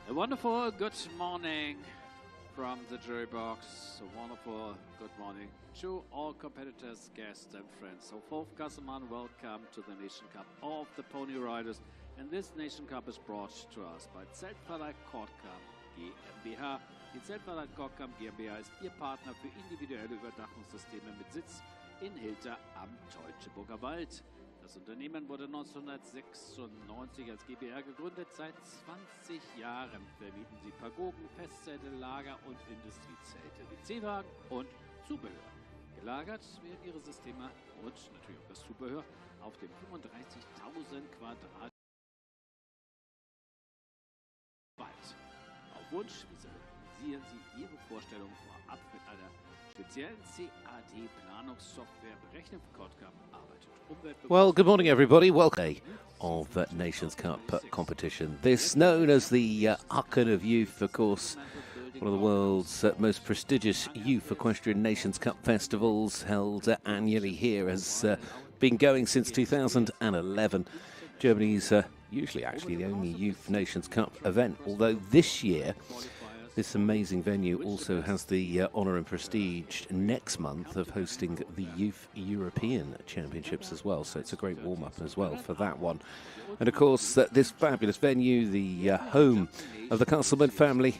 A wonderful good morning from the jury box. A wonderful good morning to all competitors, guests and friends. So fourth Kassemann, welcome to the Nation Cup of the Pony Riders. And this Nation Cup is brought to us by Zeltverlag Kortkamp GmbH. Die Zeltverlag Kortkamp GmbH ist Ihr Partner für individuelle Überdachungssysteme mit Sitz in Hilter am Teutoburger Wald. Das Unternehmen wurde 1996 als GbR gegründet. Seit 20 Jahren vermieten sie Pagoden, Festzelte, Lager- und Industriezelte, WC-Wagen und Zubehör. Gelagert werden ihre Systeme und natürlich auch das Zubehör auf dem 35.000 Quadratmeter Wald. Auf Wunsch visualisieren sie ihre Vorstellung vorab mit einer speziellen CAD-Planungssoftware. Berechnet für Kortkamp arbeitet Umweltbewusst. Well, good morning, everybody. Welcome of Nations Cup competition. This known as the Hagen of Youth, of course, one of the world's most prestigious youth equestrian Nations Cup festivals, held annually here, has been going since 2011. Germany's usually actually the only youth Nations Cup event, although this year this amazing venue also has the honour and prestige next month of hosting the Youth European Championships as well. So it's a great warm-up as well for that one. And of course, this fabulous venue, the home of the Castleman family,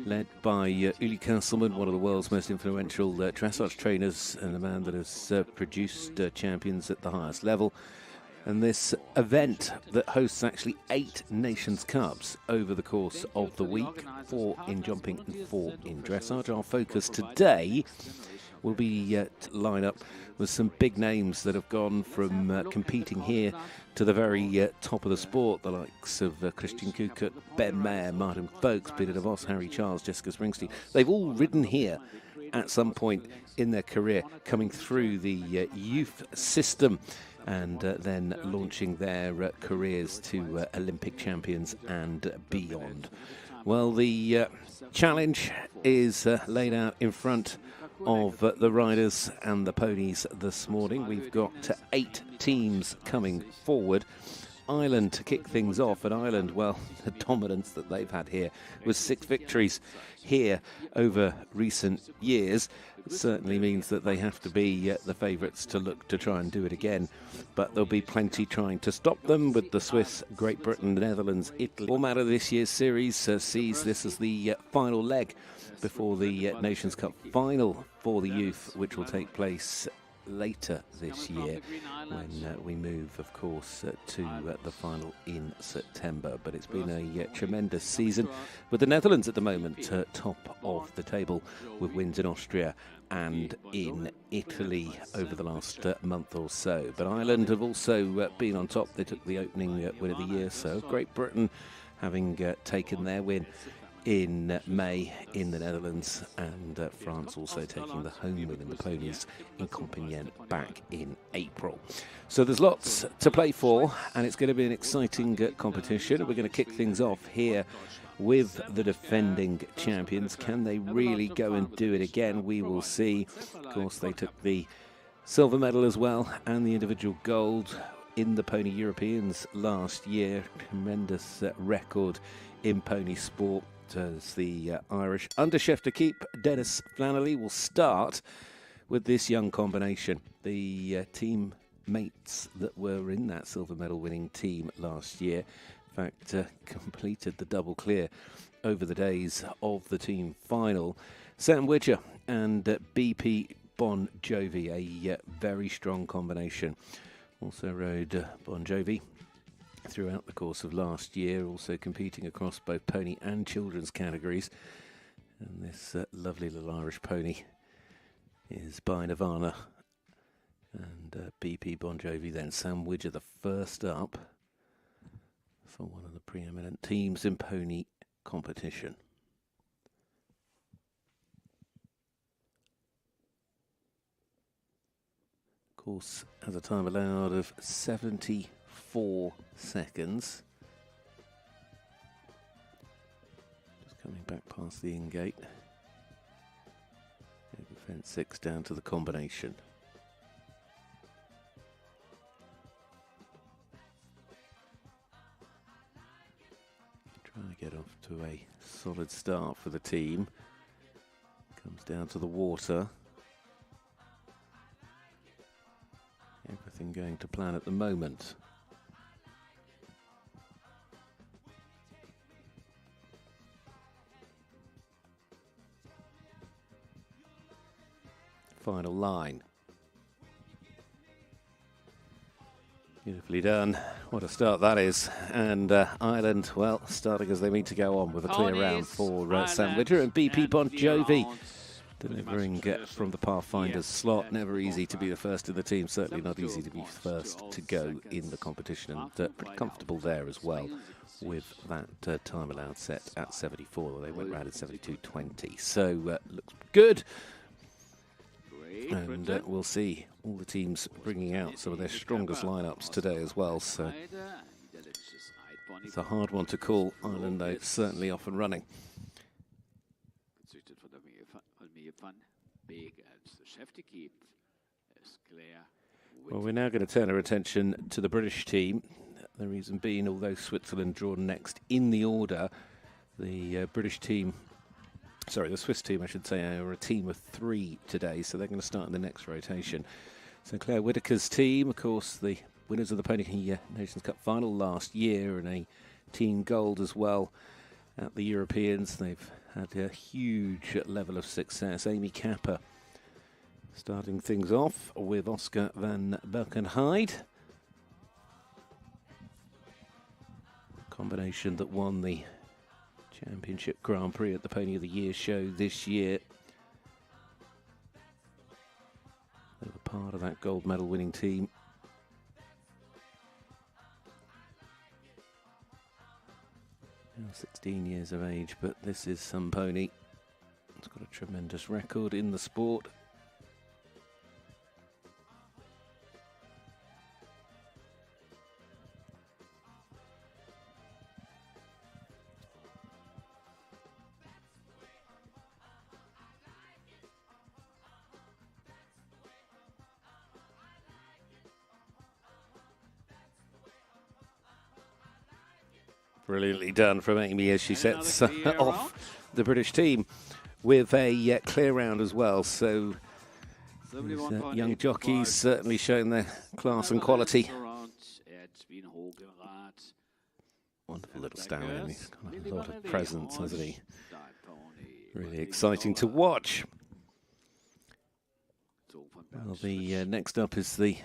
led by Uli Castleman, one of the world's most influential dressage trainers and a man that has produced champions at the highest level. And this event that hosts actually 8 Nations Cups over the course of the week, 4 in jumping and 4 in dressage. Our focus today will be to line up with some big names that have gone from competing here to the very top of the sport, the likes of Christian Kukert, Ben Mayer, Martin Folkes, Peter de Vos, Harry Charles, Jessica Springsteen. They've all ridden here at some point in their career, coming through the youth system and then launching their careers to Olympic champions and beyond. Well, the challenge is laid out in front of the riders and the ponies this morning. We've got 8 teams coming forward. Ireland to kick things off. And Ireland, well, the dominance that they've had here with 6 victories here over recent years certainly means that they have to be the favourites to look to try and do it again. But there'll be plenty trying to stop them with the Swiss, Great Britain, Netherlands, Italy. Format of this year's series sees this as the final leg before the Nations Cup final for the youth, which will take place later this year when we move, of course, to the final in September. But it's been a tremendous season with the Netherlands at the moment top of the table with wins in Austria and in Italy over the last month or so. But Ireland have also been on top. They took the opening win of the year. So Great Britain having taken their win in May in the Netherlands, and France also taking the home win in the ponies in Compiègne back in April. So there's lots to play for, and it's going to be an exciting competition. We're going to kick things off here with the defending champions. Can they really go and do it again? We will see. Of course, they took the silver medal as well and the individual gold in the Pony Europeans last year. Tremendous record in pony sport. As the Irish under chef to keep, Dennis Flannelly, will start with this young combination. The team mates that were in that silver medal winning team last year, in fact, completed the double clear over the days of the team final. Sam Widger and BP Bon Jovi, a very strong combination. Also rode Bon Jovi throughout the course of last year, also competing across both pony and children's categories. And this lovely little Irish pony is by Nirvana and BP Bon Jovi, then Sam Widger, the first up for one of the preeminent teams in pony competition. Of course, has a time allowed of 74 seconds. Just coming back past the in-gate. Over fence 6 down to the combination. Trying to get off to a solid start for the team. Comes down to the water. Everything going to plan at the moment. Final line. Beautifully done. What a start that is. And Ireland, well, starting as they mean to go on with a clear round for Sandwich and BP Bon Jovi. Delivering from the Pathfinder's slot. Never easy to be the first in the team. Certainly not easy to be first to go in the competition. And pretty comfortable there as well with that time allowed set at 74. They went round at 72.20. So looks good. And we'll see all the teams bringing out some of their strongest lineups today as well. So it's a hard one to call. Ireland, though, certainly off and running. Well, we're now going to turn our attention to the British team. The reason being, although Switzerland drawn next in the order, the British team, sorry, the Swiss team, I should say, are a team of 3 today, so they're going to start in the next rotation. So Claire Whitaker's team, of course, the winners of the Pony Nations Cup final last year, and a team gold as well at the Europeans. They've had a huge level of success. Amy Capper starting things off with Oscar van Berkenheide. Combination that won the Championship Grand Prix at the Pony of the Year show this year. They were part of that gold medal winning team. Now 16 years of age, but this is some pony. It's got a tremendous record in the sport. Brilliantly done from Amy as she sets off the British team with a clear round as well. So these young jockeys certainly showing their class and quality. Wonderful little stallion. He's got a lot of presence, hasn't he? Really exciting to watch. Well, the next up is the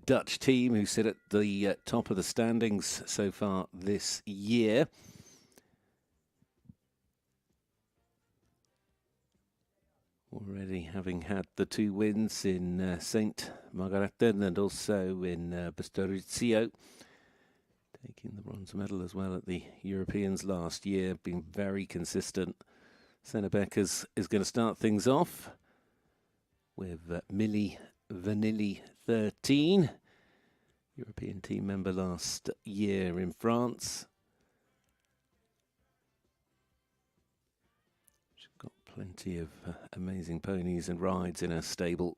Dutch team, who sit at the top of the standings so far this year. Already having had the 2 wins in St. Margarethen and also in Bistorizio. Taking the bronze medal as well at the Europeans last year, being very consistent. Senna Beckers is going to start things off with Millie Vanilli 13, European team member last year in France. She's got plenty of amazing ponies and rides in her stable.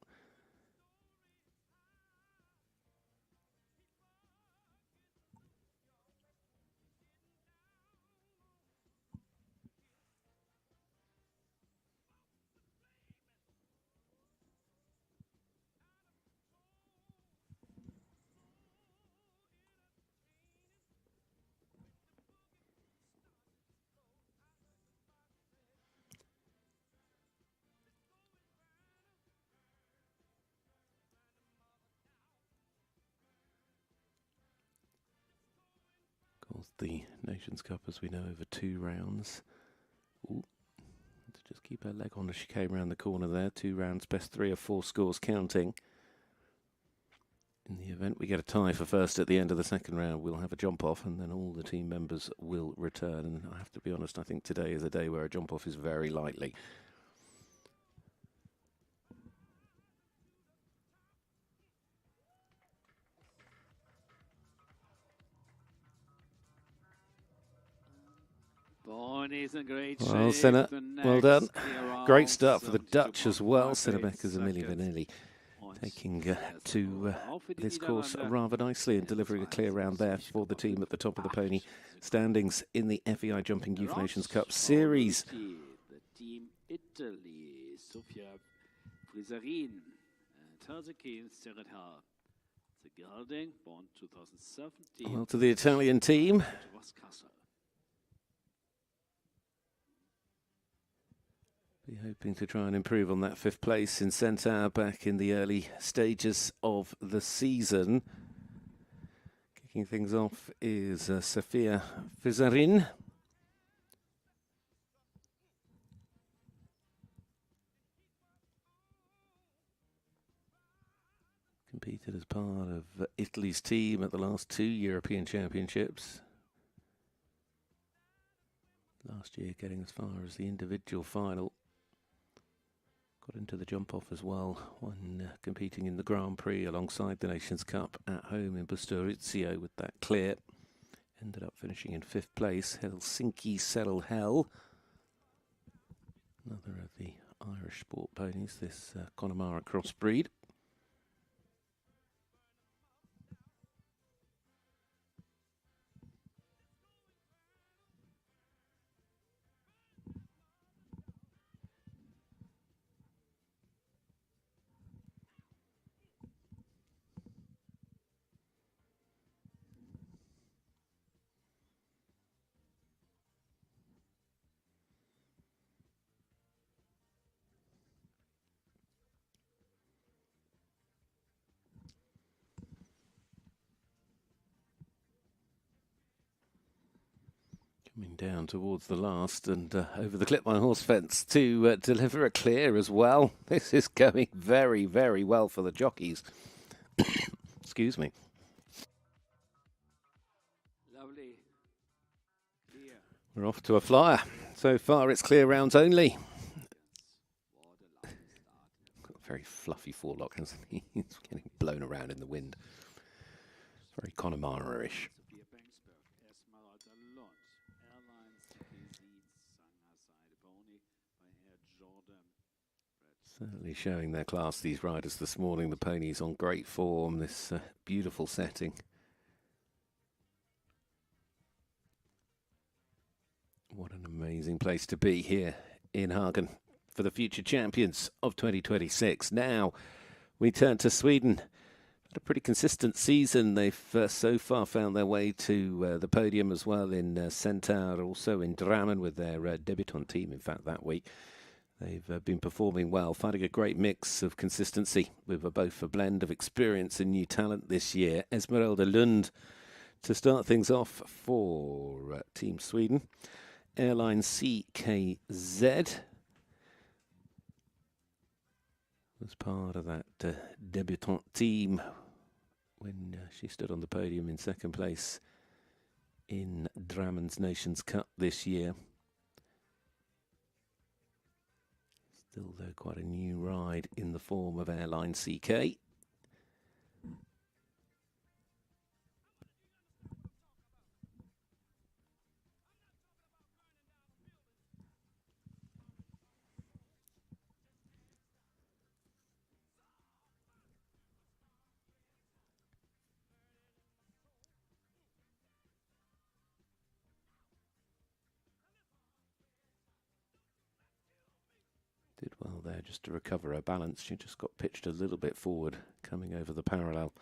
The Nations Cup, as we know, over 2 rounds. Ooh. To just keep her leg on as she came around the corner there. 2 rounds, best 3 or 4 scores counting. In the event we get a tie for first at the end of the second round, we'll have a jump off, and then all the team members will return. And I have to be honest, I think today is a day where a jump off is very likely. Ponies in great shape. Well, Senna, well done. Great start for the Dutch as well. Senna Beckers and Millie Vanilli taking to this course rather nicely and delivering a clear round there for the team at the top of the pony standings in the FEI Jumping Youth Nations Cup Series. The team Italy, Sofia Frisarin, Tarzakine Serrata, the Garding, born 2017. Well, to the Italian team. Be hoping to try and improve on that 5th place in Centaur back in the early stages of the season. Kicking things off is Sofia Frisarin. Competed as part of Italy's team at the last 2 European Championships. Last year getting as far as the individual final. Got into the jump-off as well, one competing in the Grand Prix alongside the Nations Cup at home in Bustorizio with that clear. Ended up finishing in 5th place, Helsinki Settle Hell. Another of the Irish sport ponies, this Connemara crossbreed. Coming down towards the last and over the clip my horse fence to deliver a clear as well. This is going very, very well for the jockeys. Excuse me. Lovely. Clear. We're off to a flyer. So far it's clear rounds only. Got a very fluffy forelock, hasn't he? He's getting blown around in the wind. Very Connemara-ish. Certainly showing their class, these riders this morning. The ponies on great form, this beautiful setting. What an amazing place to be here in Hagen for the future champions of 2026. Now we turn to Sweden. Had a pretty consistent season. They've so far found their way to the podium as well in Centaur, also in Drammen with their debutant team, in fact, that week. They've been performing well, finding a great mix of consistency with both a blend of experience and new talent this year. Esmeralda Lund to start things off for Team Sweden. Airline CKZ was part of that debutant team when she stood on the podium in 2nd place in Drammen's Nations Cup this year. Still, though, quite a new ride in the form of Airline CK. Did well there just to recover her balance. She just got pitched a little bit forward coming over the parallel.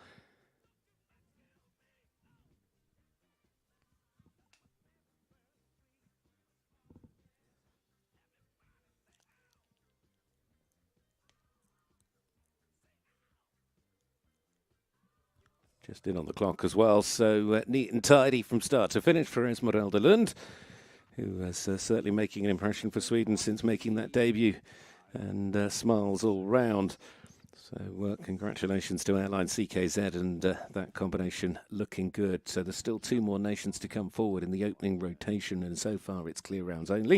Just in on the clock as well, so neat and tidy from start to finish for Esmeralda Lund, who is certainly making an impression for Sweden since making that debut, and smiles all round. So congratulations to Airline CKZ and that combination looking good. So there's still 2 more nations to come forward in the opening rotation, and so far it's clear rounds only.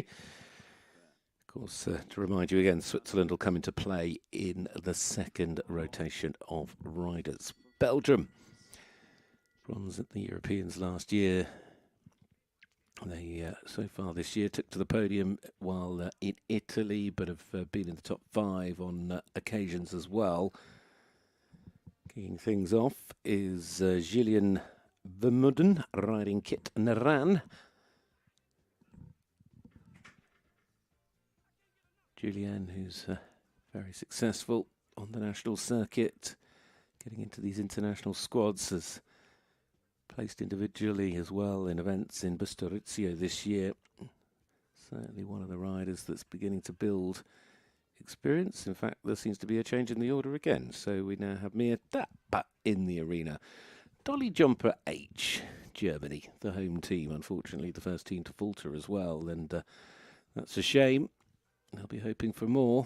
Of course, to remind you again, Switzerland will come into play in the 2nd rotation of riders. Belgium, bronze at the Europeans last year. They, so far this year, took to the podium while in Italy, but have been in the top 5 on occasions as well. Kicking things off is Julien Vermeulen riding Kit Naran. Julien, who's very successful on the national circuit, getting into these international squads, has placed individually as well in events in Bustorizio this year. Certainly one of the riders that's beginning to build experience. In fact, there seems to be a change in the order again. So we now have a.T.W in the arena. Dolly Jumper H, Germany, the home team. Unfortunately, the first team to falter as well. And that's a shame. They'll be hoping for more.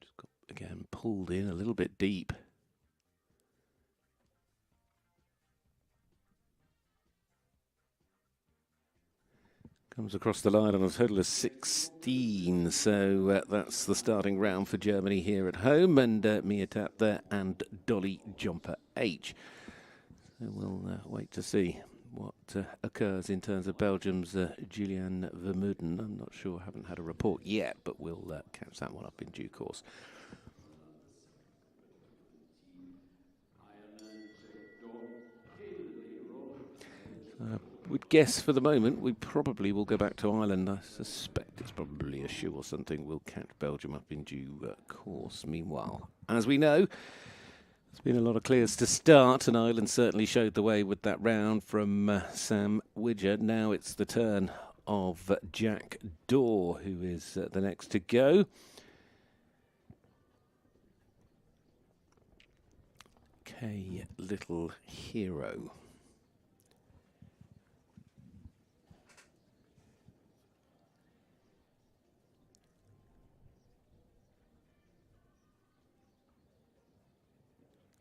Just got, again, pulled in a little bit deep. Comes across the line on a total of 16, so that's the starting round for Germany here at home, and a.T.W there and Dolly Jumper H. So we'll wait to see what occurs in terms of Belgium's Julien Vermeulen. I'm not sure, haven't had a report yet, but we'll catch that one up in due course. Would guess for the moment we probably will go back to Ireland. I suspect it's probably a shoe or something. We'll catch Belgium up in due course. Meanwhile, as we know, there's been a lot of clears to start, and Ireland certainly showed the way with that round from Sam Widger. Now it's the turn of Jack Daw, who is the next to go. K Little Hero.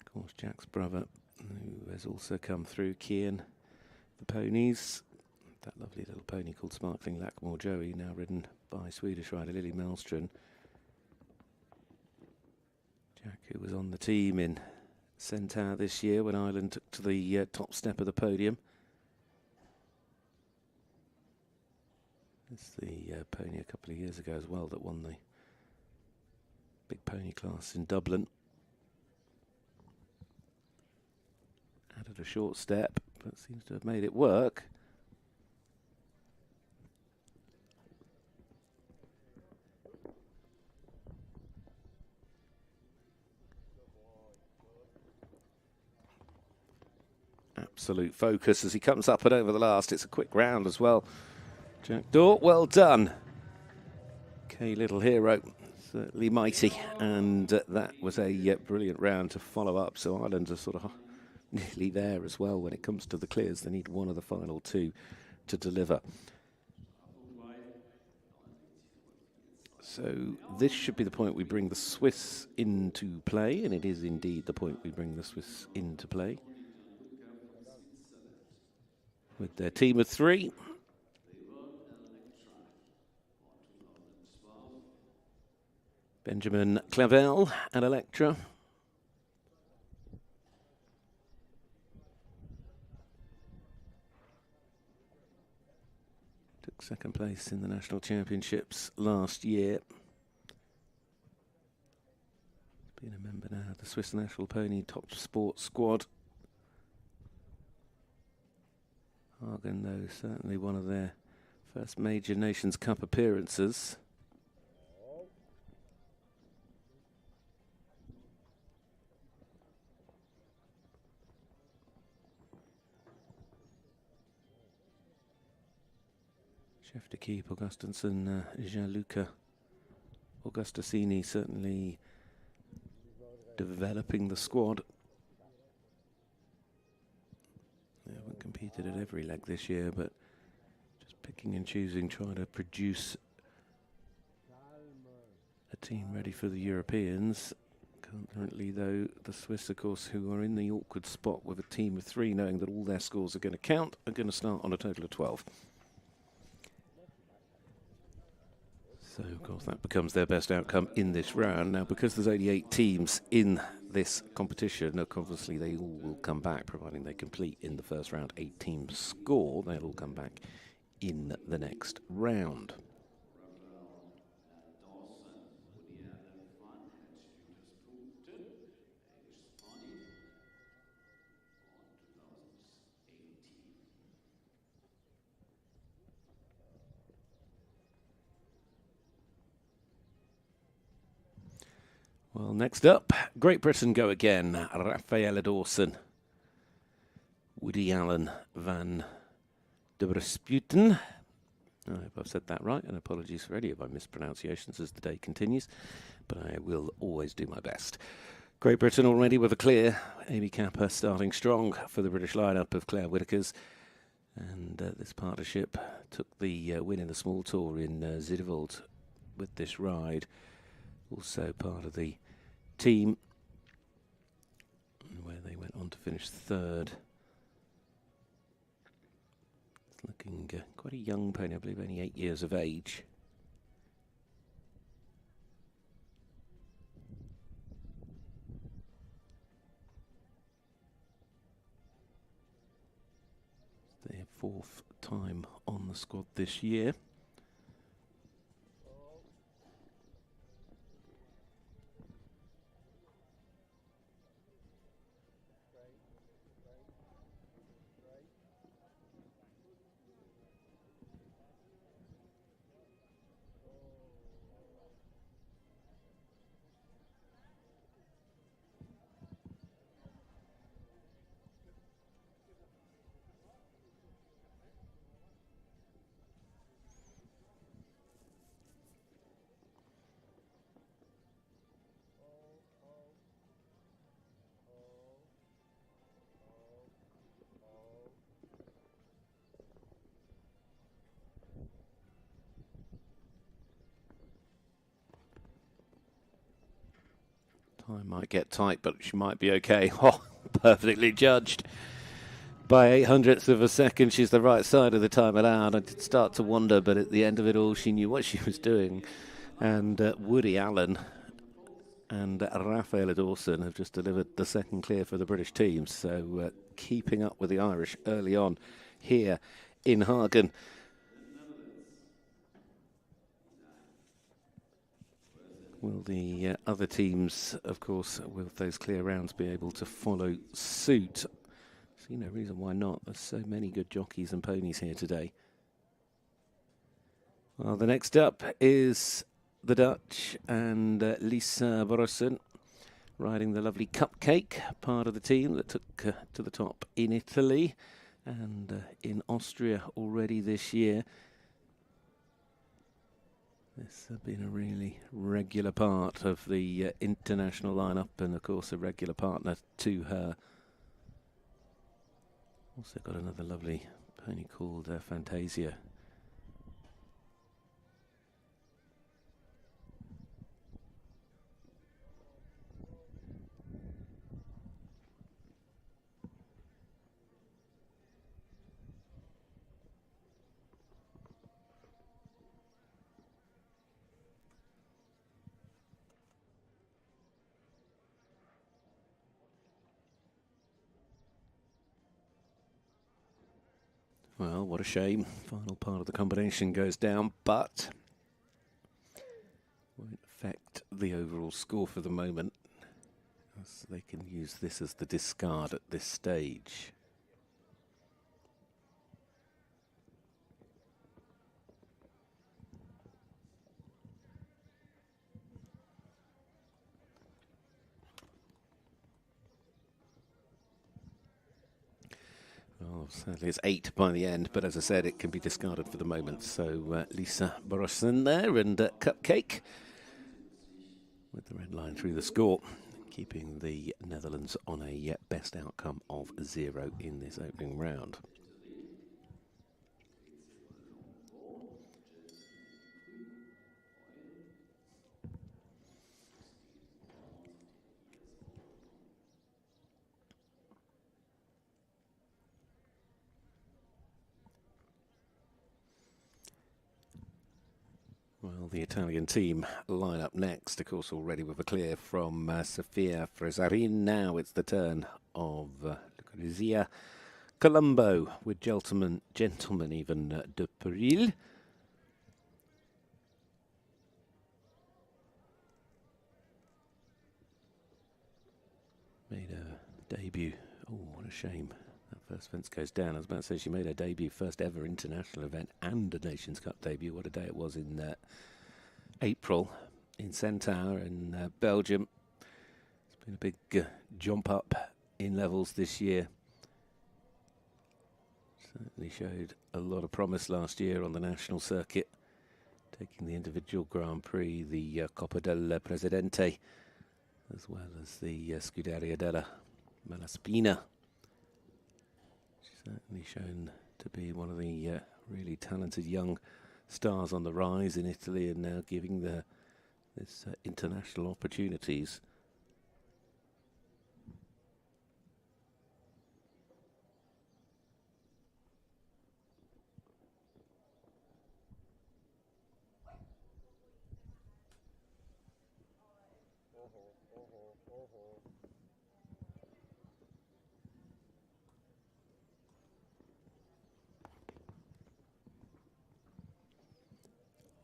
Of course, Jack's brother, who has also come through, Kian, the ponies. That lovely little pony called Sparkling Lackmore Joey, now ridden by Swedish rider Lily Malmström. Jack, who was on the team in Centaur this year when Ireland took to the top step of the podium. It's the pony a couple of years ago as well that won the big pony class in Dublin. Added a short step, but seems to have made it work. Absolute focus as he comes up and over the last. It's a quick round as well. Jack Daw, well done. K Little Hero, certainly mighty, and that was a brilliant round to follow up. So Ireland are sort of nearly there as well when it comes to the clears. They need one of the final two to deliver. So this should be the point we bring the Swiss into play, and it is indeed the point we bring the Swiss into play. With their team of three. Benjamin Clavel and Electra. Took second place in the national championships last year. Been a member now of the Swiss National Pony Top Sport Squad. Hagen, though, certainly one of their first major Nations Cup appearances. Chef d'Equipe Augustinson, Gianluca Augustasini certainly developing the squad. They haven't competed at every leg this year, but just picking and choosing, trying to produce a team ready for the Europeans. Currently, though, the Swiss, of course, who are in the awkward spot with a team of three, knowing that all their scores are going to count, are going to start on a total of 12. So, of course, that becomes their best outcome in this round. Now, because there's only 8 teams in this competition, obviously they all will come back, providing they complete in the first round 8 teams score. They'll all come back in the next round. Well, next up, Great Britain go again. Rafaela Dawson, Woody Allen, Van der Besputen. I hope I've said that right, and apologies for any of my mispronunciations as the day continues, but I will always do my best. Great Britain already with a clear. Amy Capper starting strong for the British lineup of Claire Whitakers. And this partnership took the win in the small tour in Zideveld with this ride. Also part of the team where they went on to finish 3rd. It's looking quite a young pony, I believe only 8 years of age. Their 4th time on the squad this year. Time might get tight, but she might be okay. Oh, perfectly judged. By 800ths of a second, she's the right side of the time allowed. I did start to wonder, but at the end of it all, she knew what she was doing. And Woody Allen and Rafaela Dawson have just delivered the second clear for the British team. So keeping up with the Irish early on here in Hagen. Will the other teams, of course, with those clear rounds, be able to follow suit? See no reason why not. There's so many good jockeys and ponies here today. Well, the next up is the Dutch and Lisa Borresen riding the lovely Cupcake, part of the team that took to the top in Italy and in Austria already this year. This has been a really regular part of the international lineup and, of course, a regular partner to her. Also got another lovely pony called Fantasia. Well, what a shame. Final part of the combination goes down, but won't affect the overall score for the moment, as they can use this as the discard at this stage. Well, sadly it's 8 by the end, but as I said, it can be discarded for the moment. So Lisa Borresen there and Cupcake with the red line through the score, keeping the Netherlands on a best outcome of 0 in this opening round. Well, Will the Italian team line up next? Of course, already with a clear from Sofia Fresarin. Now it's the turn of Lucrezia Colombo with gentleman even de Peril. Made a debut. Oh, what a shame. That first fence goes down. I was about to say she made her debut, first ever international event and a Nations Cup debut. What a day it was in April in Centaur in Belgium. It's been a big jump up in levels this year. Certainly showed a lot of promise last year on the national circuit, taking the individual Grand Prix, the Coppa del Presidente, as well as the Scuderia della Malaspina. She's certainly shown to be one of the really talented young stars on the rise in Italy, and now giving this international opportunities.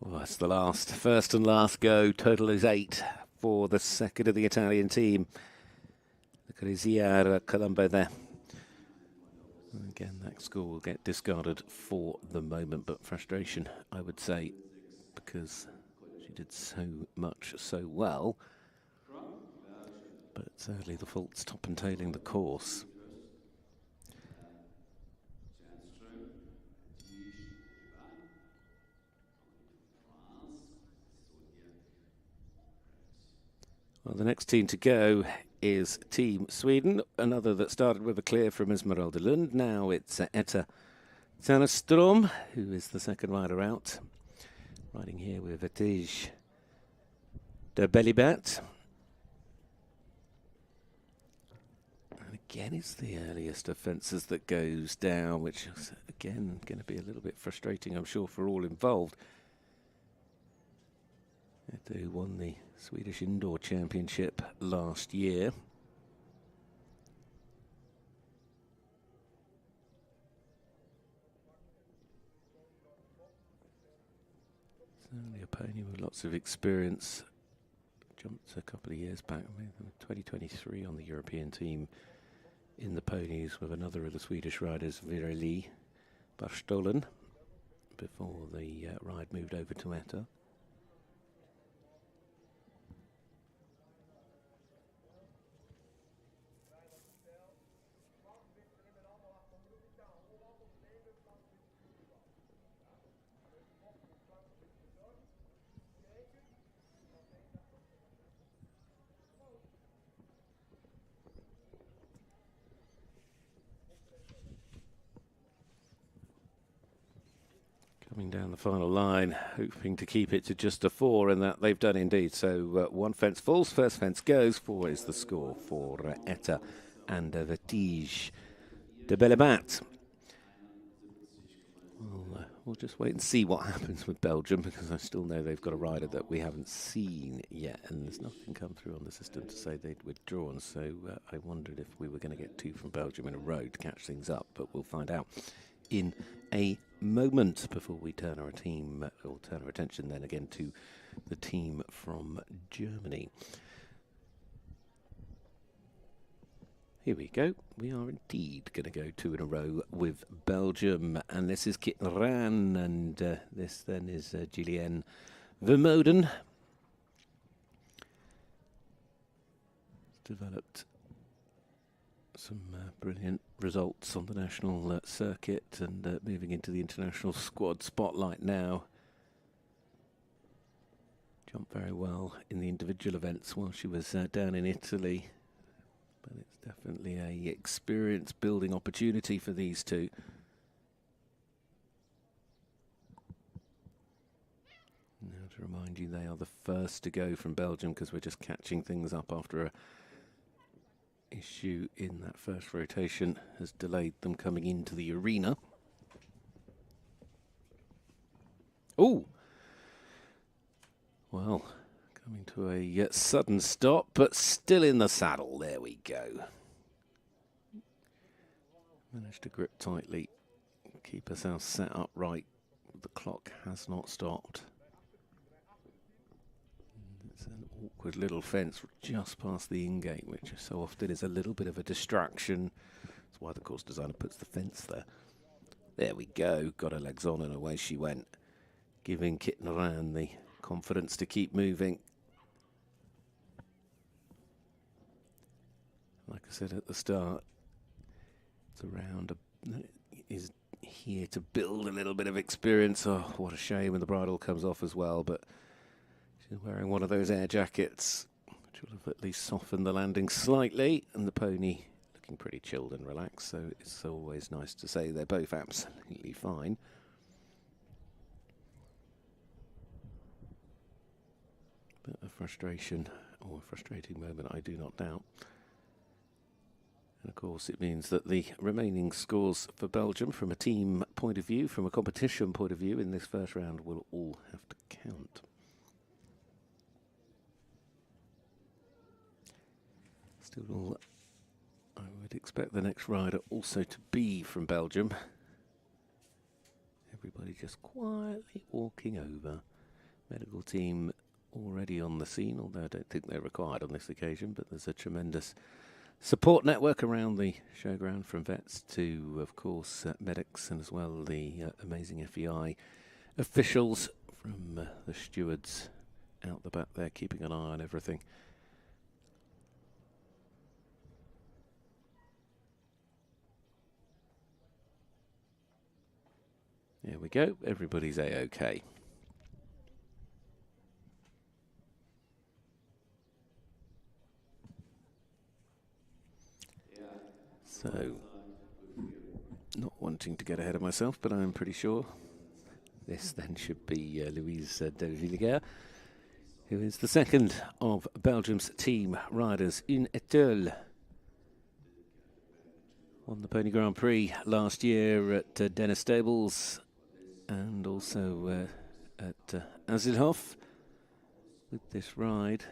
Well, that's the first and last go. Total is 8 for the second of the Italian team. Lucrezia Colombo there. And again, that score will get discarded for the moment, but frustration, I would say, because she did so much so well. But sadly, the fault's top and tailing the course. Well, the next team to go is Team Sweden, another that started with a clear from Esmeralda Lund. Now it's Etta Tannestrom, who is the second rider out. Riding here with a.T.W de Belibat. And again, it's the earliest of fences that goes down, which is again going to be a little bit frustrating, I'm sure, for all involved. Who won the Swedish Indoor Championship last year. Certainly a pony with lots of experience. Jumped a couple of years back, 2023 on the European team in the ponies with another of the Swedish riders, Vireli Barstolen, before the ride moved over to Etta. Coming down the final line, hoping to keep it to just a 4, and that they've done indeed. So one fence falls, first fence goes. 4 is the score for Etta and Vertige de Belibat. We'll just wait and see what happens with Belgium, because I still know they've got a rider that we haven't seen yet, and there's nothing come through on the system to say they'd withdrawn. So I wondered if we were going to get 2 from Belgium in a row to catch things up, but we'll find out in a moment before we turn our attention then again to the team from Germany. Here we go. We are indeed going to go 2 in a row with Belgium, and this is Kit Ran, and this then is Julienne Vermoden. Developed some brilliant results on the national circuit, and moving into the international squad spotlight now. Jumped very well in the individual events while she was down in Italy, but it's definitely a experience building opportunity for these two. Now, to remind you, they are the first to go from Belgium, because we're just catching things up after a issue in that first rotation has delayed them coming into the arena. Oh, Well, coming to a sudden stop, but still in the saddle. There we go. Managed to grip tightly, keep herself set up right. The clock has not stopped. It's an awkward little fence just past the in-gate, which so often is a little bit of a distraction. That's why the course designer puts the fence there. There we go. Got her legs on and away she went, giving Kitten Ran the confidence to keep moving. Like I said at the start, it's around is here to build a little bit of experience. Oh, what a shame when the bridle comes off as well, but she's wearing one of those air jackets, which would have at least softened the landing slightly, and the pony looking pretty chilled and relaxed, so it's always nice to say they're both absolutely fine. But a frustration, or a frustrating moment, I do not doubt. And of course it means that the remaining scores for Belgium from a team point of view, from a competition point of view in this first round, will all have to count. Still, I would expect the next rider also to be from Belgium. Everybody just quietly walking over. Medical team already on the scene, although I don't think they're required on this occasion, but there's a tremendous support network around the showground, from vets to, of course, medics, and as well the amazing FEI officials, from the stewards out the back there keeping an eye on everything. There we go, everybody's A-OK. So, not wanting to get ahead of myself, but I'm pretty sure this then should be Louise de Villiers, who is the second of Belgium's team riders. A T.W won the Pony Grand Prix last year at Dennis Stables, and also at Azilhof with this ride.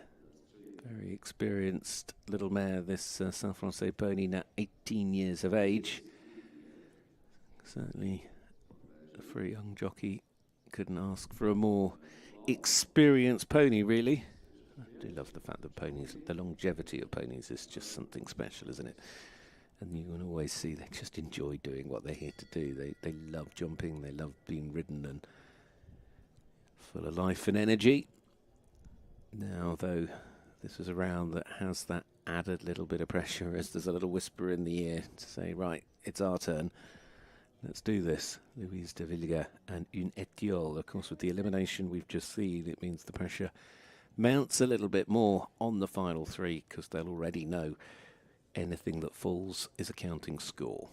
Very experienced little mare, this Saint-Français pony, now 18 years of age. Certainly, for a young jockey, couldn't ask for a more experienced pony, really. I do love the fact that ponies, the longevity of ponies is just something special, isn't it? And you can always see they just enjoy doing what they're here to do. They love jumping, they love being ridden, and full of life and energy. Now, though, this is a round that has that added little bit of pressure, as there's a little whisper in the ear to say, right, it's our turn. Let's do this. Louise de Villiers and a T.W. Of course, with the elimination we've just seen, it means the pressure mounts a little bit more on the final three, because they'll already know anything that falls is a counting score.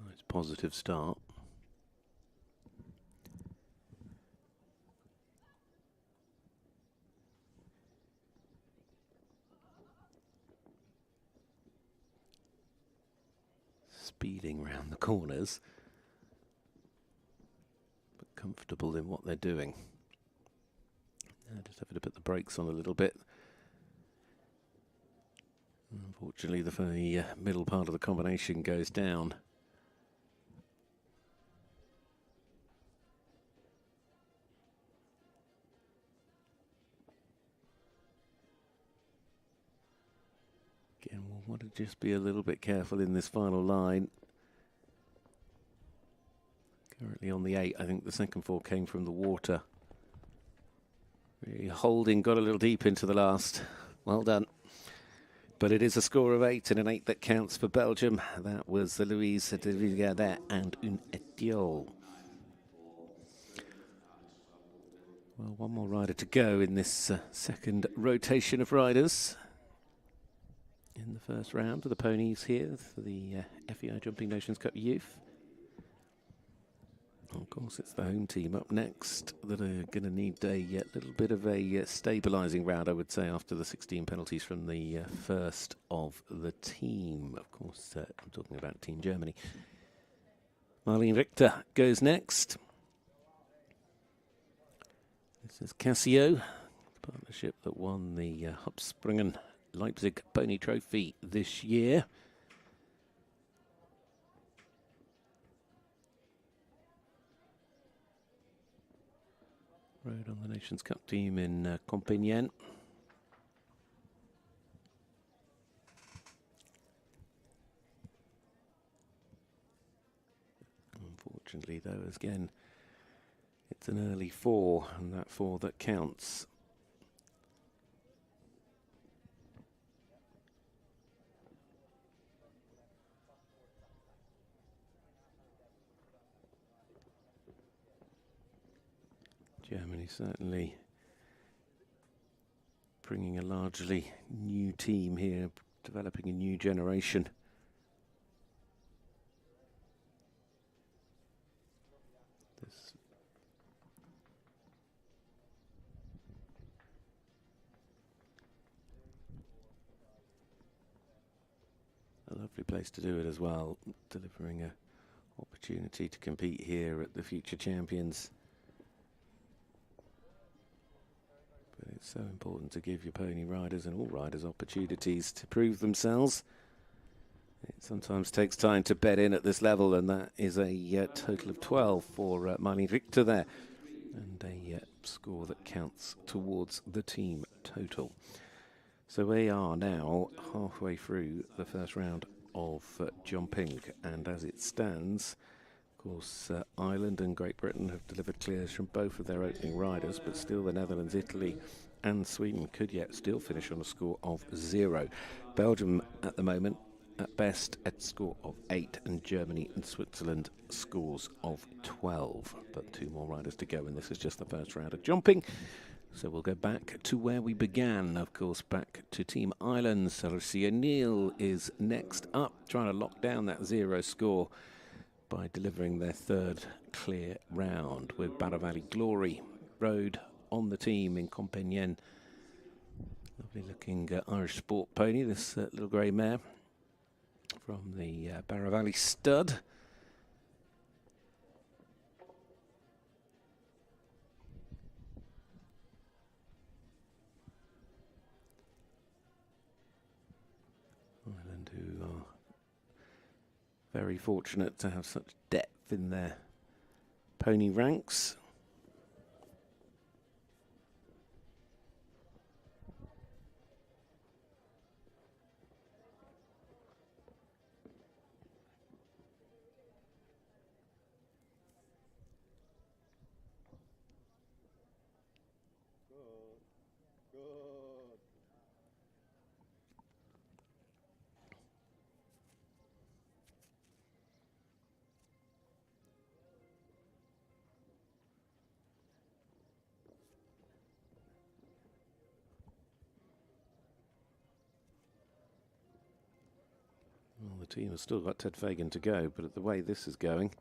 Nice positive start. Speeding round the corners, but comfortable in what they're doing. Now just having to put the brakes on a little bit. Unfortunately, the middle part of the combination goes down. Again, we'll want to just be a little bit careful in this final line. Currently on the 8, I think the second 4 came from the water. Really holding, got a little deep into the last. Well done. But it is a score of 8, and an 8 that counts for Belgium. That was Louise de Villiers there, and a T.W. Well, one more rider to go in this second rotation of riders. In the first round of the ponies here for the FEI Jumping Nations Cup Youth. Of course. course, it's the home team up next that are going to need a little bit of a stabilising round, I would say, after the 16 penalties from the first of the team. Of course, I'm talking about Team Germany. Marlene Richter goes next. This is Casio, the partnership that won the Hupspringen Leipzig Pony Trophy this year. Rode on the Nations Cup team in Compiègne. Unfortunately, though, again, it's an early 4, and that 4 that counts. Germany certainly bringing a largely new team here, developing a new generation. A lovely place to do it as well, delivering an opportunity to compete here at the Future Champions. But it's so important to give your pony riders and all riders opportunities to prove themselves. It sometimes takes time to bed in at this level, and that is a total of 12 for Marlene Richter there, and a score that counts towards the team total. So we are now halfway through the first round of jumping, and as it stands, of course, Ireland and Great Britain have delivered clears from both of their opening riders, but still the Netherlands, Italy and Sweden could yet still finish on a score of 0. Belgium at the moment at best at a score of 8, and Germany and Switzerland scores of 12. But 2 more riders to go, and this is just the first round of jumping. So we'll go back to where we began, of course, back to Team Ireland. So Lucy O'Neill is next up, trying to lock down that 0 score by delivering their 3rd clear round with Barra Valley Glory rode on the team in Compiègne. Lovely looking Irish sport pony, this little grey mare from the Barra Valley stud. Ireland, who are very fortunate to have such depth in their pony ranks. Well, the team has still got Ted Fagan to go, but at the way this is going,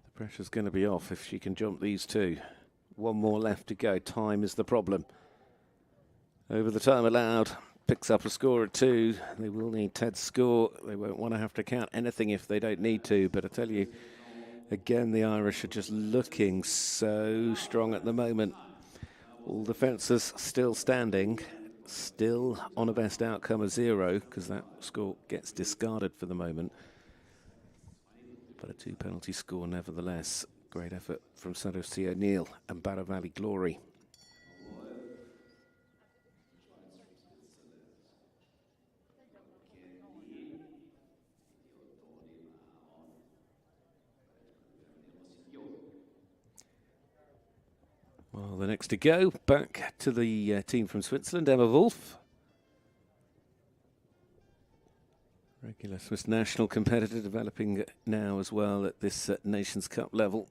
the pressure's going to be off if she can jump these 2. 1 more left to go. Time is the problem. Over the time allowed, picks up a score of 2. They will need Ted's score. They won't want to have to count anything if they don't need to, but I tell you, again, the Irish are just looking so strong at the moment. All the fences still standing. Still on a best outcome of 0, because that score gets discarded for the moment. But a 2 penalty score nevertheless. Great effort from Lucy O'Neill and Barra Valley Glory. Well, the next to go, back to the team from Switzerland, Emma Wolf. Regular Swiss national competitor, developing now as well at this Nations Cup level.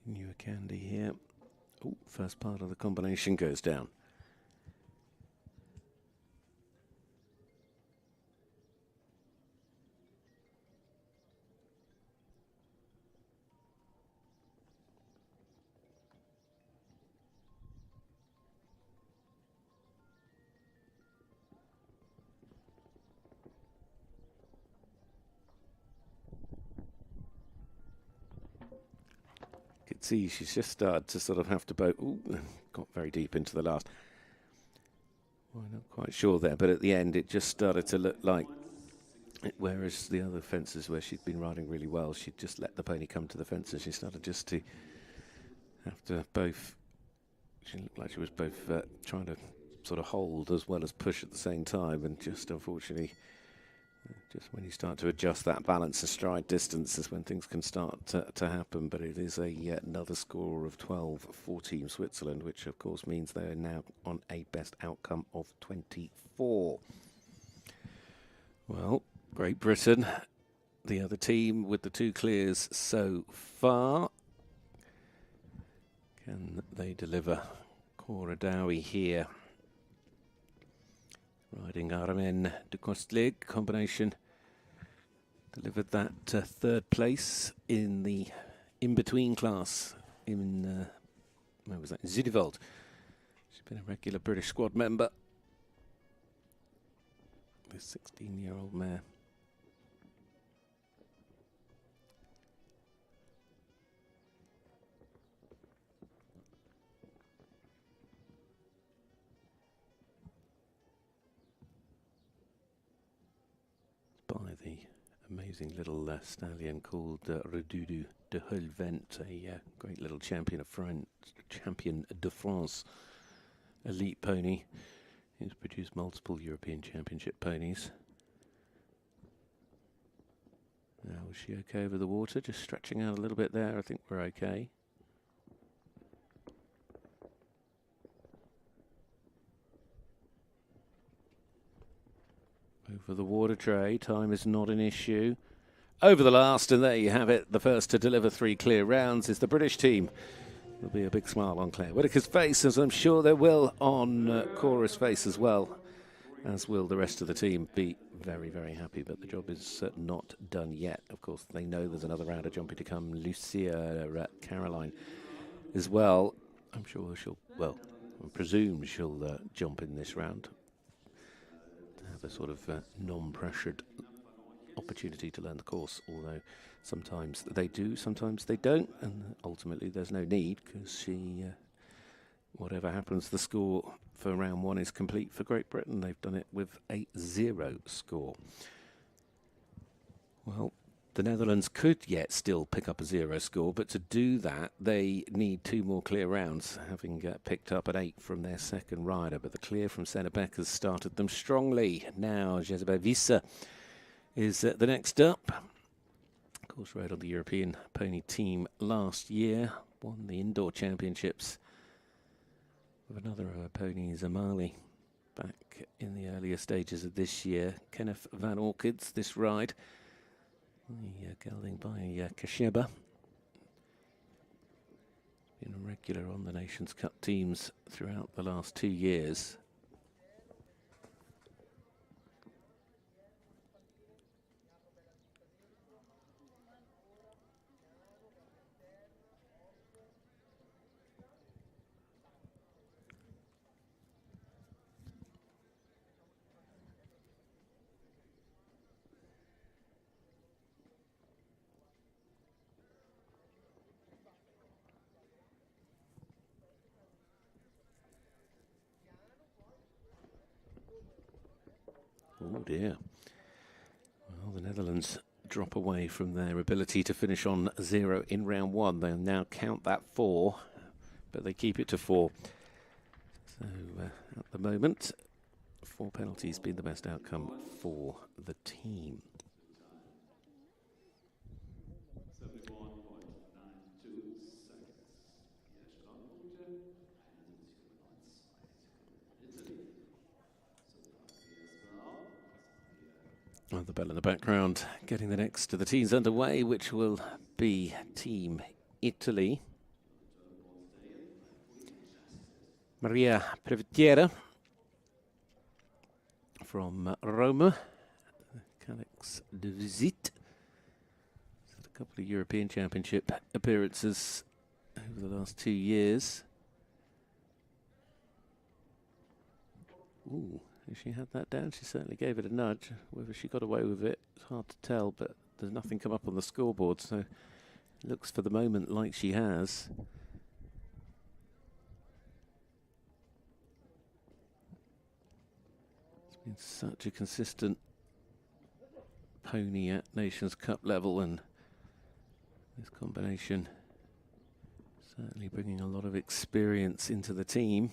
Newer Candy here. Oh, first part of the combination goes down. Could see she's just started to sort of have to boat. Ooh, got very deep into the last. Well, I'm not quite sure there, but at the end it just started to look like, whereas the other fences where she'd been riding really well, she'd just let the pony come to the fence, and she started just to have to both. She looked like she was both trying to sort of hold as well as push at the same time, and just unfortunately, just when you start to adjust that balance and stride distance is when things can start to happen. But it is another score of 12 for Team Switzerland, which of course means they're now on a best outcome of 24. Well, Great Britain, the other team with the 2 clears so far. Can they deliver? Cora Dowie here, riding Armen de Kostlig combination, delivered that 3rd place in the in-between class in, where was that, in Zuideveld. She's been a regular British squad member. This 16-year-old mare. By the amazing little stallion called Redudu de Hulvent, a great little champion de France elite pony. He's produced multiple European Championship ponies. Now, is she okay over the water? Just stretching out a little bit there. I think we're okay. Over the water tray, time is not an issue. Over the last, and there you have it. The first to deliver 3 clear rounds is the British team. There'll be a big smile on Claire Whitaker's face, as I'm sure there will on Cora's face as well, as will the rest of the team be very, very happy. But the job is not done yet. Of course, they know there's another round of jumping to come. Lucia Caroline as well. I'm sure she'll, well, I presume she'll jump in this round. A sort of non-pressured opportunity to learn the course, although sometimes they do, sometimes they don't, and ultimately there's no need, because she, whatever happens, the score for round 1 is complete for Great Britain. They've done it with a 0 score. Well, the Netherlands could yet still pick up a 0 score, but to do that, they need 2 more clear rounds, having picked up an 8 from their second rider. But the clear from Sennebeck has started them strongly. Now, Jezebel Vissa is the next up. Of course, rode on the European pony team last year, won the indoor championships with another of her ponies, Amali, back in the earlier stages of this year. Kenneth Van Orchids, this ride. The gelding by Kasheba. Been a regular on the Nations Cup teams throughout the last 2 years. Oh dear. Well, the Netherlands drop away from their ability to finish on 0 in round 1. They'll now count that 4, but they keep it to 4. So at the moment, 4 penalties being the best outcome for the team. Oh, the bell in the background getting the next to the teams underway, which will be Team Italy. Maria Previtiera from Roma, Calix de Visite. Had a couple of European Championship appearances over the last 2 years. Ooh, if she had that down, she certainly gave it a nudge. Whether she got away with it, it's hard to tell, but there's nothing come up on the scoreboard, so it looks for the moment like she has. It's been such a consistent pony at Nations Cup level, and this combination certainly bringing a lot of experience into the team.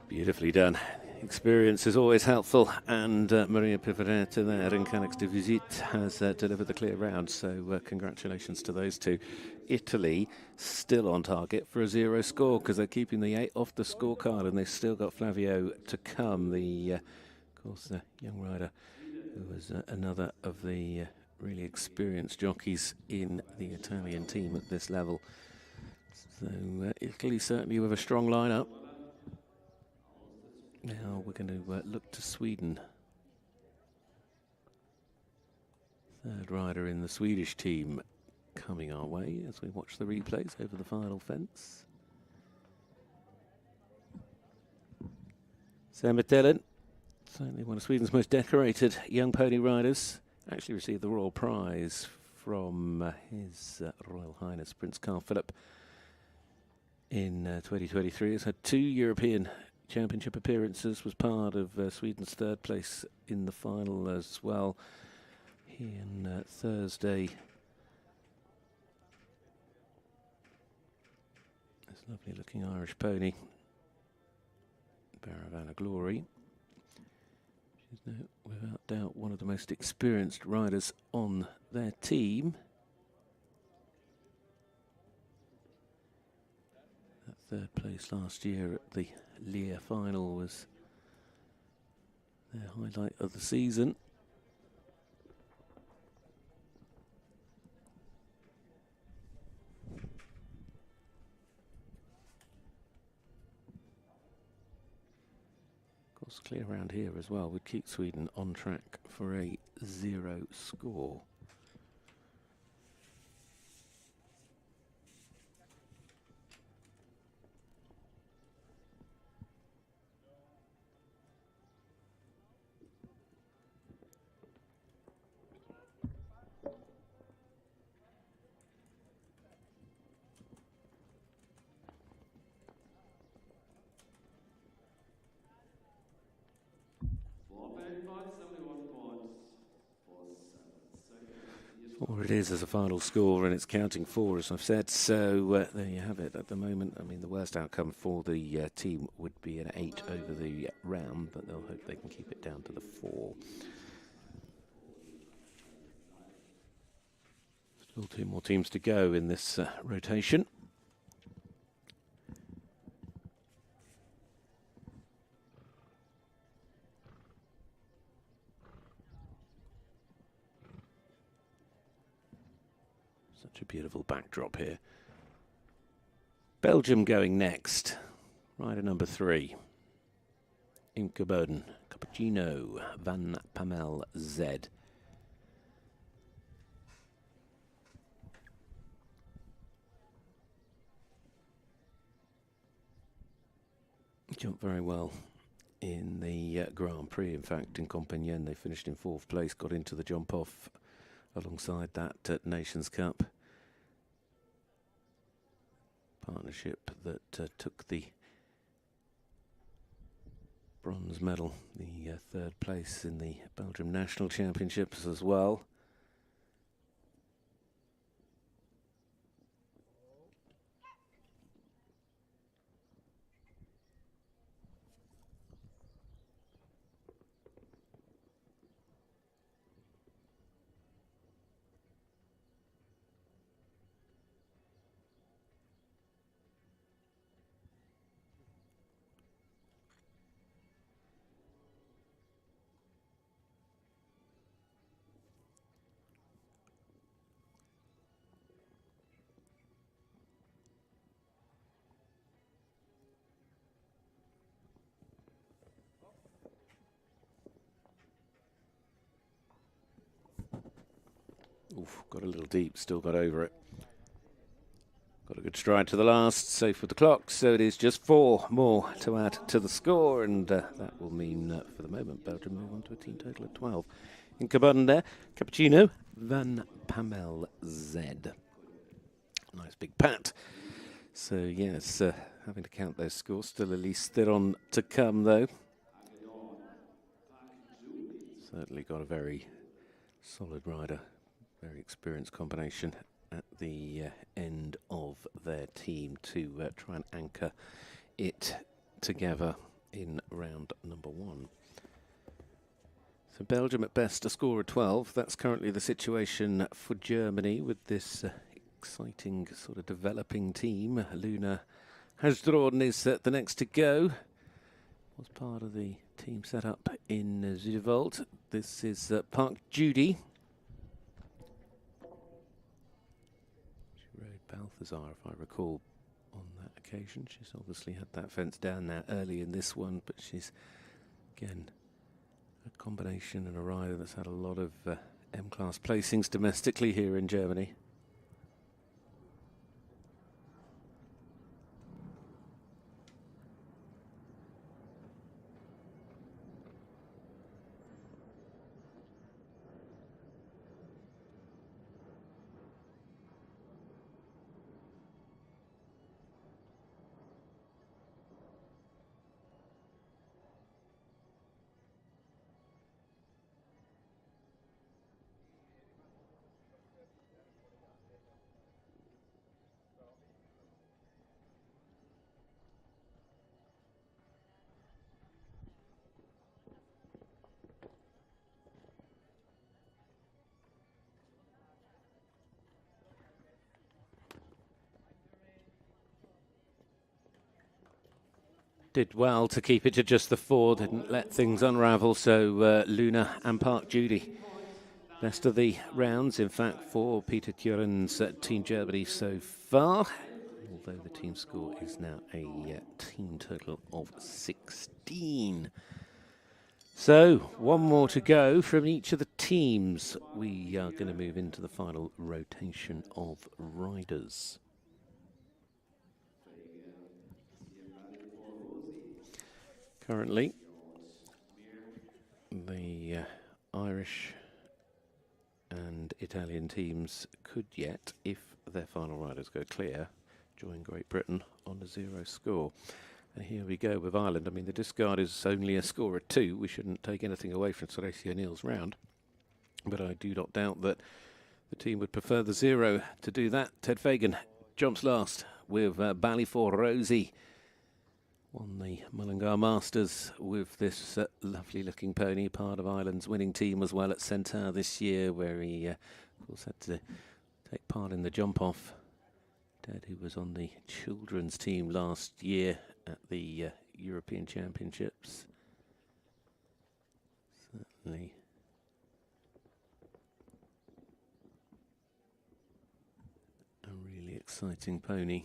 Beautifully done. Experience is always helpful, and Maria Pivaretti there in Calix de Visite has delivered the clear round, so congratulations to those two. Italy still on target for a 0 score because they're keeping the 8 off the scorecard, and they've still got Flavio to come, of course, the young rider who was another of the really experienced jockeys in the Italian team at this level. So Italy certainly with a strong lineup. Now we're going to look to Sweden. Third rider in the Swedish team coming our way as we watch the replays over the final fence. Sam Metellen, certainly one of Sweden's most decorated young pony riders, actually received the Royal Prize from His Royal Highness Prince Carl Philip in 2023. He's had 2 European Championship appearances, was part of Sweden's 3rd place in the final as well. He on Thursday. This lovely looking Irish pony, Baravana Glory. She's now without doubt one of the most experienced riders on their team. That 3rd place last year at the Lear final was their highlight of the season. Of course, clear around here as well would keep Sweden on track for a 0 score. Or it is as a final score, and it's counting 4, as I've said. So there you have it. At the moment, I mean, the worst outcome for the team would be an 8 over the round, but they'll hope they can keep it down to the 4. Still 2 more teams to go in this rotation. Such a beautiful backdrop here. Belgium going next. Rider number 3. Imke Boden, Cappuccino, Van Pamel Z. Jumped very well in the Grand Prix. In fact, in Compiègne, they finished in 4th place, got into the jump off alongside that Nations Cup partnership that took the bronze medal, the 3rd place in the Belgium National Championships as well. Oof, got a little deep, still got over it. Got a good stride to the last, safe with the clock, so it is just 4 more to add to the score, and that will mean, for the moment, Belgium move on to a team total of 12. In Cabernet there, Cappuccino, Van Pamel Z. Nice big pat. So, yes, having to count those scores, still at least they're on to come, though. Certainly got a very solid rider, very experienced combination at the end of their team to try and anchor it together in round number 1. So Belgium at best a score of 12. That's currently the situation for Germany with this exciting sort of developing team. Luna Hasdron is the next to go. Was part of the team set up in Zuidwald. This is Park Judy. Balthazar, if I recall, on that occasion. She's obviously had that fence down now early in this one, but she's, again, a combination and a rider that's had a lot of M-class placings domestically here in Germany. Did well to keep it to just the 4, didn't let things unravel, so Luna and Park Judy. Best of the rounds, in fact, for Peter Thuren's Team Germany so far, although the team score is now a team total of 16. So, 1 more to go from each of the teams. We are going to move into the final rotation of riders. Currently, the Irish and Italian teams could yet, if their final riders go clear, join Great Britain on a 0 score. And here we go with Ireland. I mean, the discard is only a score of 2. We shouldn't take anything away from Soraya O'Neill's round. But I do not doubt that the team would prefer the 0 to do that. Ted Fagan jumps last with Ballyfor Rosie. Won the Mullingar Masters with this lovely looking pony, part of Ireland's winning team as well at Centaur this year, where he of course had to take part in the jump off. Ted, who was on the children's team last year at the European Championships. Certainly a really exciting pony.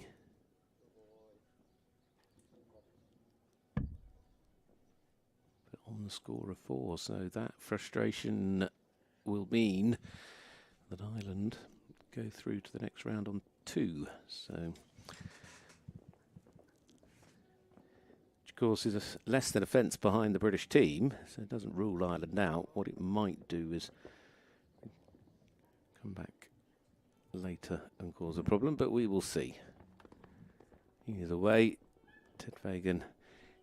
On the score of 4, so that frustration will mean that Ireland go through to the next round on 2. So, which of course is less than a fence behind the British team, so it doesn't rule Ireland out. What it might do is come back later and cause a problem, but we will see. Either way, Ted Fagan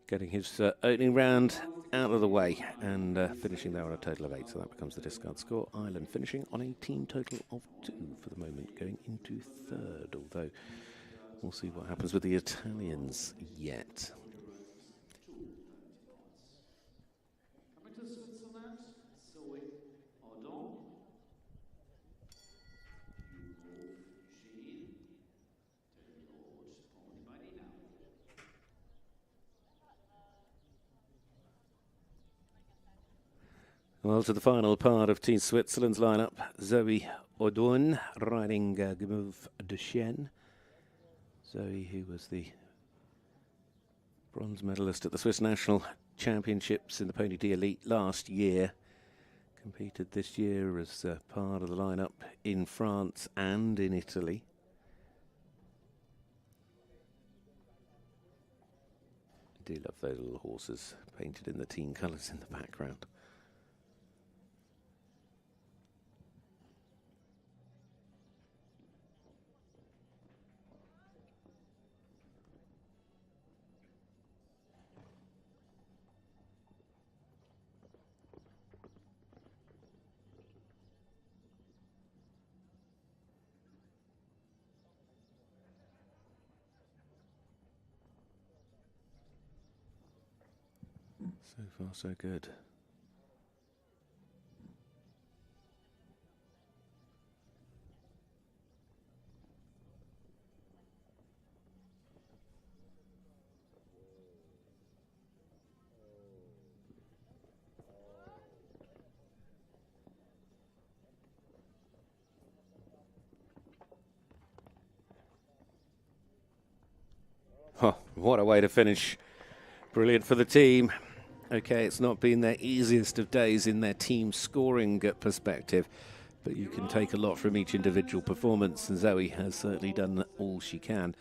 getting his opening round out of the way and finishing there on a total of 8, so that becomes the discard score. Ireland finishing on a team total of 2 for the moment, going into 3rd, although we'll see what happens with the Italians yet. Well, to the final part of Team Switzerland's lineup, Zoe Audouin riding Gemouve de Chien. Zoe, who was the bronze medalist at the Swiss National Championships in the Pony D Elite last year, competed this year as part of the lineup in France and in Italy. I do love those little horses painted in the team colours in the background. So far, so good. Oh, what a way to finish. Brilliant for the team. Okay, it's not been their easiest of days in their team scoring perspective, but you can take a lot from each individual performance, and Zoe has certainly done all she can.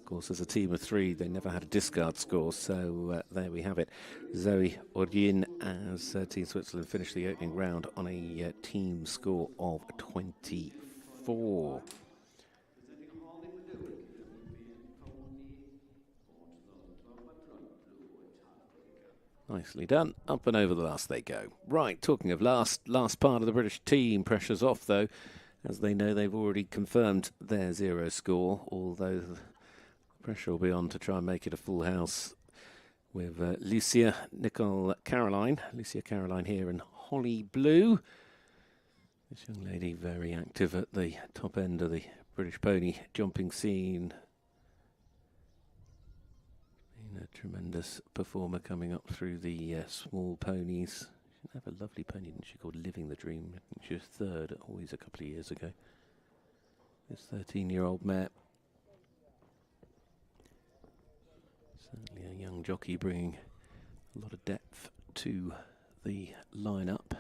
Of course, as a team of three, they never had a discard score, so there we have it. Zoe Orgin as Team Switzerland finished the opening round on a team score of 24. Nicely done. Up and over the last they go. Right, talking of last part of the British team. Pressure's off, though, as they know they've already confirmed their zero score, although the pressure will be on to try and make it a full house with Lucia, Nicole, Caroline. Lucia Caroline here in Holly Blue. This young lady very active at the top end of the British pony jumping scene. A tremendous performer coming up through the small ponies. She had a lovely pony, didn't she, called Living the Dream. I think she was third, always a couple of years ago. This 13-year-old mare. Certainly a young jockey bringing a lot of depth to the lineup.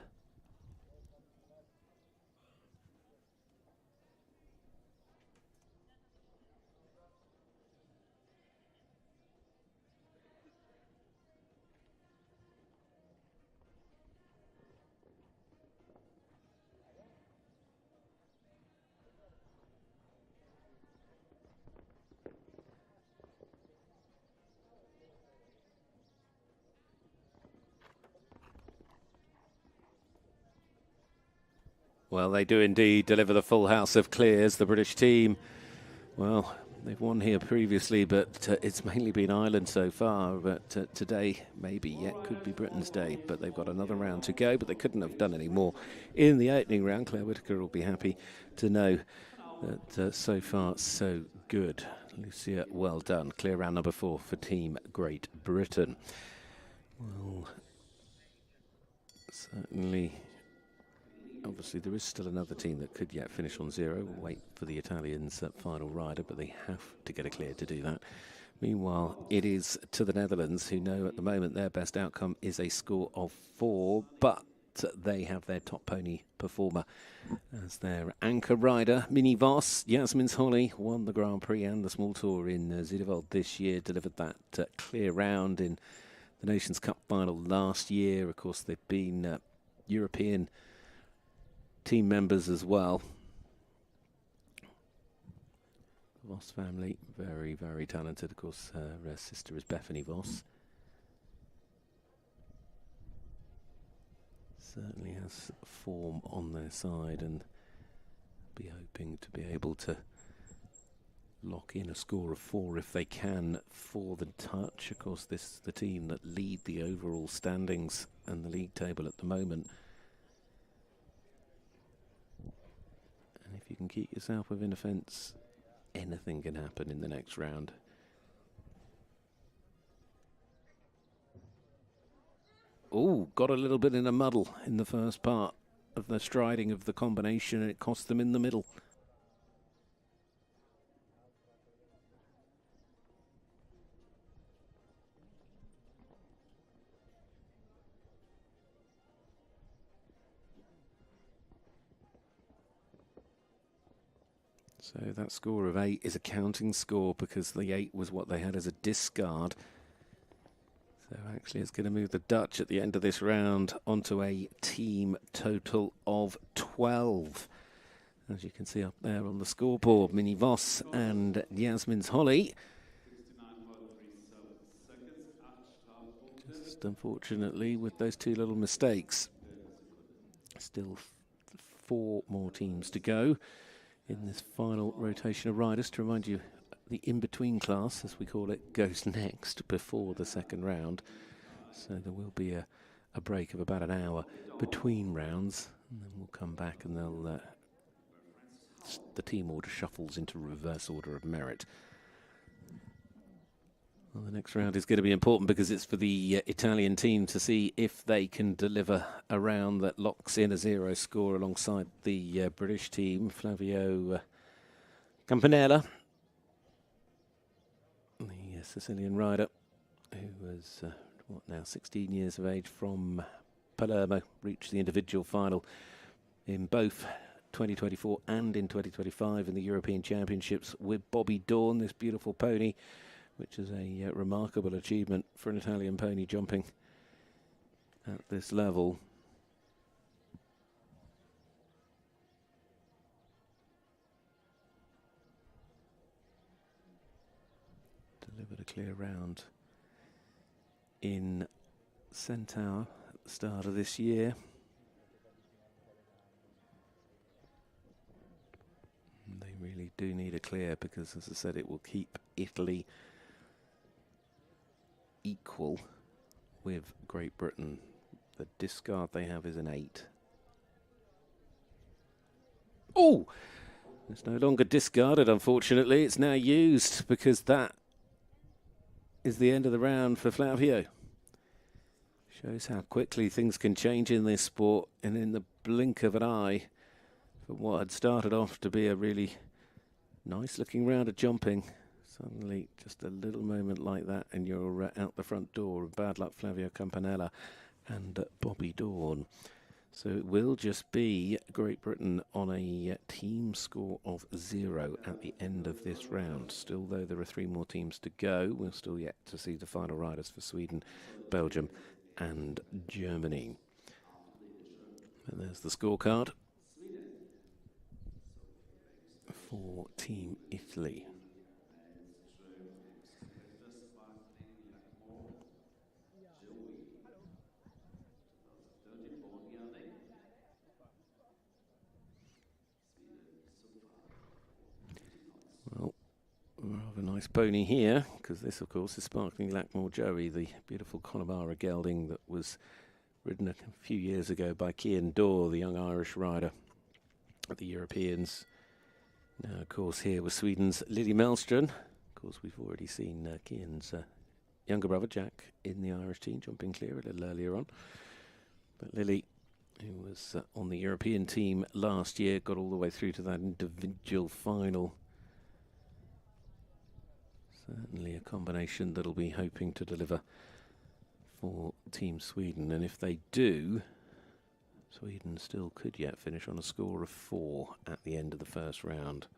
Well, they do indeed deliver the full house of clears. The British team, well, they've won here previously, but it's mainly been Ireland so far. But today, maybe yet could be Britain's day. But they've got another round to go, but they couldn't have done any more in the opening round. Claire Whitaker will be happy to know that so far, so good. Lucia, well done. Clear round number 4 for Team Great Britain. Well, certainly... Obviously, there is still another team that could yet finish on zero. We'll wait for the Italians' final rider, but they have to get a clear to do that. Meanwhile, it is to the Netherlands, who know at the moment their best outcome is a score of 4, but they have their top pony performer as their anchor rider. Minnie Vos, Yasmin's Holly, won the Grand Prix and the Small Tour in Zuideveld this year, delivered that clear round in the Nations Cup final last year. Of course, they've been European team members as well. Voss family, very, very talented. Of course, her sister is Bethany Voss. Certainly has form on their side, and be hoping to be able to lock in a score of 4 if they can for the touch. Of course, this is the team that lead the overall standings and the league table at the moment. And if you can keep yourself within a fence, anything can happen in the next round. Oh, got a little bit in a muddle in the first part of the striding of the combination, and it cost them in the middle. So that score of 8 is a counting score because the 8 was what they had as a discard. So actually it's going to move the Dutch at the end of this round onto a team total of 12. As you can see up there on the scoreboard, Minnie Vos and Jasmin's Holly. Just unfortunately with those 2 little mistakes. Still 4 more teams to go in this final rotation of riders. To remind you, the in-between class, as we call it, goes next before the second round. So there will be a break of about an hour between rounds, and then we'll come back and they'll the team order shuffles into reverse order of merit. Well, the next round is going to be important because it's for the Italian team to see if they can deliver a round that locks in a 0 score alongside the British team, Flavio Campanella, the Sicilian rider, who was, 16 years of age, from Palermo, reached the individual final in both 2024 and in 2025 in the European Championships with Bobby Dawn, this beautiful pony, which is a remarkable achievement for an Italian pony jumping at this level. Delivered a clear round in Centaur at the start of this year. They really do need a clear because, as I said, it will keep Italy equal with Great Britain. The discard they have is an 8. Oh! It's no longer discarded, unfortunately. It's now used because that is the end of the round for Flavio. Shows how quickly things can change in this sport, and in the blink of an eye, for what had started off to be a really nice looking round of jumping, suddenly just a little moment like that and you're out the front door. Bad luck, Flavio Campanella and Bobby Dawn. So it will just be Great Britain on a team score of 0 at the end of this round. Still, though, there are 3 more teams to go. We're still yet to see the final riders for Sweden, Belgium and Germany. And there's the scorecard for Team Italy. Well, rather nice pony here, because this, of course, is Sparkling Lackmore Joey, the beautiful Connemara gelding that was ridden a few years ago by Cian Dorr, the young Irish rider at the Europeans. Now, of course, here was Sweden's Lily Mellström. Of course, we've already seen Cian's younger brother, Jack, in the Irish team, jumping clear a little earlier on. But Lily, who was on the European team last year, got all the way through to that individual final. Certainly a combination that'll be hoping to deliver for Team Sweden. And if they do, Sweden still could yet finish on a score of 4 at the end of the first round.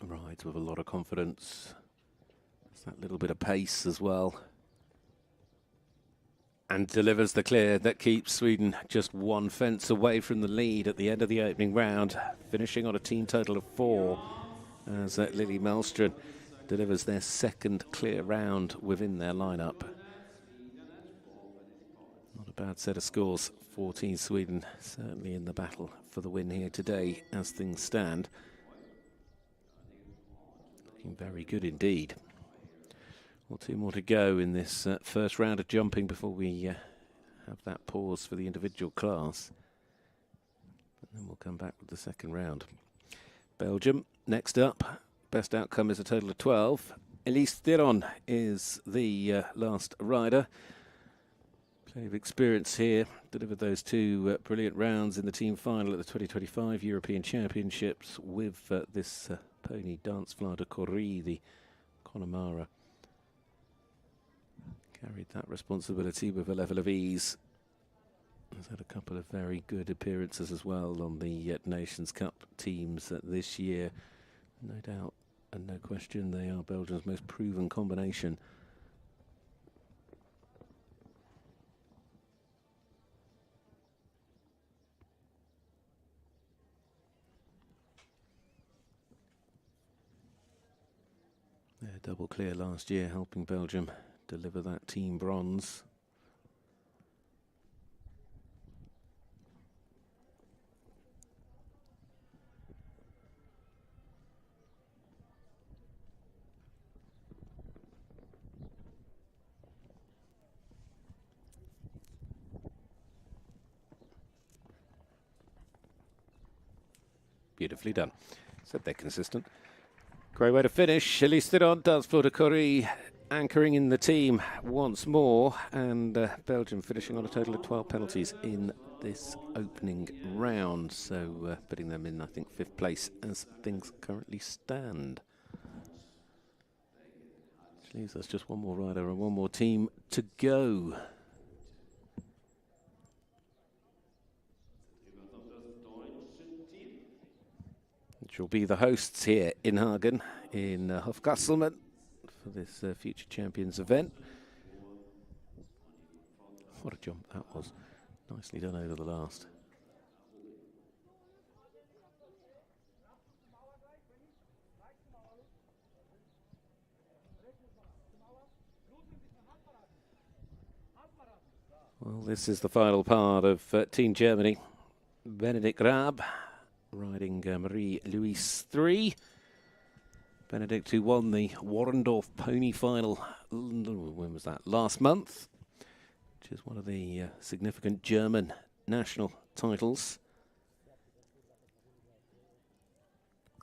Rides with a lot of confidence. There's that little bit of pace as well. And delivers the clear that keeps Sweden just 1 fence away from the lead at the end of the opening round, finishing on a team total of 4 as Lily Mellström delivers their second clear round within their lineup. Not a a bad set of scores for Team Sweden, certainly in the battle for the win here today as things stand. Looking very good indeed. Well, 2 more to go in this first round of jumping before we have that pause for the individual class. But then we'll come back with the second round. Belgium next up. Best outcome is a total of 12. Elise Theron is the last rider. Plenty of experience here. Delivered those 2 brilliant rounds in the team final at the 2025 European Championships with this pony Dance Fla de Corrie, the Connemara. Carried that responsibility with a level of ease. Has had a couple of very good appearances as well on the Nations Cup teams this year. No doubt and no question they are Belgium's most proven combination. They're double clear last year, helping Belgium deliver that team bronze. Beautifully done. Said they're consistent. Great way to finish. Elise Theron, Dance Fla de Corrie, anchoring in the team once more, and Belgium finishing on a total of 12 penalties in this opening round, so putting them in, I think, 5th place as things currently stand. Which leaves us just 1 more rider and 1 more team to go. Which will be the hosts here in Hagen, in Hofkasselman, for this Future Champions event. What a jump that was. Nicely done over the last. Well, this is the final part of Team Germany. Benedikt Raab riding Marie-Louise 3. Benedikt, who won the Warendorf Pony Final, when was that? Last month, which is one of the significant German national titles.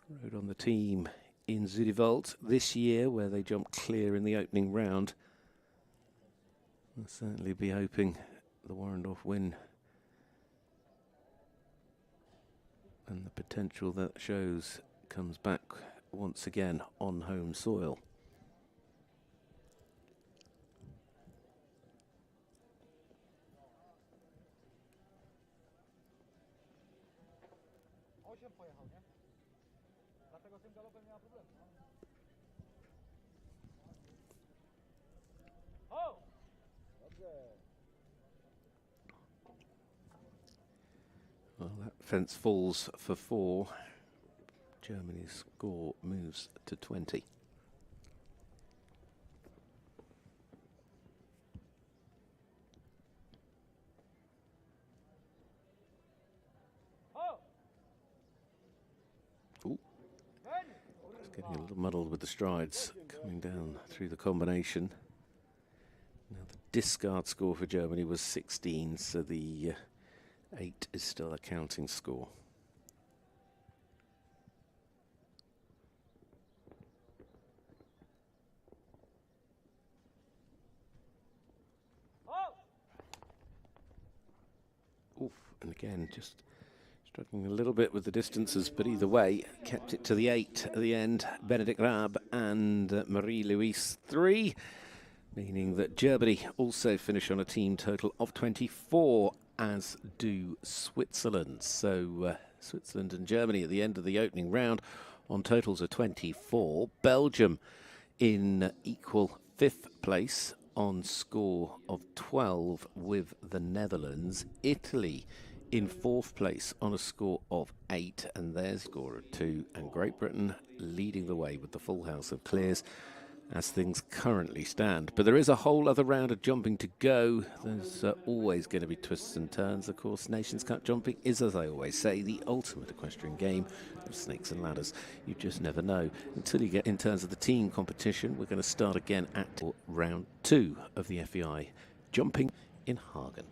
Rode on the team in Zuidewald this year, where they jumped clear in the opening round. I'll certainly be hoping the Warendorf win and the potential that shows comes back once again on home soil. Well, that fence falls for 4. Germany's score moves to 20. Ooh. Just getting a little muddled with the strides coming down through the combination. Now the discard score for Germany was 16, so the 8 is still a counting score. Oof, and again, just struggling a little bit with the distances, but either way, kept it to the 8 at the end. Benedikt Raab and Marie-Louise 3, meaning that Germany also finish on a team total of 24, as do Switzerland. So Switzerland and Germany at the end of the opening round on totals of 24. Belgium in equal 5th place on score of 12 with the Netherlands. Italy in 4th place on a score of 8 and their score of 2. And Great Britain leading the way with the full house of clears as things currently stand. But there is a whole other round of jumping to go. There's always going to be twists and turns. Of course, Nations Cup jumping is, as I always say, the ultimate equestrian game of snakes and ladders. You just never know. Until you get in terms of the team competition, we're going to start again at round 2 of the FEI jumping in Hagen.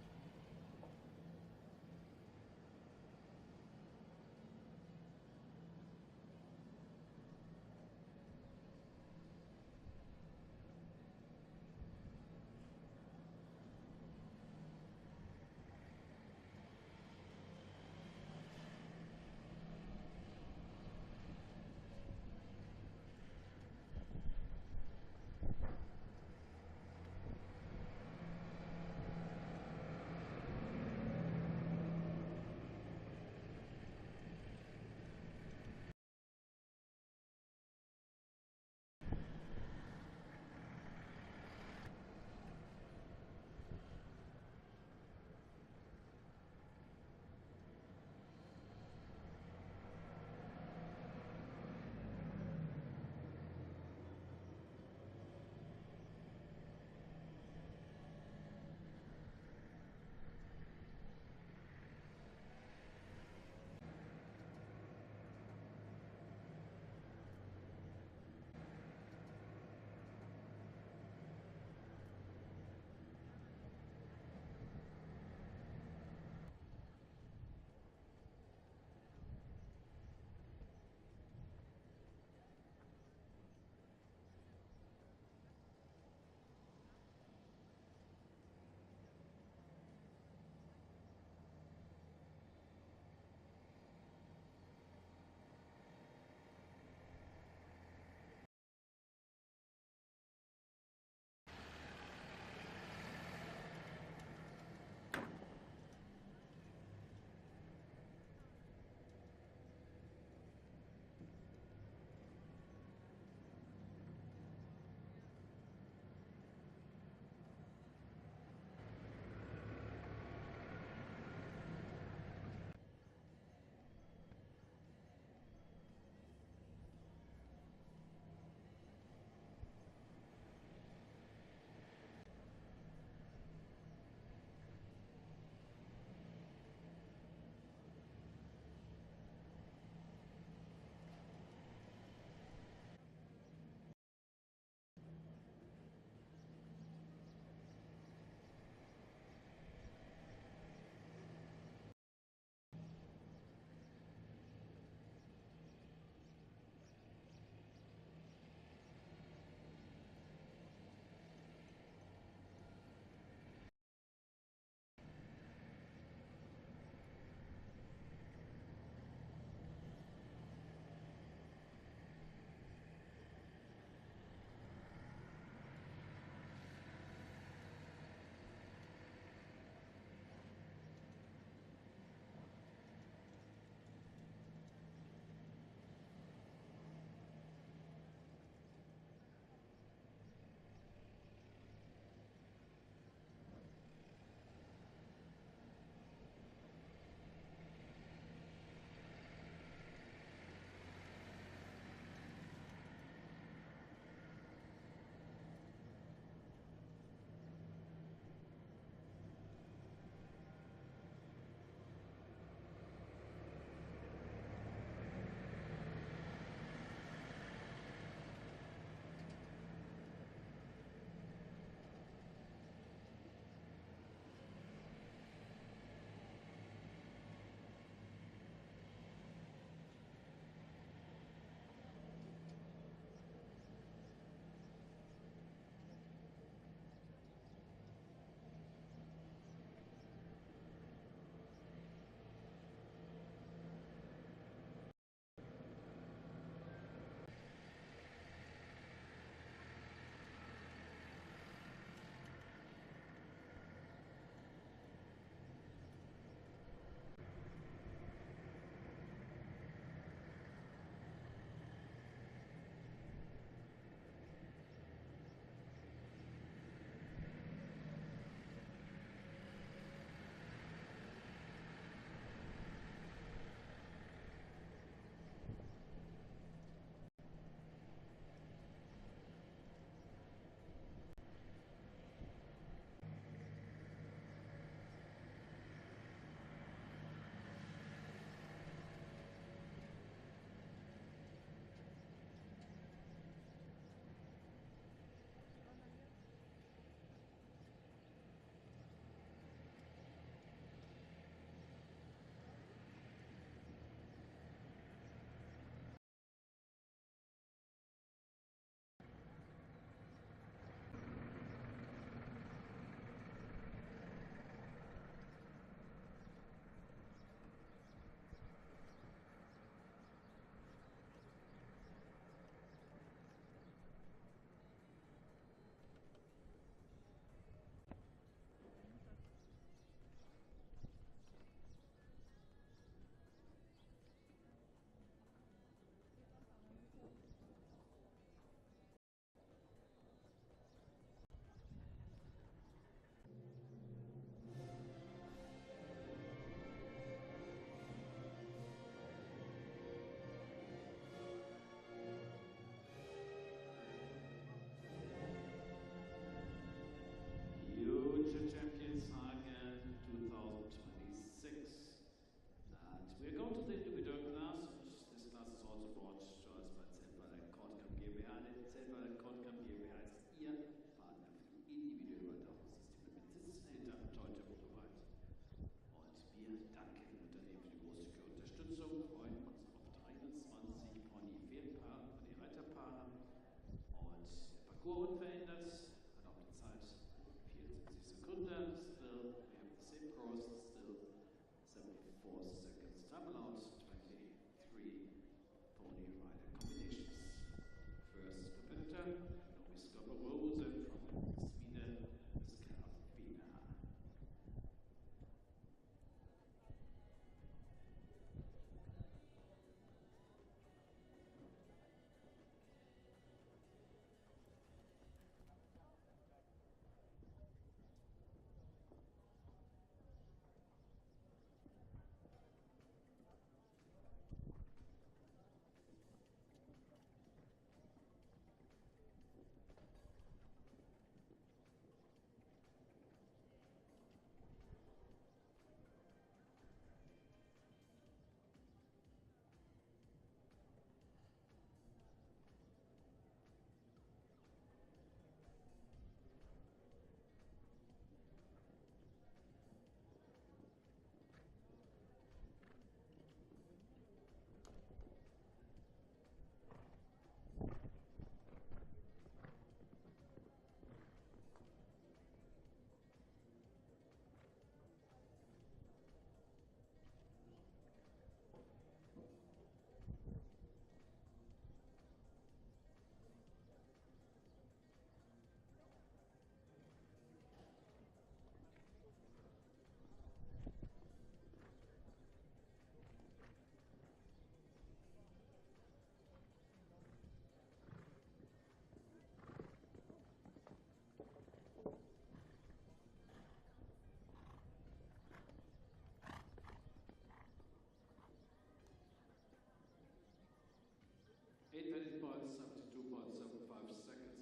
8:22.75 seconds.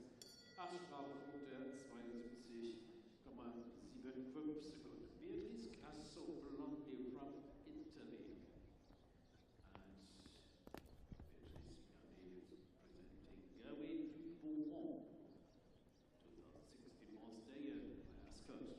8 Strafpunkte, 72,75 Sekunden. Beatrice Casso Blondie from Italy. And Beatrice Blondie is presenting Gawi Bouron. 2016 Monster Day as coach.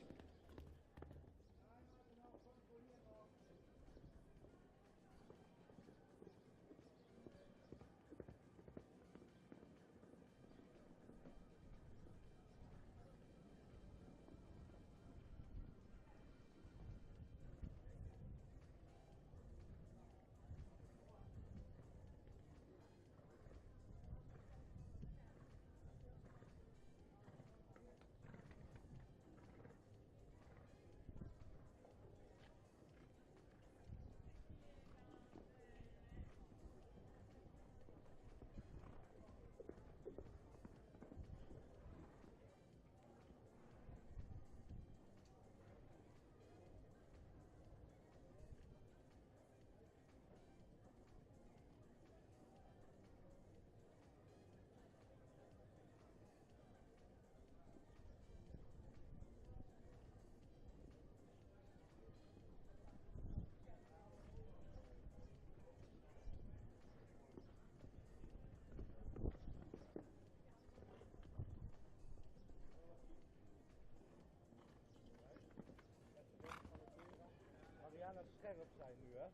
Mariana scherp zijn nu, hè?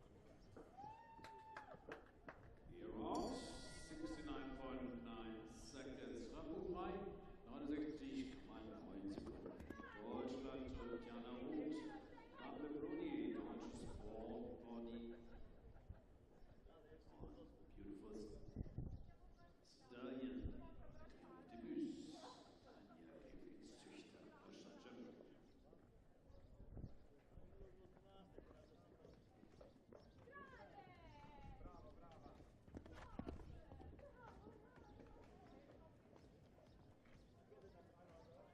You're off. 69.9 seconds. Strafpunktfrei. 69,9 Sekunden. Deutschland und Jana Roth. Pablo Bruni, deutsches Sport Pony. Beautiful Stallion. Debüt. Ein Lieblingszüchter. Deutschland Champion.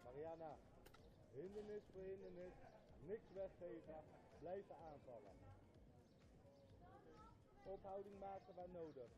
Mariana, hindernis voor hindernis, niks weggeven, blijven aanvallen. Ophouding maken waar nodig.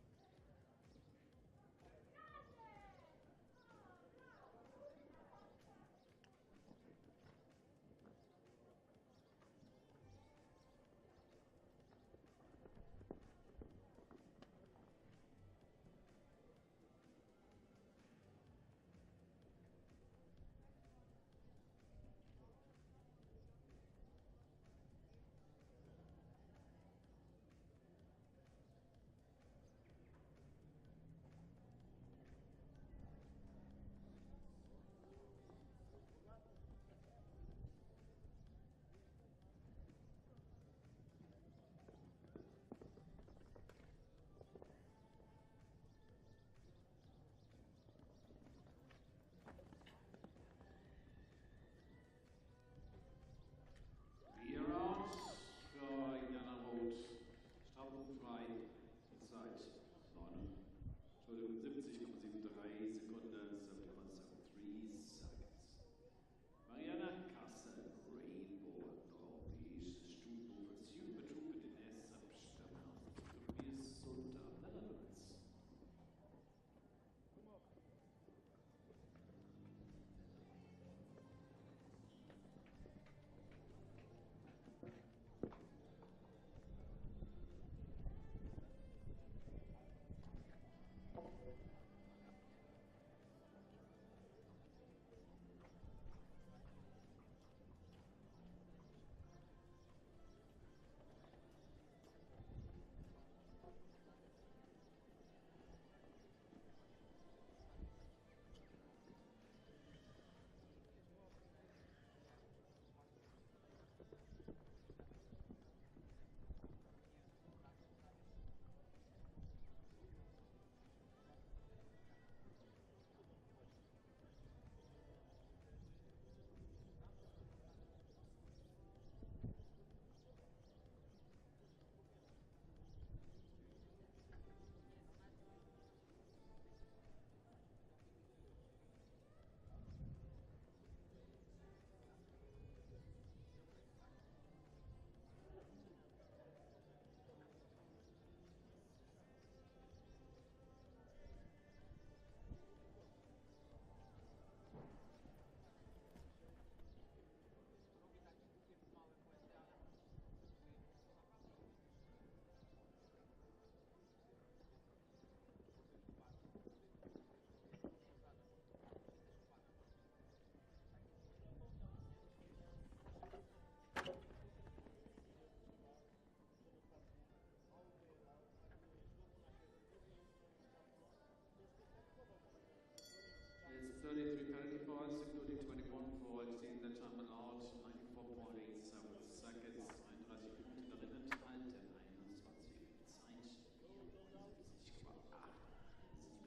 33 penalty points, including 21 for exceeding the time allowed, 94.87 seconds, 31 Minuten drinnen enthalten, 21 Zeit,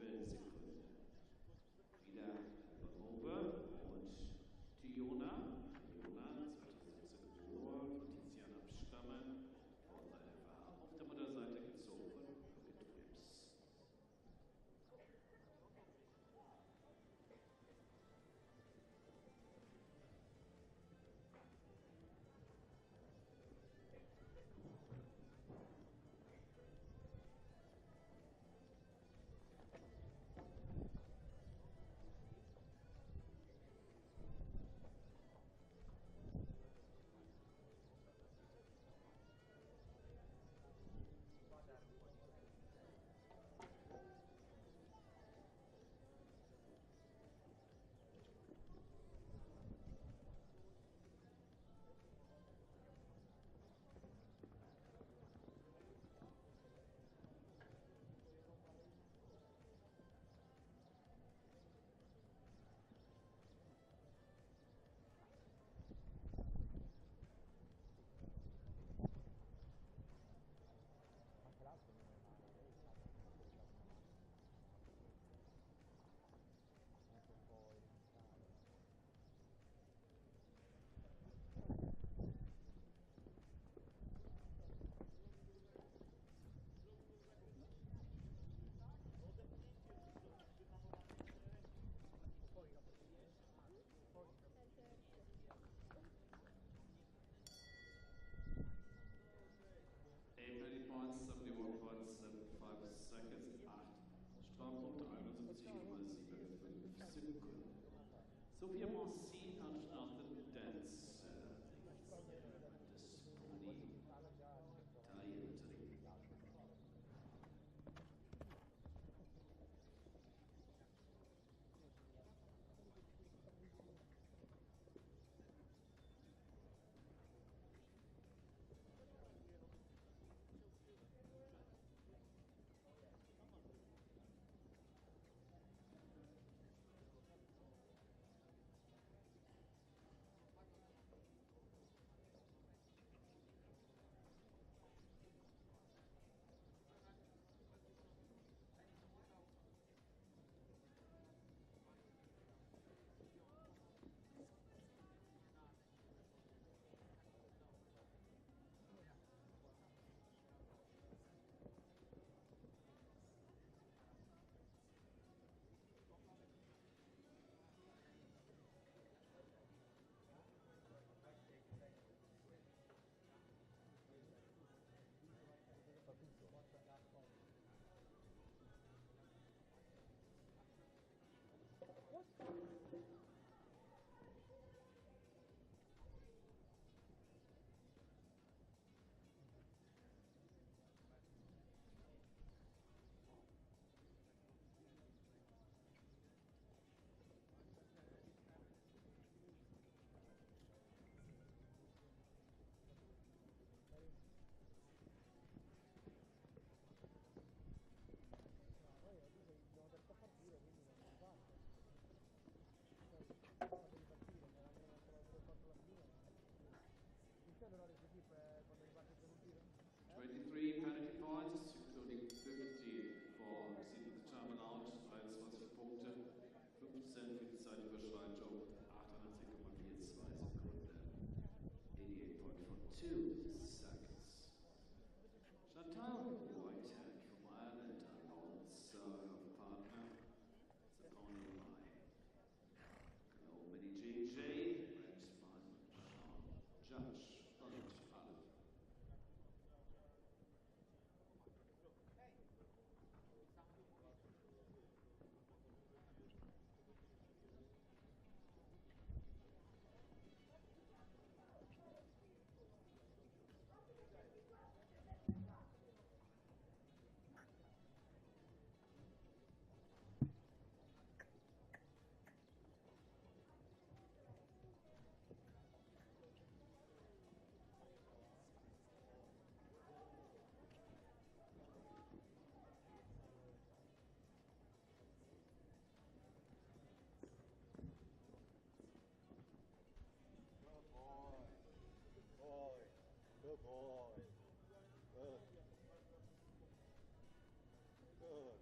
74,87 Sekunden. Wieder Probe und Tiona, 2006 geboren, von Tiziana abstammen, von der FEI auf der Mutterseite gezogen von Wims. Points, 71.75 seconds, 8 Strafpunkte, 71,75 Sekunden. Sophia Morsi hat startet Dance, das Pony 1.30m. Good boy. Good. Good.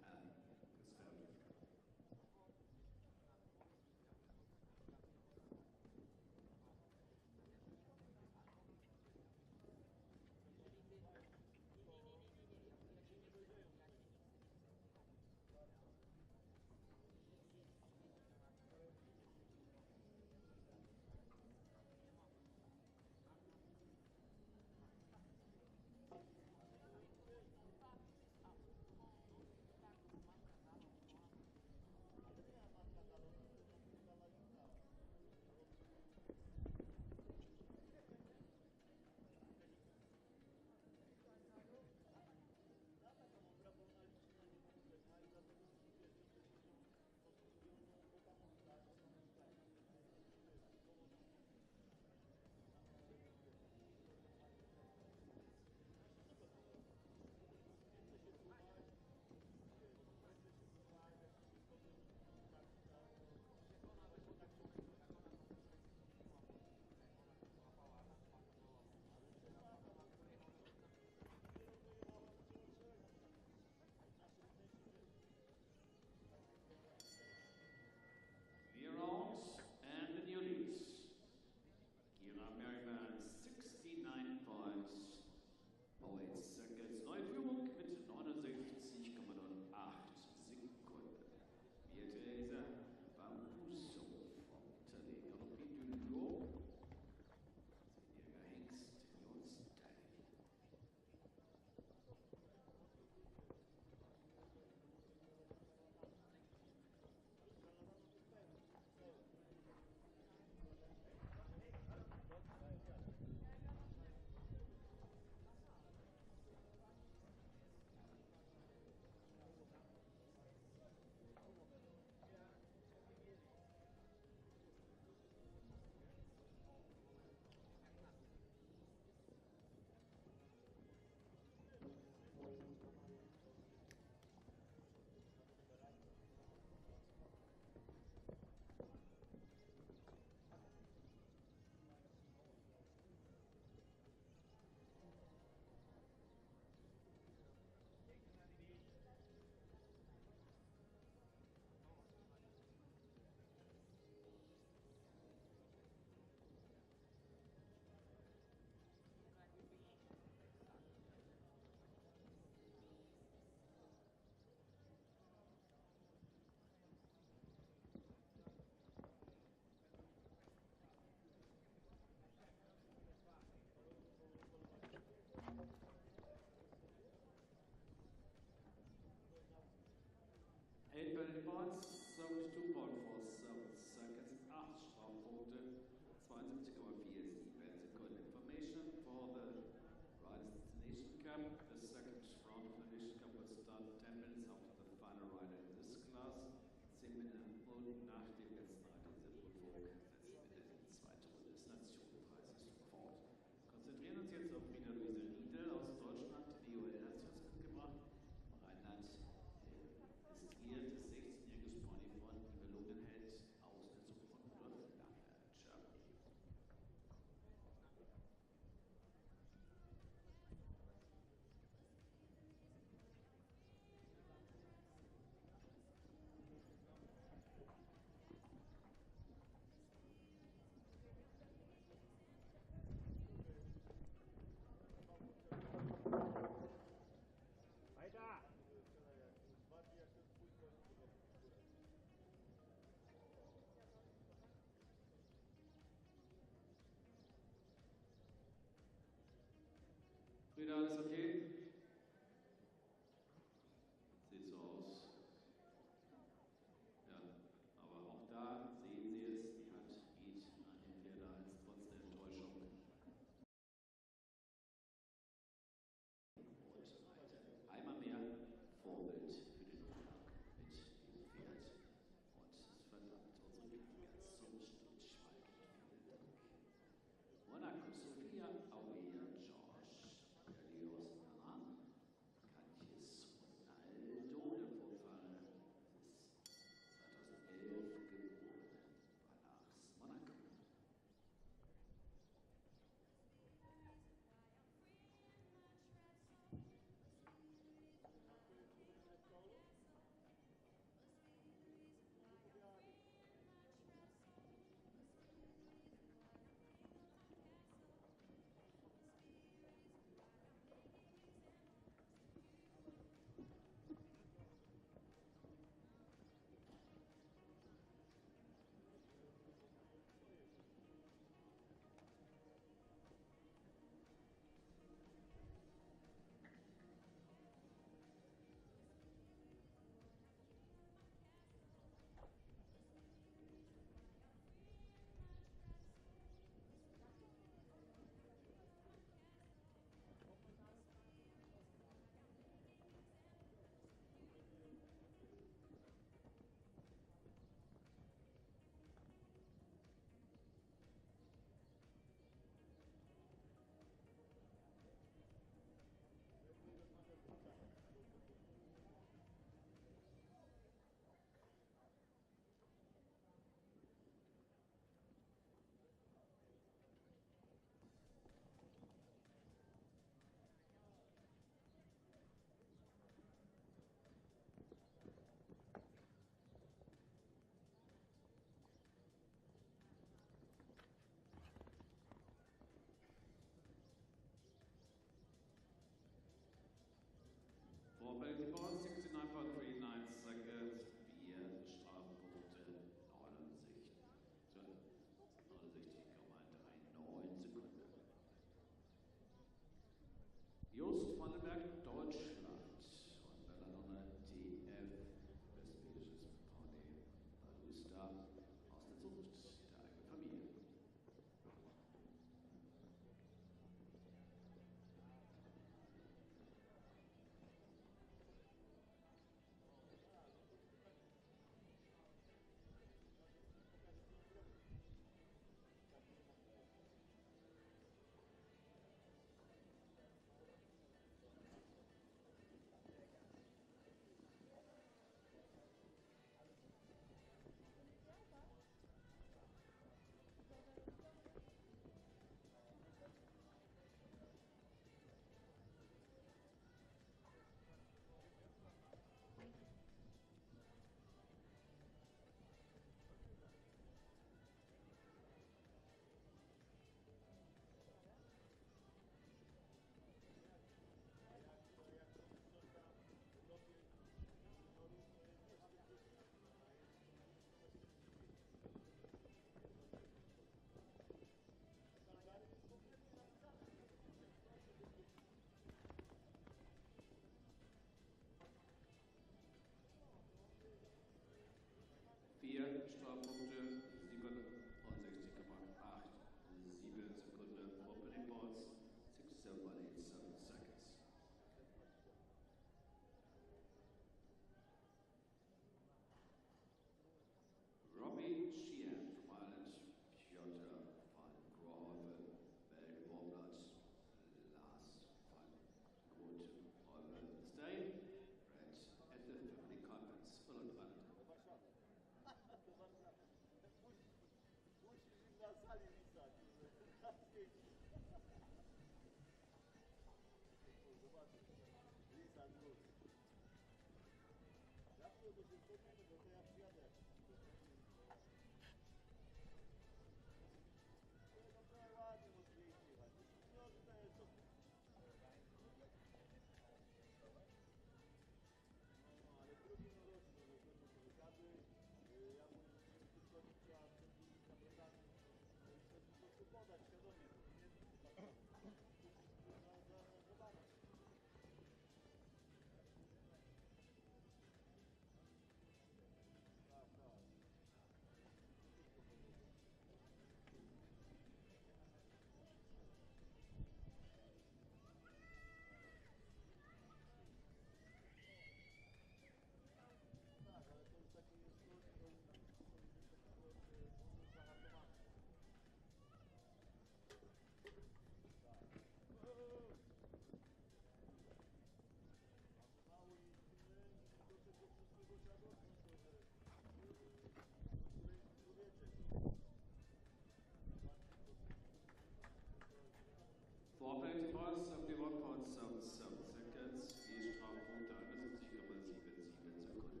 4 penalty points, 71.77 seconds, die Strafpunkte 71,77 Sekunden.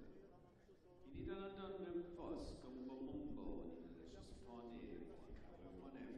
Die Niederlande mit Post, Gumbo, niederländisches Pony von FEI.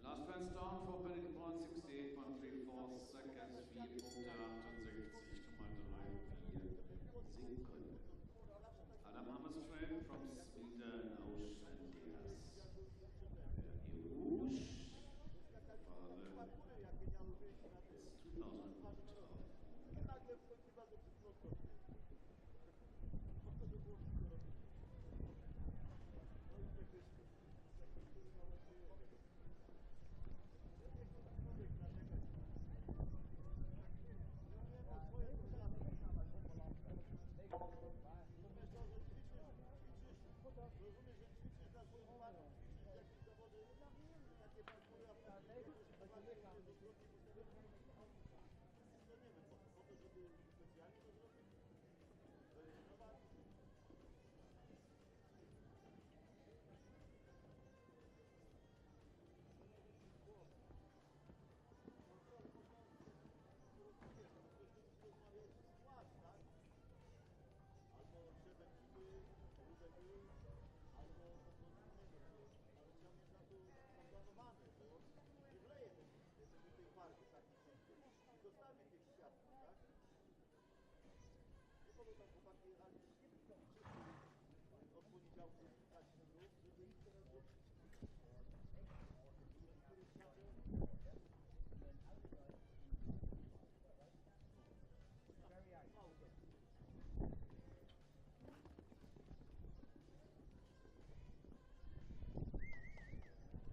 Last fence down for penalty point 68.34 seconds, 4 Punkte, 68,34 Sekunden. Adam Hammerstrand from Sweden, Ocean Diaz. Rouge, it's 2012.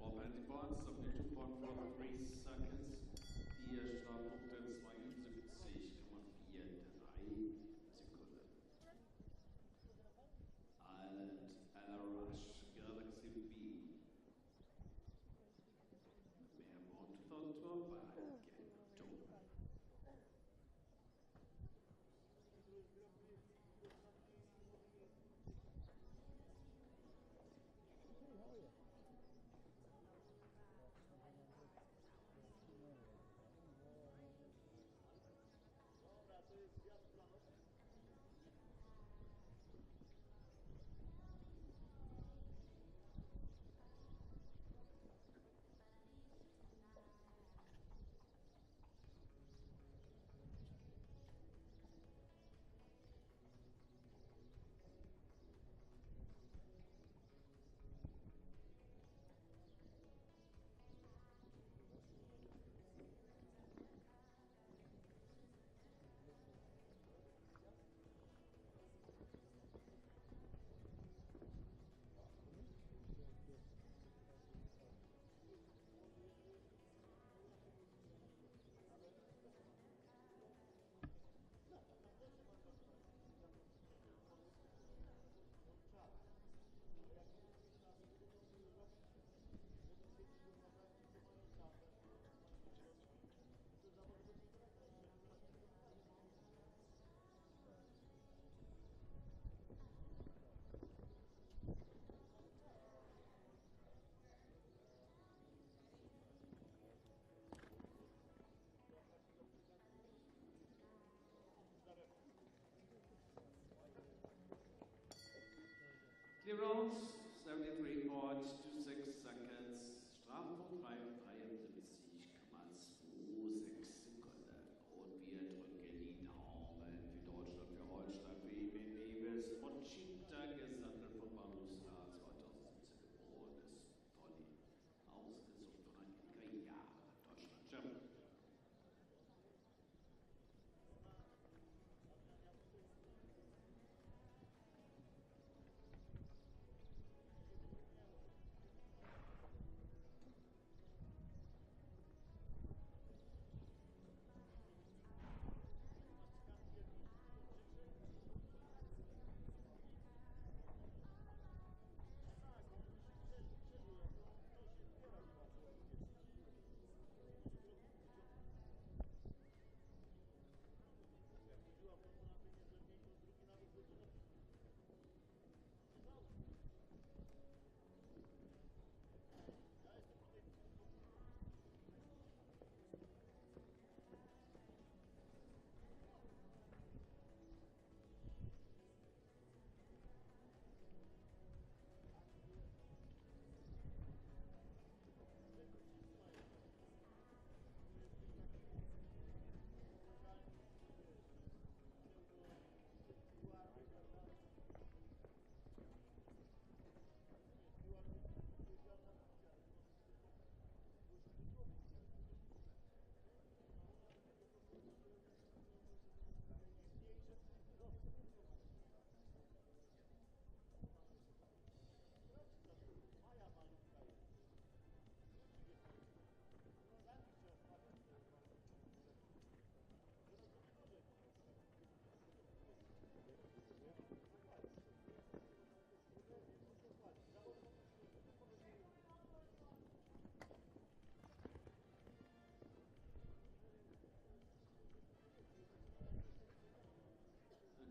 Penalty points, 72.43 seconds, 4 Strafpunkte, 72,43 Sekunden. And a Clear rounds, 73.26 seconds. Strafpunkt 73,26 Sekunden. Und wir drücken die Daumen für Deutschland, für Holstein, für Eben Neves und Cheetah, gesammelt von Balusa, 2017 geborenes Pony. Ausgesucht von Angelika, ja, Deutschland, Germany.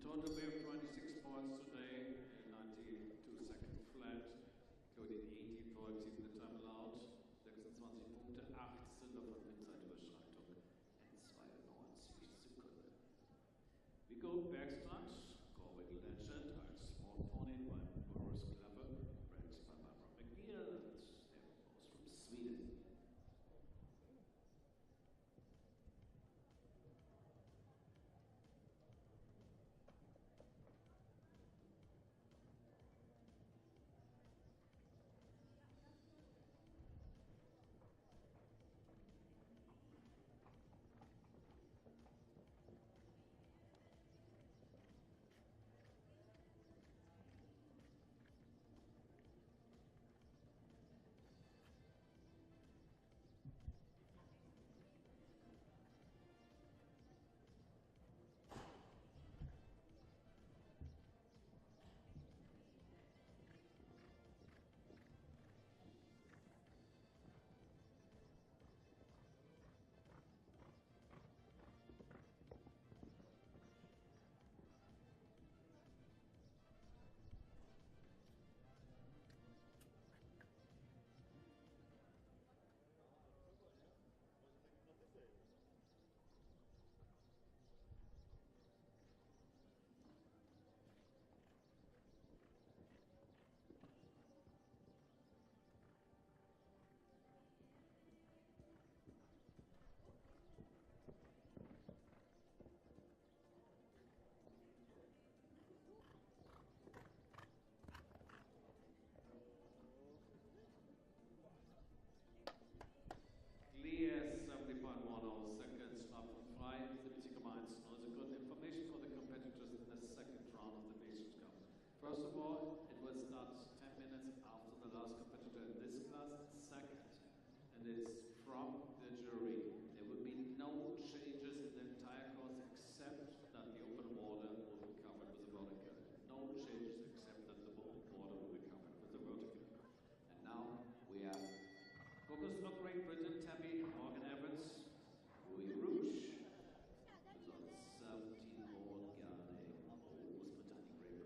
Total we have 26 points today, 92 seconds flat, including 18 points in the time allowed, 26 Punkte, 18 davon mit Zeitüberschreitung in 92 Sekunden. We go backstart, going legend, als small pony by Boris Klapper, bred by Barbara McNeil, and they're both from Sweden. Clear 70.10 seconds, Strafpunkt frei, 70,10 Sekunden. Information for the competitors in the second round of the Nations Cup. First of all, it will start 10 minutes after the last competitor in this class. Second, and it's from the jury. There will be no changes in the entire course except that the open water will be covered with a vertical. No changes except that the open water will be covered with a vertical. And now we are focused on Great Britain, Tabby, Morgan Evans, Louis Rouge, result 17 Morgan, Großbritannien, Great Britain.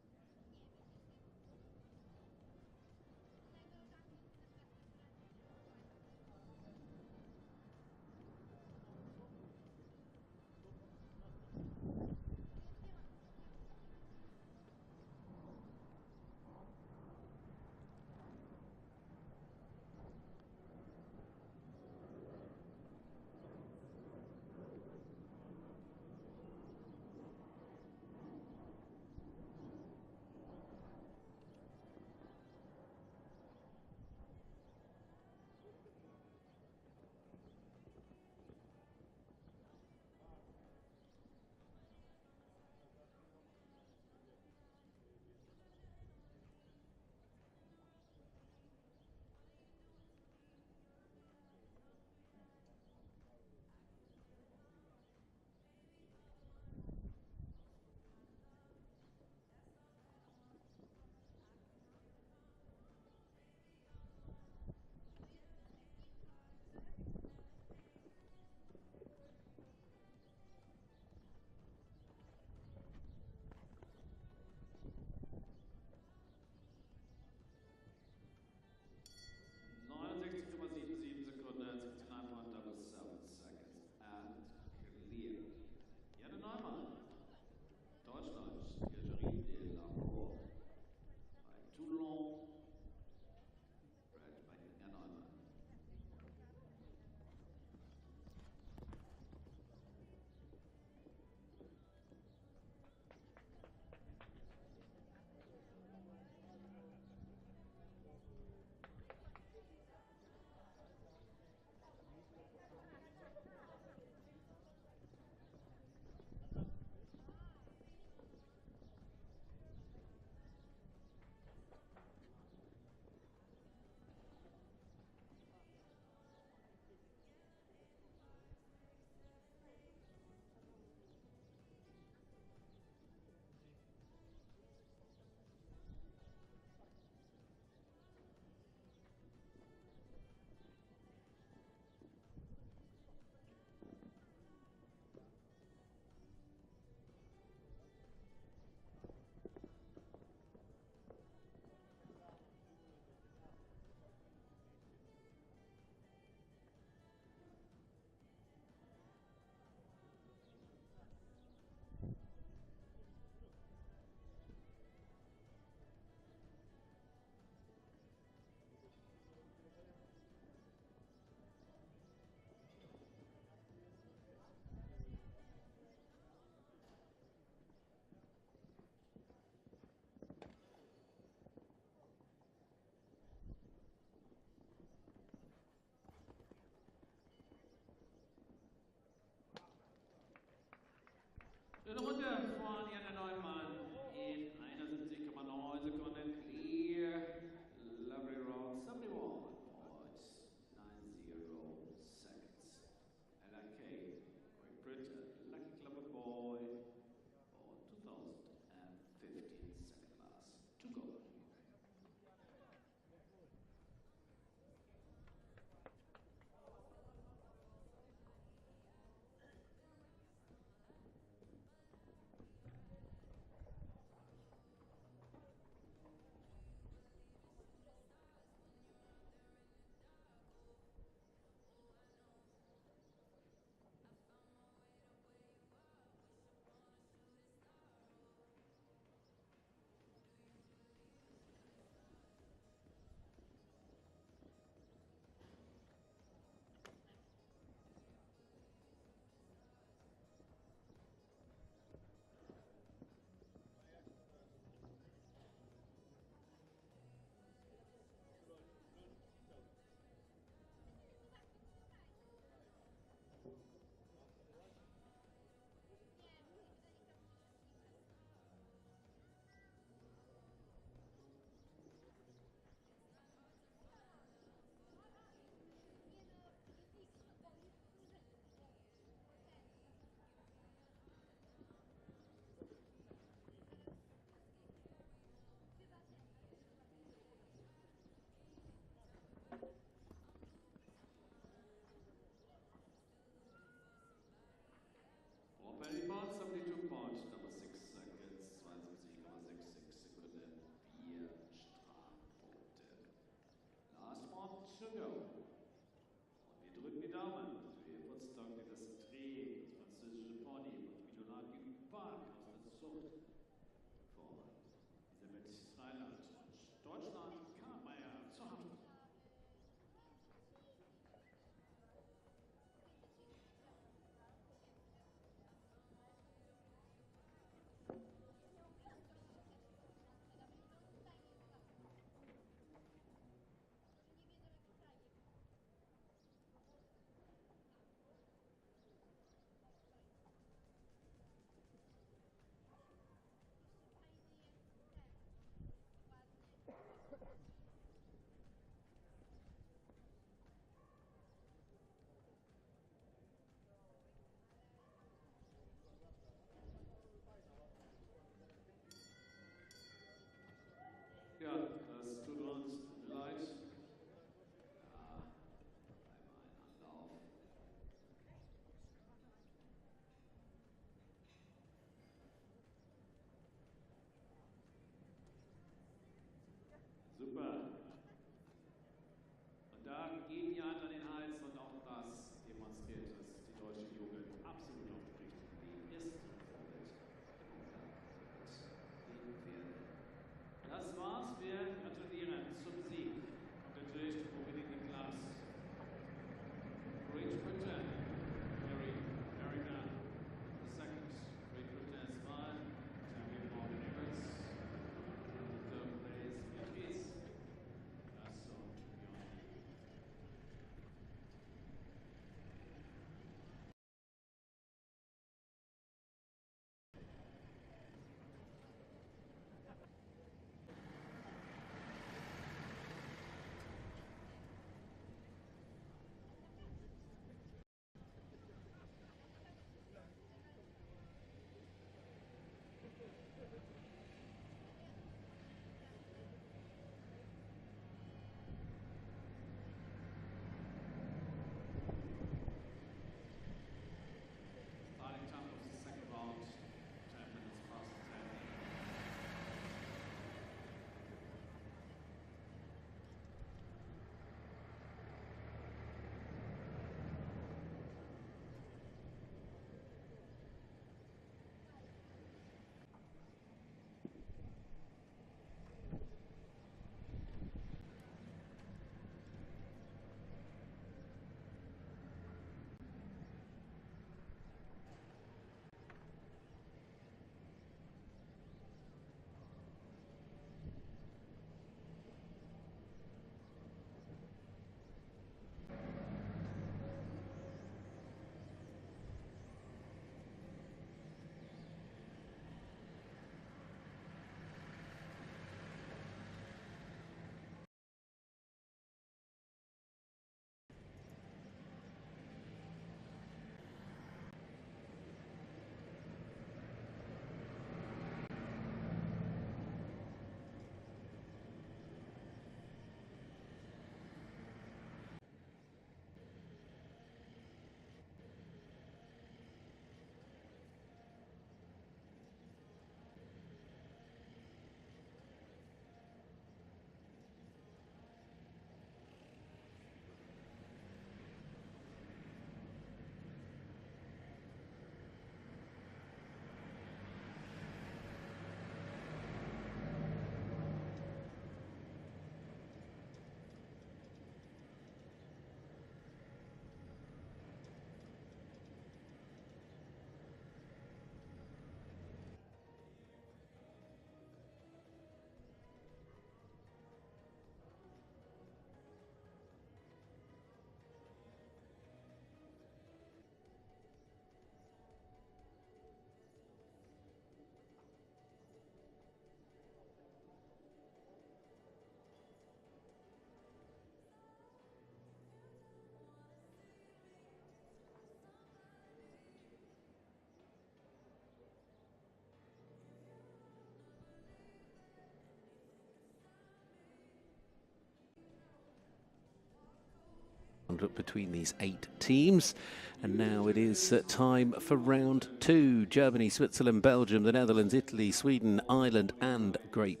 held between these 8 teams. And now it is time for round 2. Germany, Switzerland, Belgium, the Netherlands, Italy, Sweden, Ireland and Great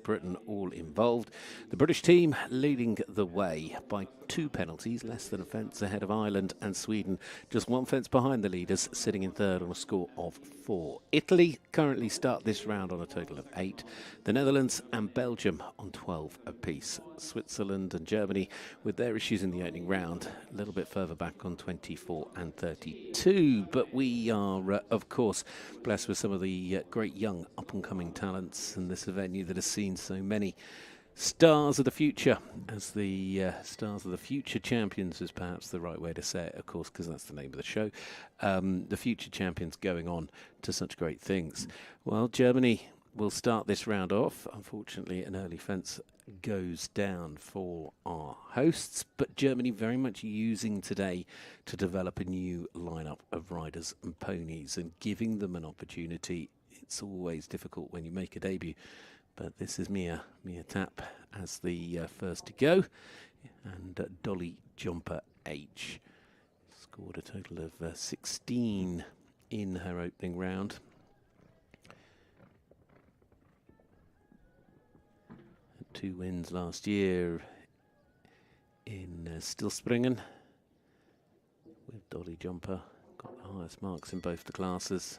Britain all involved. The British team leading the way by 2 penalties, less than a fence ahead of Ireland and Sweden, just 1 fence behind the leaders, sitting in third on a score of 4. Italy currently start this round on a total of 8. The Netherlands and Belgium on 12 apiece. Switzerland and Germany with their issues in the opening round, a little bit further back on 24 and 32. But we are, of course, blessed with some of the great young up-and-coming talents, and this is a venue that has seen so many stars of the future, as the stars of the future champions is perhaps the right way to say it, of course, because that's the name of the show. The future champions going on to such great things. Well, Germany will start this round off. Unfortunately, an early fence goes down for our hosts, but Germany very much using today to develop a new lineup of riders and ponies and giving them an opportunity. It's always difficult when you make a debut, but this is Mia Tapp as the first to go, and Dolly Jumper H scored a total of 16 in her opening round. 2 wins last year in Stilspringen with Dolly Jumper. Got the highest marks in both the classes,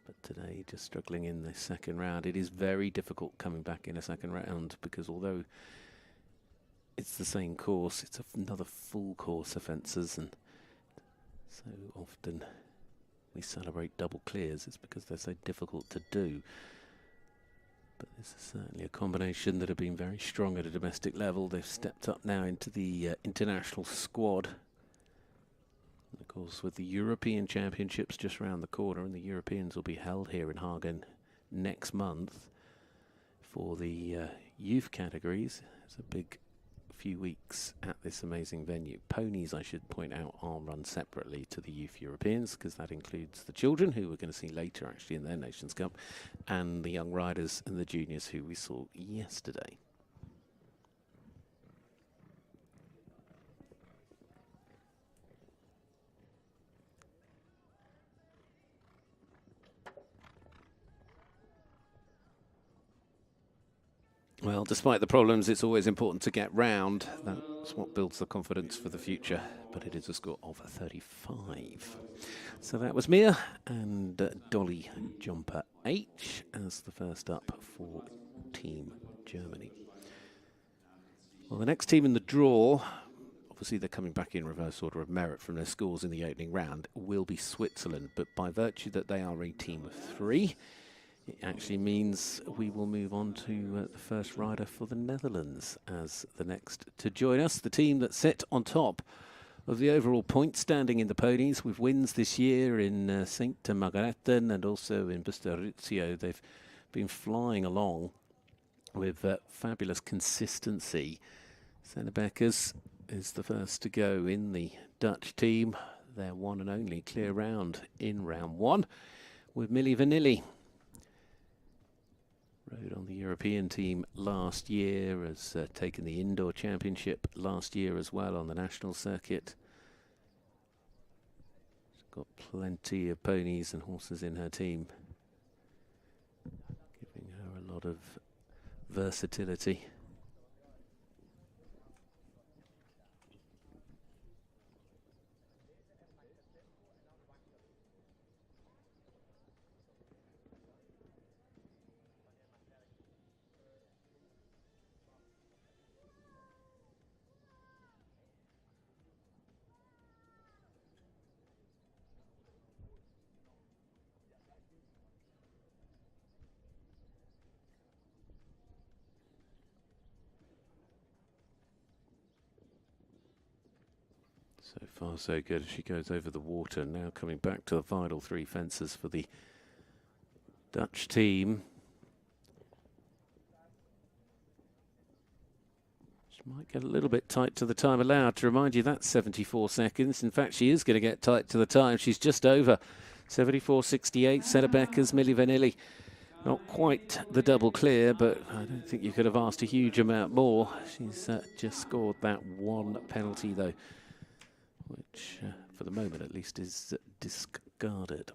but today just struggling in the second round. It is very difficult coming back in a second round, because although it's the same course, it's another full course of fences, and so often we celebrate double clears. It's because they're so difficult to do. But this is certainly a combination that have been very strong at a domestic level. They've stepped up now into the international squad. And of course, with the European Championships just round the corner, and the Europeans will be held here in Hagen next month for the youth categories. It's a big few weeks at this amazing venue. Ponies, I should point out, are run separately to the Youth Europeans, because that includes the children, who we're going to see later actually in their Nations Cup, and the young riders and the juniors, who we saw yesterday. Well, despite the problems, it's always important to get round. That's what builds the confidence for the future. But it is a score of 35. So that was Mia and Dolly Jumper H as the first up for Team Germany. Well, the next team in the draw, obviously they're coming back in reverse order of merit from their scores in the opening round, will be Switzerland. But by virtue that they are a team of 3, it actually means we will move on to the first rider for the Netherlands as the next to join us. The team that sit on top of the overall point standing in the ponies, with wins this year in St. Margarethen and also in Bustaruzio. They've been flying along with fabulous consistency. Sennebeckers is the first to go in the Dutch team. Their one and only clear round in round 1 with Milli Vanilli. Rode on the European team last year, has taken the indoor championship last year as well on the national circuit. She's got plenty of ponies and horses in her team, giving her a lot of versatility. So far so good as she goes over the water. Now coming back to the final 3 fences for the Dutch team. She might get a little bit tight to the time allowed. To remind you, that's 74 seconds. In fact, she is going to get tight to the time. She's just over 74.68. Sennebeckers, Milli Vanilli Not quite the double clear, but I don't think you could have asked a huge amount more. She's just scored that one penalty, though, which, for the moment at least, is discarded.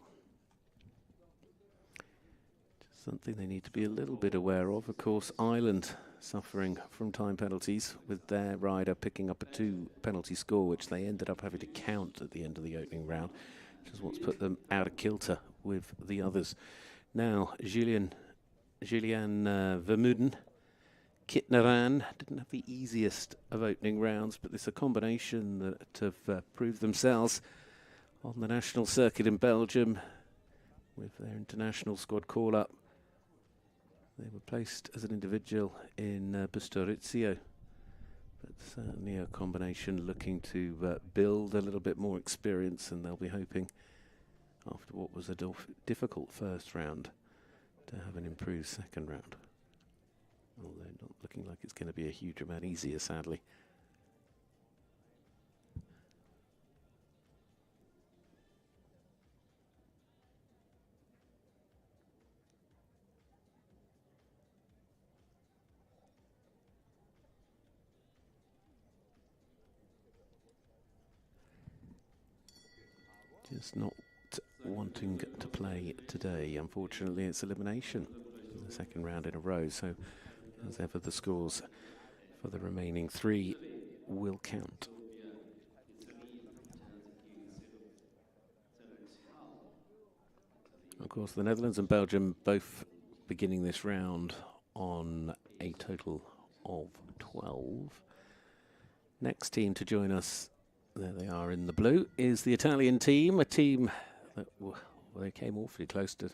Just something they need to be a little bit aware of. Of course, Ireland suffering from time penalties, with their rider picking up a 2-penalty score, which they ended up having to count at the end of the opening round, which is what's put them out of kilter with the others. Now, Julian Vermeulen, Kitnaran didn't have the easiest of opening rounds, but it's a combination that have proved themselves on the national circuit in Belgium with their international squad call-up. They were placed as an individual in Bustorizio, but certainly a combination looking to build a little bit more experience, and they'll be hoping, after what was a difficult first round, to have an improved second round. Although not looking like it's going to be a huge amount easier, sadly. Just not wanting to play today. Unfortunately, it's elimination in the second round in a row, so as ever the scores for the remaining 3 will count. Of course, the Netherlands and Belgium both beginning this round on a total of 12. Next team to join us, there they are in the blue, is the Italian team, a team that they came awfully close to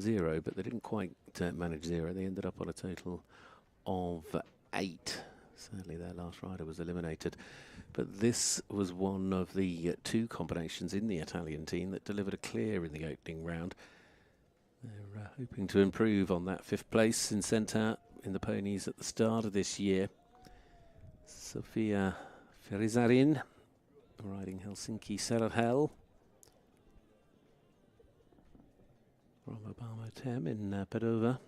0, but they didn't quite manage 0. They ended up on a total of 8. Sadly, their last rider was eliminated. But this was one of the 2 combinations in the Italian team that delivered a clear in the opening round. They're hoping to improve on that 5th place in Centaur in the ponies at the start of this year. Sofia Ferizarin riding Helsinki Serhel from Obama Tem in Padova.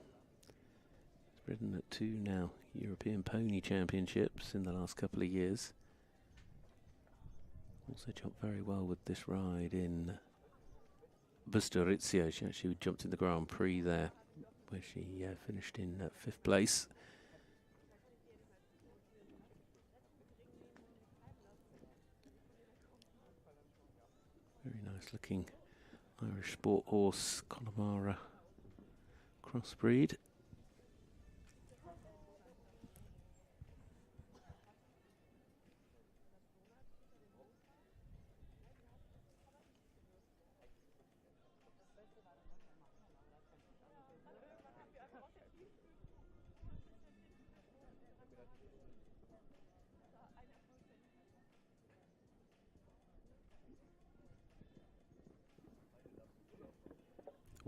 He's ridden at 2 now European Pony Championships in the last couple of years. Also jumped very well with this ride in Bustorizio. She actually jumped in the Grand Prix there, where she finished in 5th place. Very nice looking Irish sport horse, Connemara crossbreed.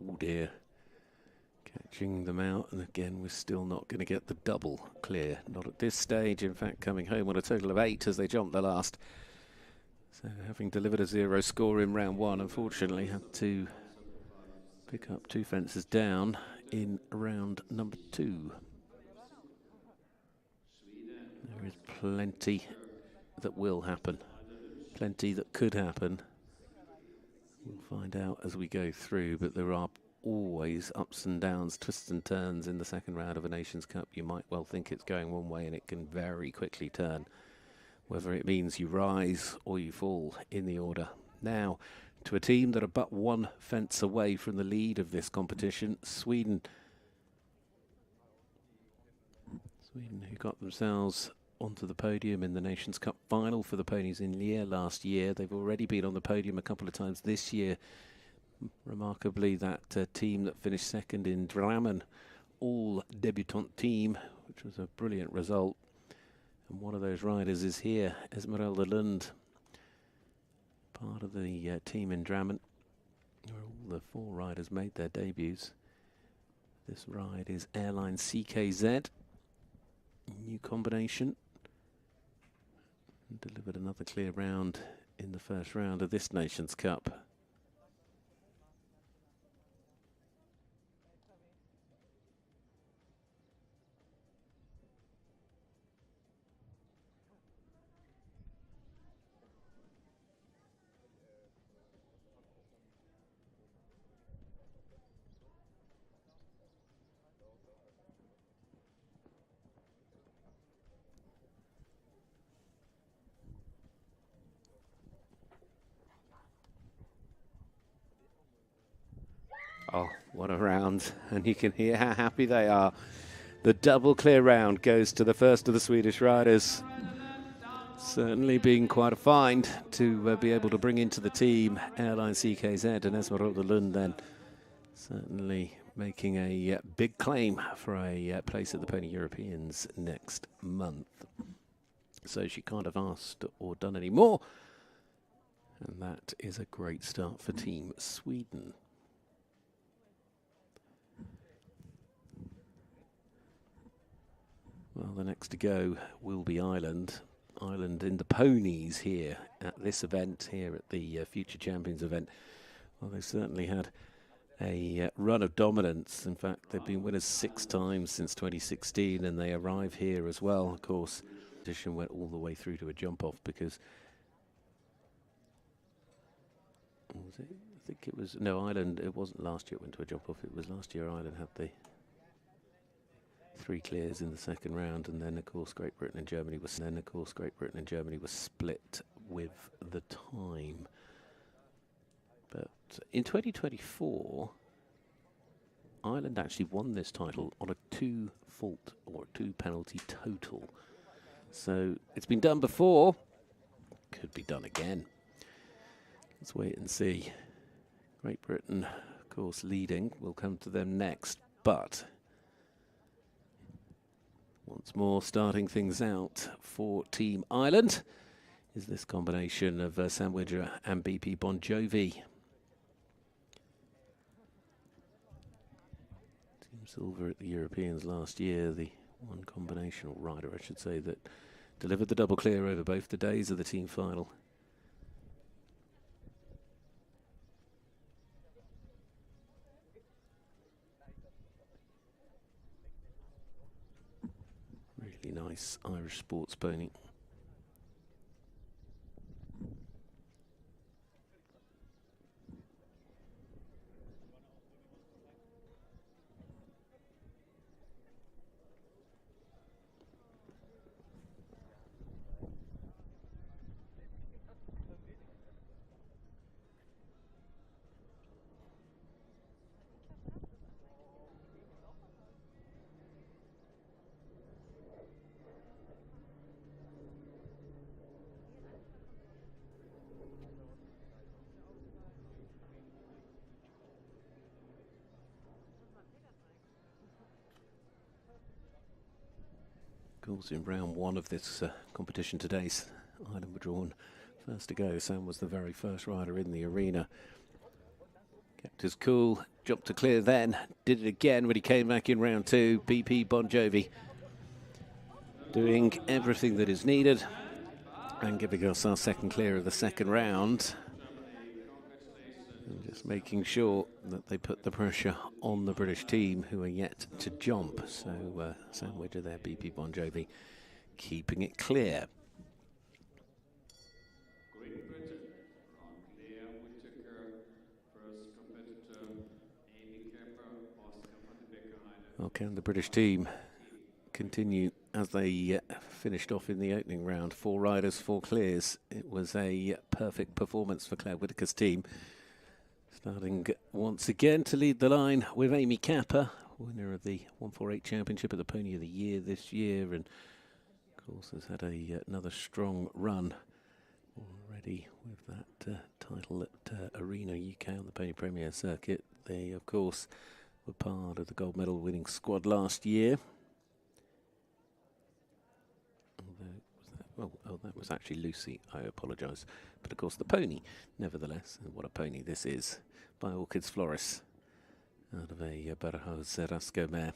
Oh dear. Catching them out, and again we're still not going to get the double clear. Not at this stage, in fact, coming home on a total of 8 as they jumped the last. So having delivered a 0 score in round 1, unfortunately had to pick up 2 fences down in round number 2. There is plenty that will happen, plenty that could happen. We'll find out as we go through, but there are always ups and downs, twists and turns in the second round of a Nations Cup. You might well think it's going one way and it can very quickly turn, whether it means you rise or you fall in the order. Now, to a team that are but 1 fence away from the lead of this competition, Sweden. Sweden, who got themselves onto the podium in the Nations Cup final for the ponies in Lier last year. They've already been on the podium a couple of times this year. Remarkably, that team that finished second in Drammen, all debutant team, which was a brilliant result. And one of those riders is here, Esmeralda Lund, part of the team in Drammen, where all the 4 riders made their debuts. This ride is Airline CKZ, new combination. And delivered another clear round in the first round of this Nations Cup. Oh, what a round. And you can hear how happy they are. The double clear round goes to the first of the Swedish riders. Certainly being quite a find to be able to bring into the team Airline CKZ and Esmeralda Lund then. Certainly making a big claim for a place at the Pony Europeans next month. So she can't have asked or done any more. And that is a great start for Team Sweden. Well, the next to go will be Ireland. Ireland in the ponies here at this event, here at the Future Champions event. Well, they've certainly had a run of dominance. In fact, they've been winners 6 times since 2016, and they arrive here as well. Of course, the competition went all the way through to a jump-off because... Was it? I think it was... No, Ireland, it wasn't last year it went to a jump-off. It was last year Ireland had the 3 clears in the second round, and then, of course, Great Britain and Germany was... split with the time. But in 2024, Ireland actually won this title on a 2-fault or 2-penalty total. So it's been done before. Could be done again. Let's wait and see. Great Britain, of course, leading. We'll come to them next. But once more, starting things out for Team Ireland is this combination of Sam Widger and BP Bon Jovi. Team Silver at the Europeans last year, the one combinational rider, I should say, that delivered the double clear over both the days of the team final. Really nice Irish sports pony. Of course, in round 1 of this competition today, Ireland were drawn first to go. Sam was the very first rider in the arena. Kept his cool, jumped to clear then, did it again when he came back in round 2. BP Bon Jovi doing everything that is needed and giving us our second clear of the second round. And just making sure that they put the pressure on the British team, who are yet to jump. So Sam Widger there, BP Bon Jovi, keeping it clear. Well, can the British team continue as they finished off in the opening round? 4 riders, 4 clears. It was a perfect performance for Claire Whitaker's team. Starting once again to lead the line with Amy Capper, winner of the 1.48 Championship at the Pony of the Year this year, and of course has had another strong run already with that title at Arena UK on the Pony Premier Circuit. They, of course, were part of the gold medal winning squad last year. Oh, that was actually Lucy, I apologise. But of course the pony, nevertheless, and what a pony this is, by Orchids Floris, out of a Badajoz Rasco mare.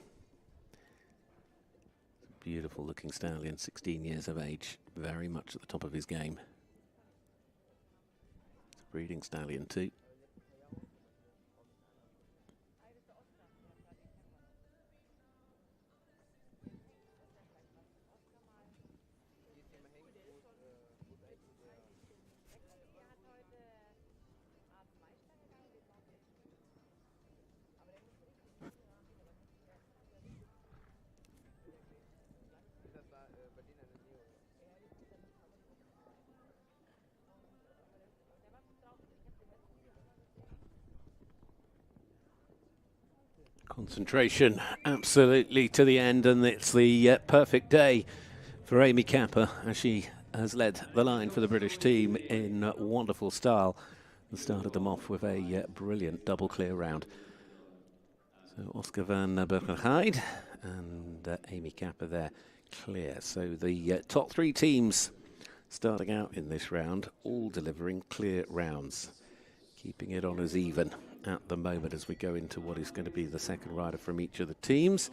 Beautiful looking stallion, 16 years of age, very much at the top of his game. It's a breeding stallion too. Concentration absolutely to the end, and it's the perfect day for Amy Capper as she has led the line for the British team in wonderful style and started them off with a brilliant double clear round. So Oscar van Berkenheide and Amy Capper there clear. So the top three teams starting out in this round, all delivering clear rounds, keeping it on as even at the moment as we go into what is going to be the second rider from each of the teams.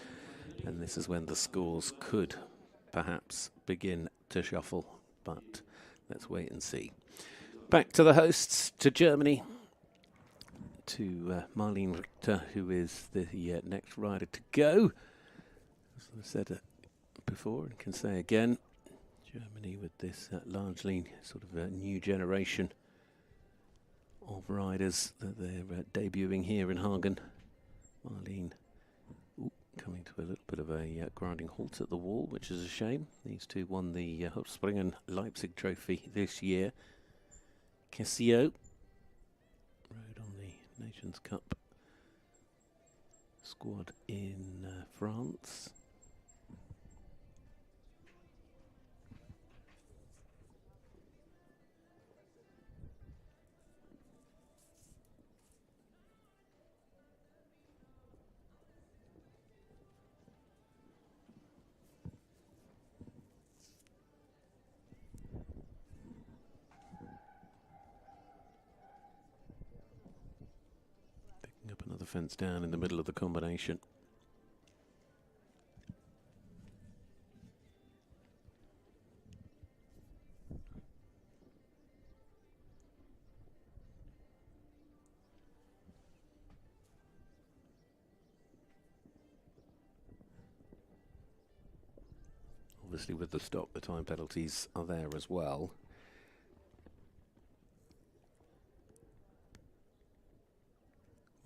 And this is when the scores could perhaps begin to shuffle, but let's wait and see. Back to the hosts, to Germany, to Marlene Richter, who is the next rider to go. As I said before and can say again, Germany with this largely sort of a new generation of riders that they're debuting here in Hagen. Marlene coming to a little bit of a grinding halt at the wall, which is a shame. These two won the Hofspringen Leipzig Trophy this year. Cassio rode on the Nations Cup squad in France. Up another fence down in the middle of the combination. Obviously with the stop, the time penalties are there as well.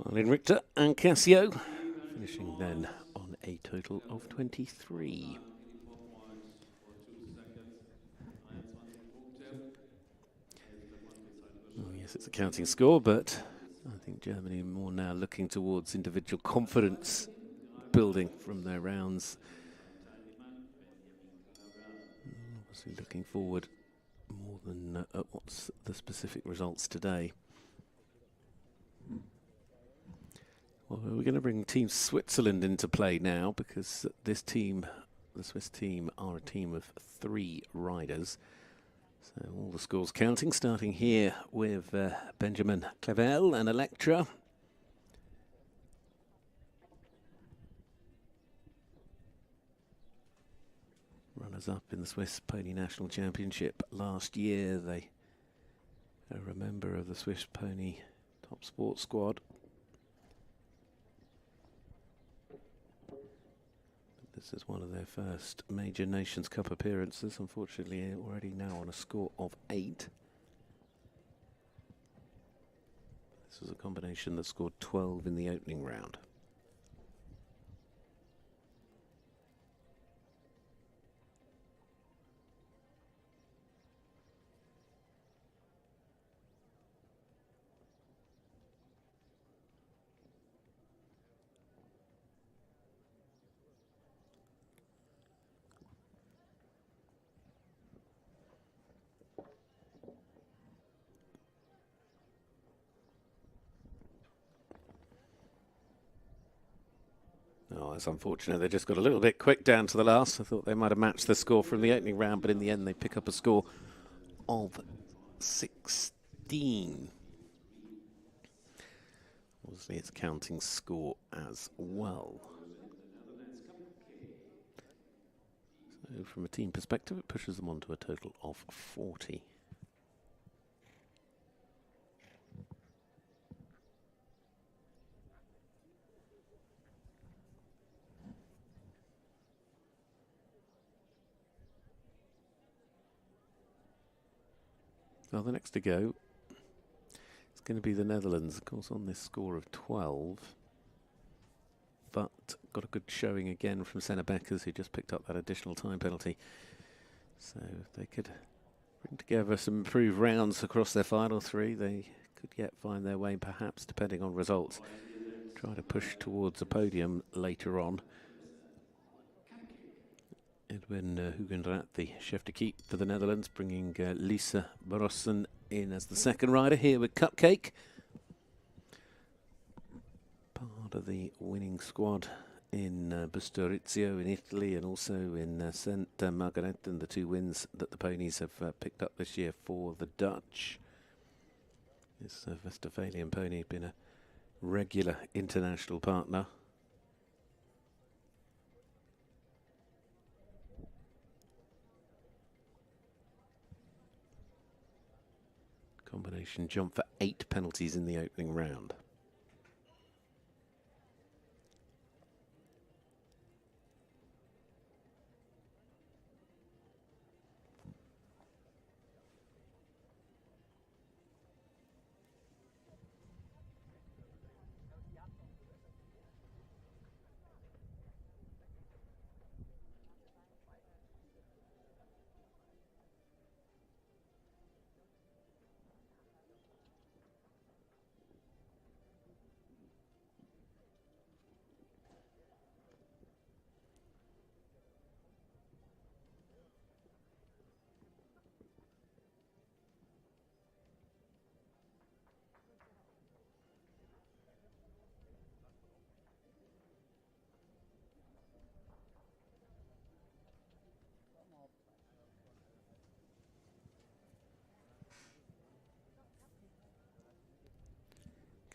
Marlene Richter and Cassio finishing then on a total of 23. Oh yes, it's a counting score, but I think Germany more now looking towards individual confidence building from their rounds. Obviously looking forward more than at what's the specific results today. Well, we're going to bring Team Switzerland into play now, because this team, the Swiss team, are a team of 3 riders. So all the scores counting, starting here with Benjamin Clavel and Electra. Runners-up in the Swiss Pony National Championship last year. They are a member of the Swiss Pony Top Sport Squad. This is one of their first major Nations Cup appearances, unfortunately already now on a score of 8. This was a combination that scored 12 in the opening round. Oh, that's unfortunate. They just got a little bit quick down to the last. I thought they might have matched the score from the opening round, but in the end they pick up a score of 16. Obviously it's counting score as well. So from a team perspective, it pushes them on to a total of 40. Well, the next to go is going to be the Netherlands, of course, on this score of 12. But got a good showing again from Senna Beckers, who just picked up that additional time penalty. So if they could bring together some improved rounds across their final 3, they could yet find their way, perhaps, depending on results, try to push towards a podium later on. Edwin Hugenrath, the chef de keep for the Netherlands, bringing Lisa Barossen in as the second rider here with Cupcake. Part of the winning squad in Bustorizio in Italy, and also in St. Margaret, and the 2 wins that the ponies have picked up this year for the Dutch. This Westphalian pony has been a regular international partner. Combination jump for 8 penalties in the opening round.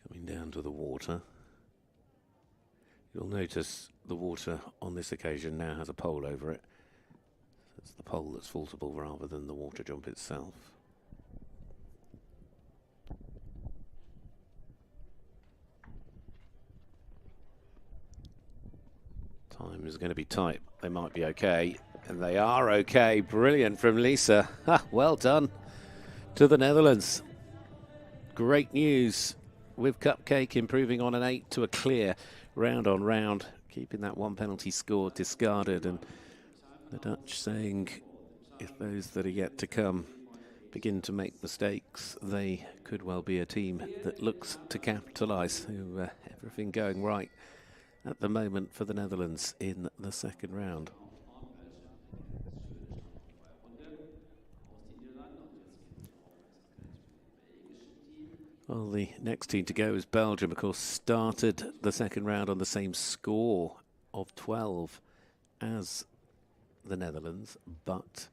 Coming down to the water. You'll notice the water on this occasion now has a pole over it. It's the pole that's faultable rather than the water jump itself. Time is going to be tight. They might be okay, and they are okay. Brilliant from Lisa. Well done to the Netherlands. Great news with Cupcake improving on an 8 to a clear round on round, keeping that 1 penalty score discarded, and the Dutch saying if those that are yet to come begin to make mistakes, they could well be a team that looks to capitalise. Everything going right at the moment for the Netherlands in the second round. Well, the next team to go is Belgium. Of course, started the second round on the same score of 12 as the Netherlands, but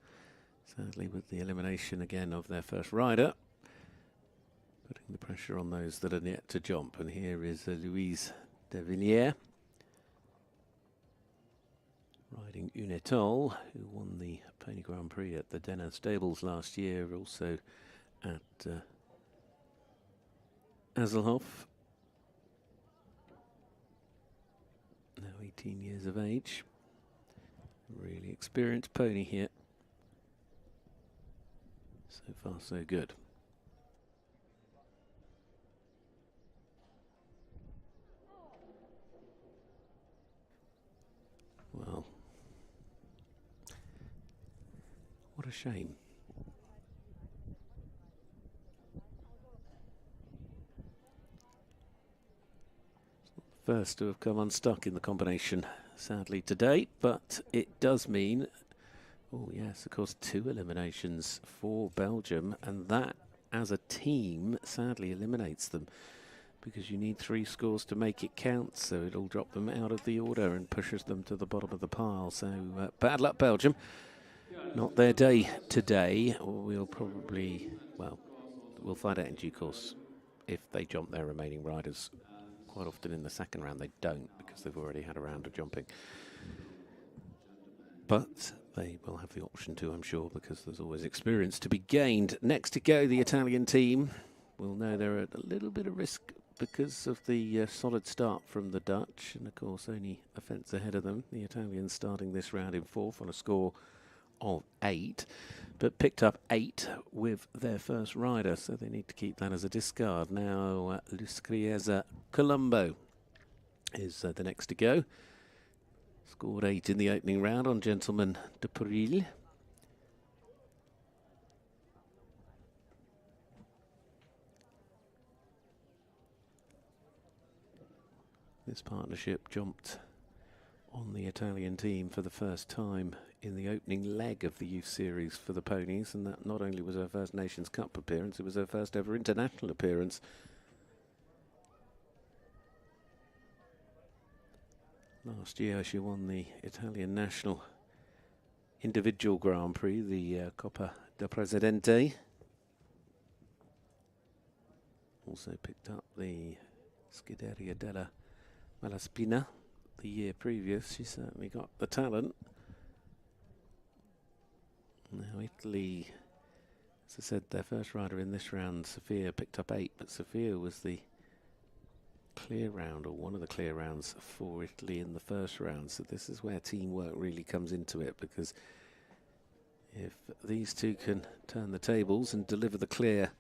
sadly with the elimination again of their first rider, putting the pressure on those that are yet to jump. And here is Louise de Villiers riding Unetol, who won the Pony Grand Prix at the Denner Stables last year, also at Azelhoff. Now 18 years of age. Really experienced pony here. So far so good. Well, what a shame. First to have come unstuck in the combination, sadly, today, but it does mean, oh yes, of course, 2 eliminations for Belgium, and that, as a team, sadly eliminates them, because you need 3 scores to make it count, so it'll drop them out of the order and pushes them to the bottom of the pile. So bad luck, Belgium. Not their day today. We'll probably, well, we'll find out in due course if they jump their remaining riders. Quite often in the second round they don't, because they've already had a round of jumping. But they will have the option to, I'm sure, because there's always experience to be gained. Next to go, the Italian team. We'll know they're at a little bit of risk because of the solid start from the Dutch, and of course only a fence ahead of them. The Italians starting this round in 4th on a score of 8, but picked up 8 with their first rider, so they need to keep that as a discard. Now Luscriesa Colombo is the next to go. Scored 8 in the opening round on Gentleman de Peril. This partnership jumped on the Italian team for the first time in the opening leg of the youth series for the Ponies, and that not only was her first Nations Cup appearance, it was her first ever international appearance. Last year she won the Italian national individual Grand Prix, the Coppa del Presidente. Also picked up the Scuderia della Malaspina the year previous. She certainly got the talent. Now Italy, as I said, their first rider in this round, Sophia, picked up 8, but Sophia was the clear round, or one of the clear rounds for Italy in the first round. So this is where teamwork really comes into it, because if these two can turn the tables and deliver the clear,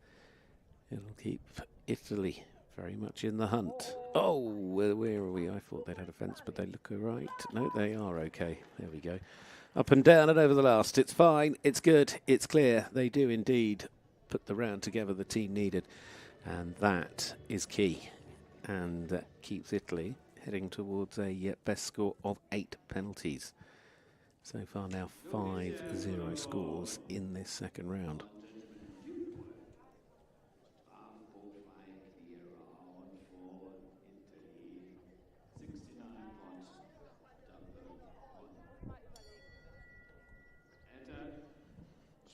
it'll keep Italy very much in the hunt. Oh, where are we? I thought they'd had a fence, but they look all right. No, they are okay. There we go. Up and down and over the last. It's fine. It's good. It's clear. They do indeed put the round together the team needed. And that is key. And that keeps Italy heading towards a best score of 8 penalties. So far now 5-0 scores in this second round.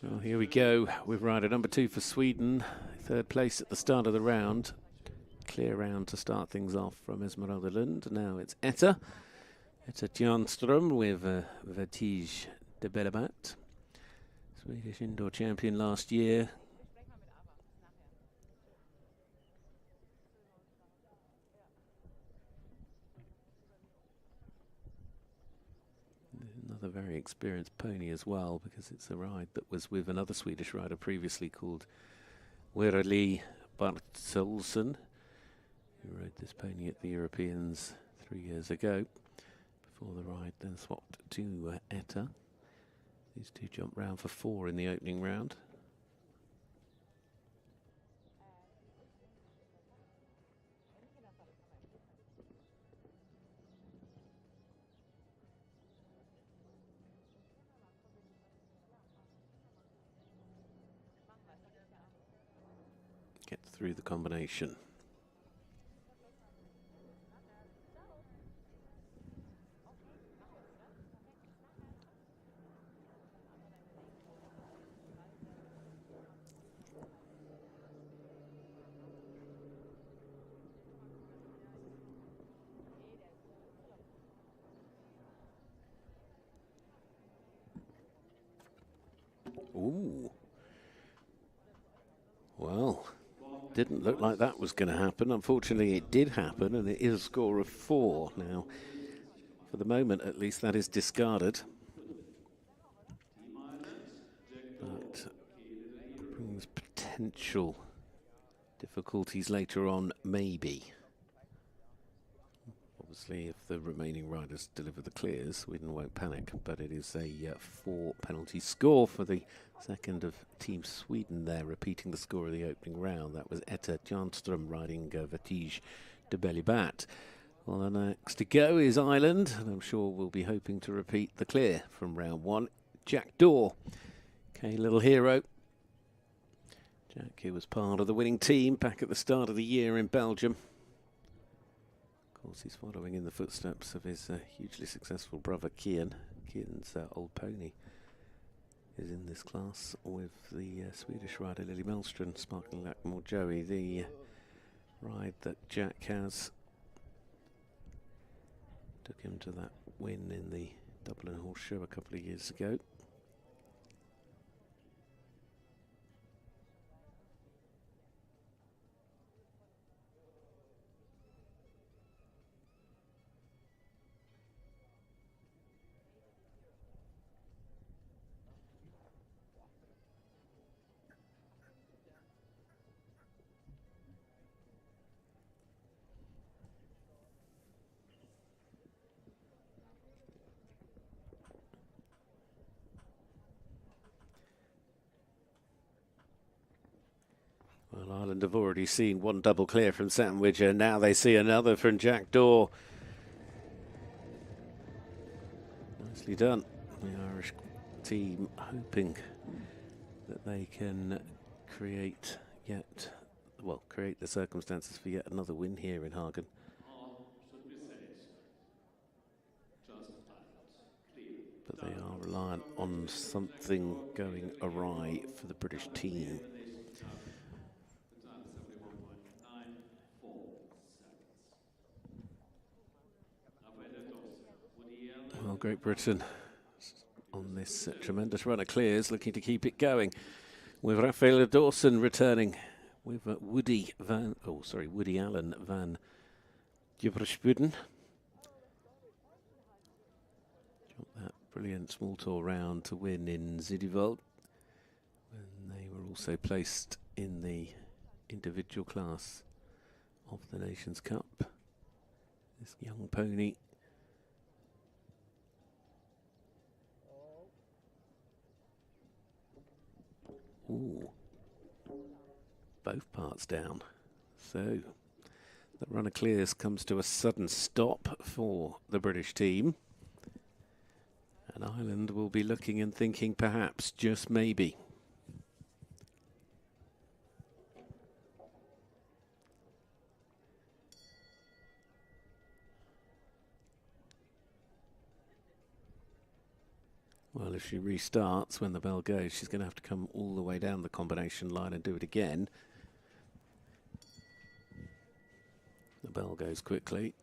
Well, here we go with rider number 2 for Sweden. 3rd place at the start of the round. Clear round to start things off from Esmeralda Lund. Now it's a.T.W with a.T.W de Belibat. Swedish indoor champion last year. Another very experienced pony as well, because it's a ride that was with another Swedish rider previously called Wereli Bartolsson, who rode this pony at the Europeans 3 years ago. Before the ride then swapped to a.T.W. These two jumped round for 4 in the opening round. Get through the combination. Ooh. Well, didn't look like that was going to happen. Unfortunately, it did happen, and it is a score of 4 now. For the moment, at least, that is discarded. But brings potential difficulties later on, maybe. Obviously, if the remaining riders deliver the clears, Sweden won't panic, but it is a 4 penalty score for the second of Team Sweden there, repeating the score of the opening round. That was a.T.W riding a.T.W de Belibat. Well, the next to go is Ireland, and I'm sure we'll be hoping to repeat the clear from round 1. Jack Daw, okay, little hero. Jack, who was part of the winning team back at the start of the year in Belgium. Of course, he's following in the footsteps of his hugely successful brother Kian. Kian's old pony is in this class with the Swedish rider Lily Mellström, Sparkling Lackmore Joey. The ride that Jack has took him to that win in the Dublin Horse Show a couple of years ago. Well, Ireland have already seen one double clear from Sandwich, and now they see another from Jack Daw. Nicely done. The Irish team hoping that they can create the circumstances for yet another win here in Hagen. But they are reliant on something going awry for the British team. Well, Great Britain on this tremendous run of clears, looking to keep it going, with Rafael Dawson returning with Woody Allen van Dubberspuden. That brilliant small tour round to win in Zidivold, when they were also placed in the individual class of the Nations Cup. This young pony both parts down. So the run of clears comes to a sudden stop for the British team. And Ireland will be looking and thinking perhaps, just maybe. Well, if she restarts when the bell goes, she's going to have to come all the way down the combination line and do it again. The bell goes quickly.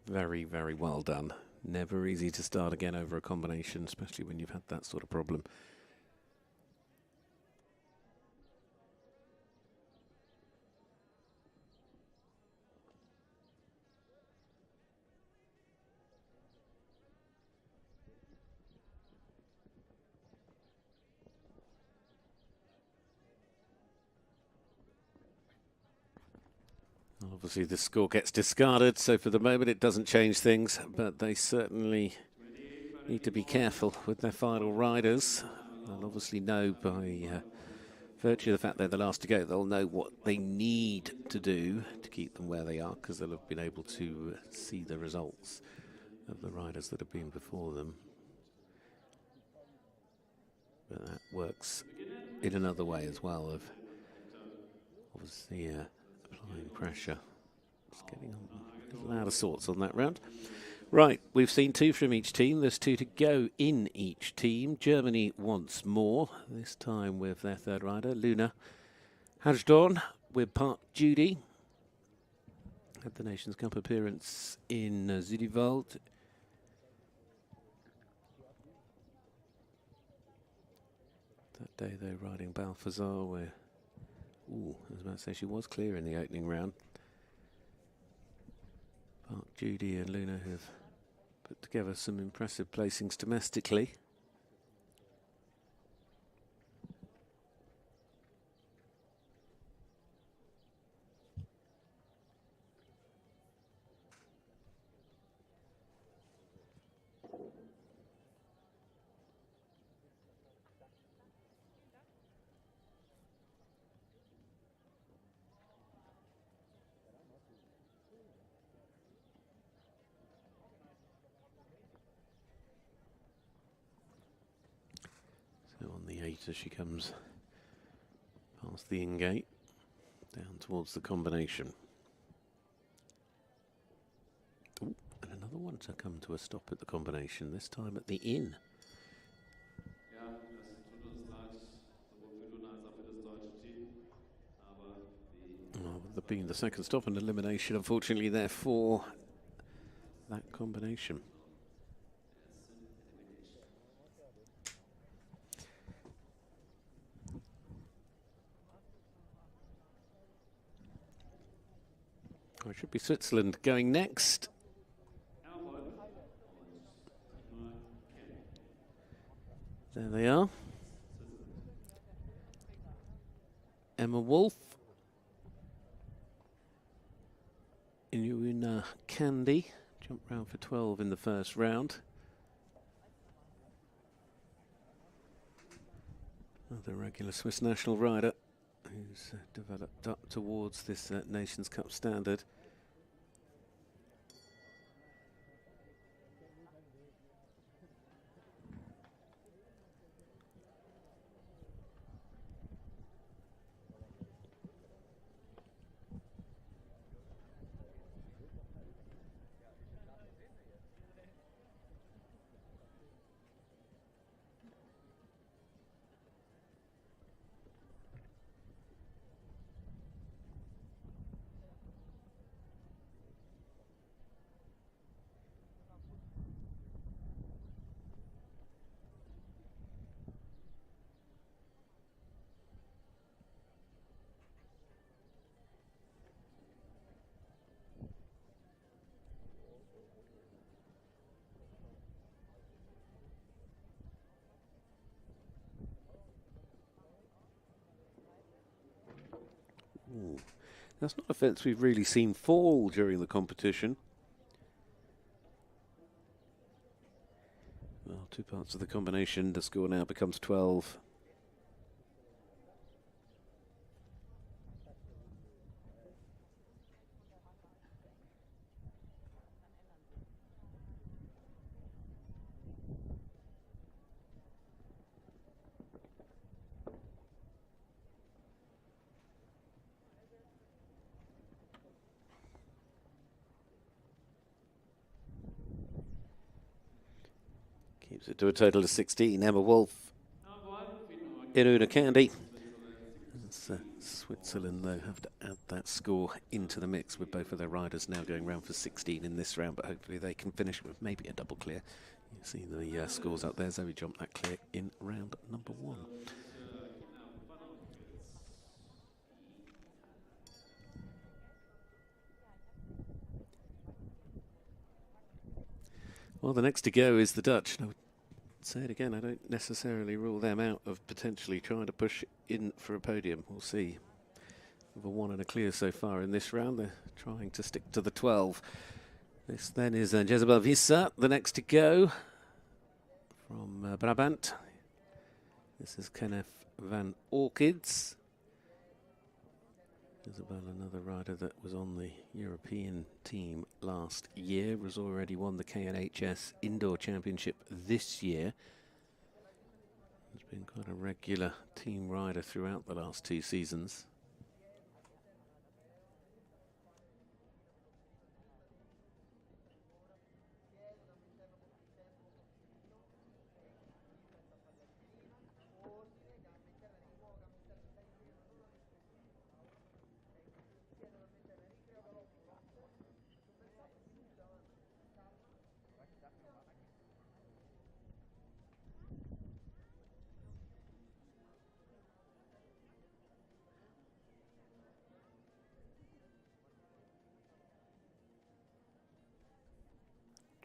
Very, very well done. Never easy to start again over a combination, especially when you've had that sort of problem. Obviously the score gets discarded, so for the moment it doesn't change things, but they certainly need to be careful with their final riders. They'll obviously know by virtue of the fact they're the last to go, they'll know what they need to do to keep them where they are, because they'll have been able to see the results of the riders that have been before them. But that works in another way as well, of obviously applying pressure. It's getting on loud of sorts on that round. Right, we've seen two from each team. There's two to go in each team. Germany once more, this time with their third rider, Luna Hagen, with Park Judy. Had the Nations Cup appearance in Zidivold. That day they were riding Balthazar, where, I was about to say she was clear in the opening round. Park Judy and Luna have put together some impressive placings domestically. On the 8 as she comes past the in-gate, down towards the combination. Ooh, and another one to come to a stop at the combination, this time at the inn. Well, there being the second stop and elimination, unfortunately, there for that combination. It should be Switzerland going next. There they are. Emma Wolf. Inuina Candy, Jumped round for 12 in the first round. Another regular Swiss national rider who's developed up towards this Nations Cup standard. Ooh. That's not a fence we've really seen fall during the competition. Well, two parts of the combination, the score now becomes 12. Keeps it to a total of 16. Emma Wolf, Iruna Candy. Switzerland, though, have to add that score into the mix with both of their riders now going round for 16 in this round, but hopefully they can finish with maybe a double clear. You see the scores up there. Zoe jumped that clear in round number 1. Well, the next to go is the Dutch. And I would say it again, I don't necessarily rule them out of potentially trying to push in for a podium. We'll see. With a 1 and a clear so far in this round, they're trying to stick to the 12. This then is Jezebel Vissa, the next to go from Brabant. This is Kenneth van Orchids. Jezebel, another rider that was on the European team last year, has already won the KNHS Indoor Championship this year. Has been quite a regular team rider throughout the last 2 seasons.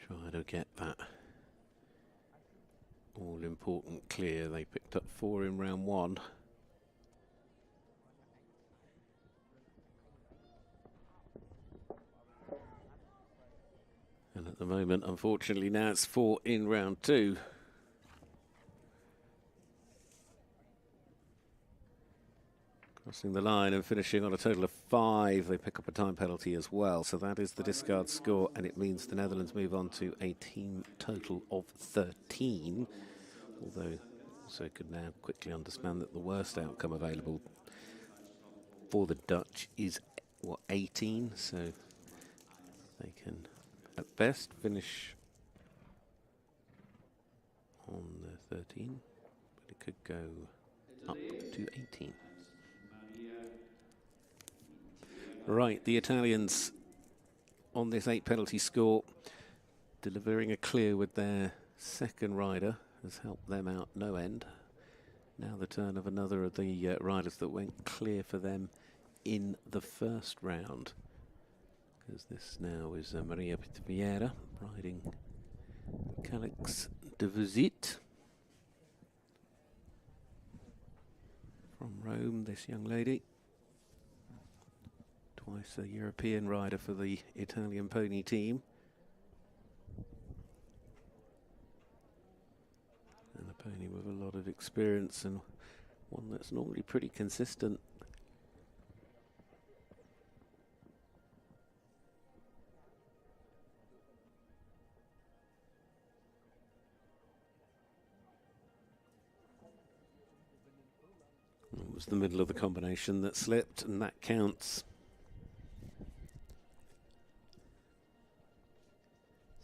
Try to get that all-important clear. They picked up 4 in round 1. And at the moment, unfortunately, now it's 4 in round 2. Crossing the line and finishing on a total of 5. They pick up a time penalty as well. So that is the discard score, and it means the Netherlands move on to a team total of 13. Although, also could now quickly understand that the worst outcome available for the Dutch is, what, 18? So they can, at best, finish on the 13. But it could go up to 18. Right, the Italians on this 8 penalty score, delivering a clear with their second rider, has helped them out no end. Now the turn of another of the riders that went clear for them in the first round. Because this now is Maria Vieira riding Calix de Visite from Rome, this young lady. Twice a European rider for the Italian pony team. experience and one that's normally pretty consistent. It was the middle of the combination that slipped, and that counts.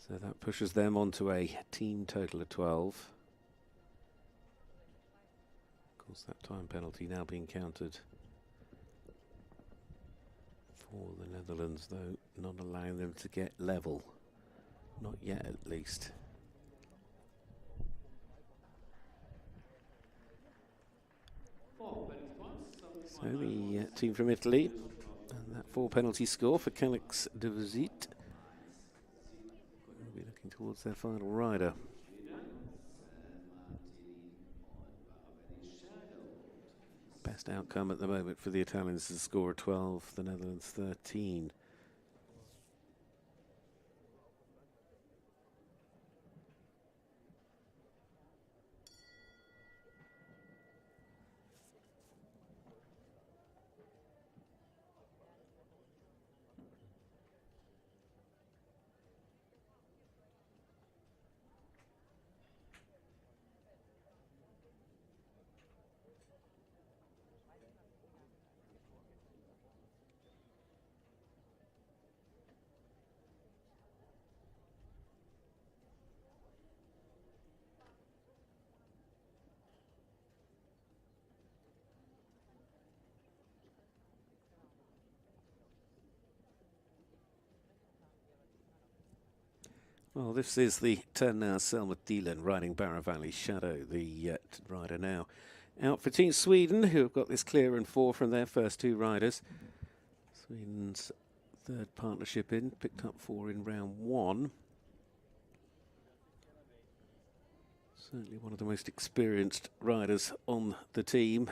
So that pushes them onto a team total of 12. Of course, that time penalty now being counted for the Netherlands, though not allowing them to get level. Not yet, at least. So the team from Italy, and that 4 penalty score for Calix de Visite. We'll be looking towards their final rider. Best outcome at the moment for the Italians is a score of 12, the Netherlands 13. Well, this is the turn now. Selma Dielen riding Barrow Valley Shadow, the rider now out for Team Sweden, who have got this clear and 4 from their first 2 riders. Sweden's third partnership in, picked up 4 in round 1. Certainly one of the most experienced riders on the team.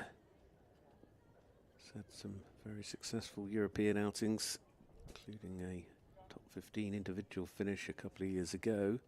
He's had some very successful European outings, including a top 15 individual finish a couple of years ago.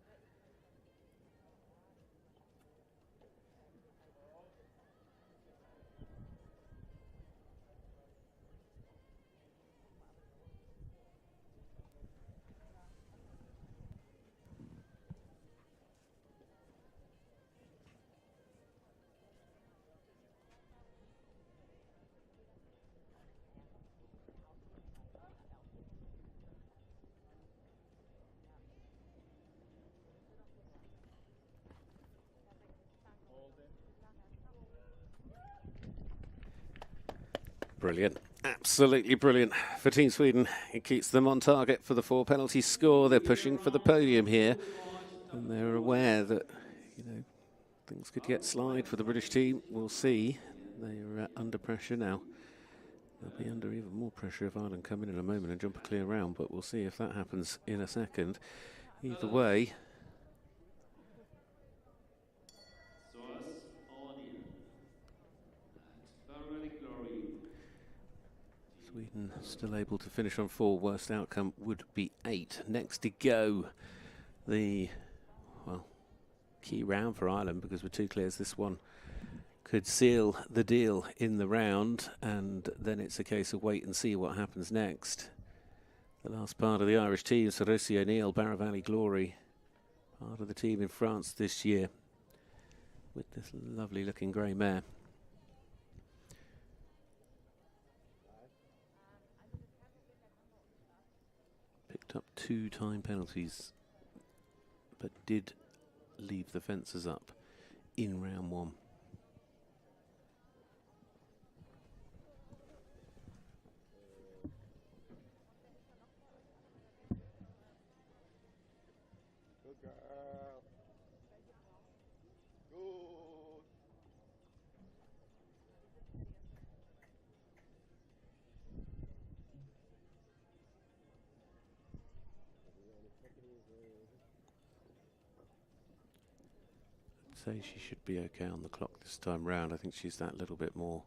Brilliant, absolutely brilliant for Team Sweden. It keeps them on target for the 4 penalty score. They're pushing for the podium here, and they're aware that, you know, things could get slide for the British team. We'll see. They're under pressure now. They'll be under even more pressure if Ireland come in a moment and jump a clear round, but we'll see if that happens in a second. Either way, Sweden still able to finish on 4. Worst outcome would be 8. Next to go, the, well, key round for Ireland, because with 2 clears, this one could seal the deal in the round, and then it's a case of wait and see what happens next. The last part of the Irish team, Sir Rossi O'Neill, Barrow Valley Glory, part of the team in France this year, with this lovely looking grey mare. Picked up 2 time penalties, but did leave the fences up in round 1. Good girl. Good. I'd say she should be okay on the clock this time round. I think she's that little bit more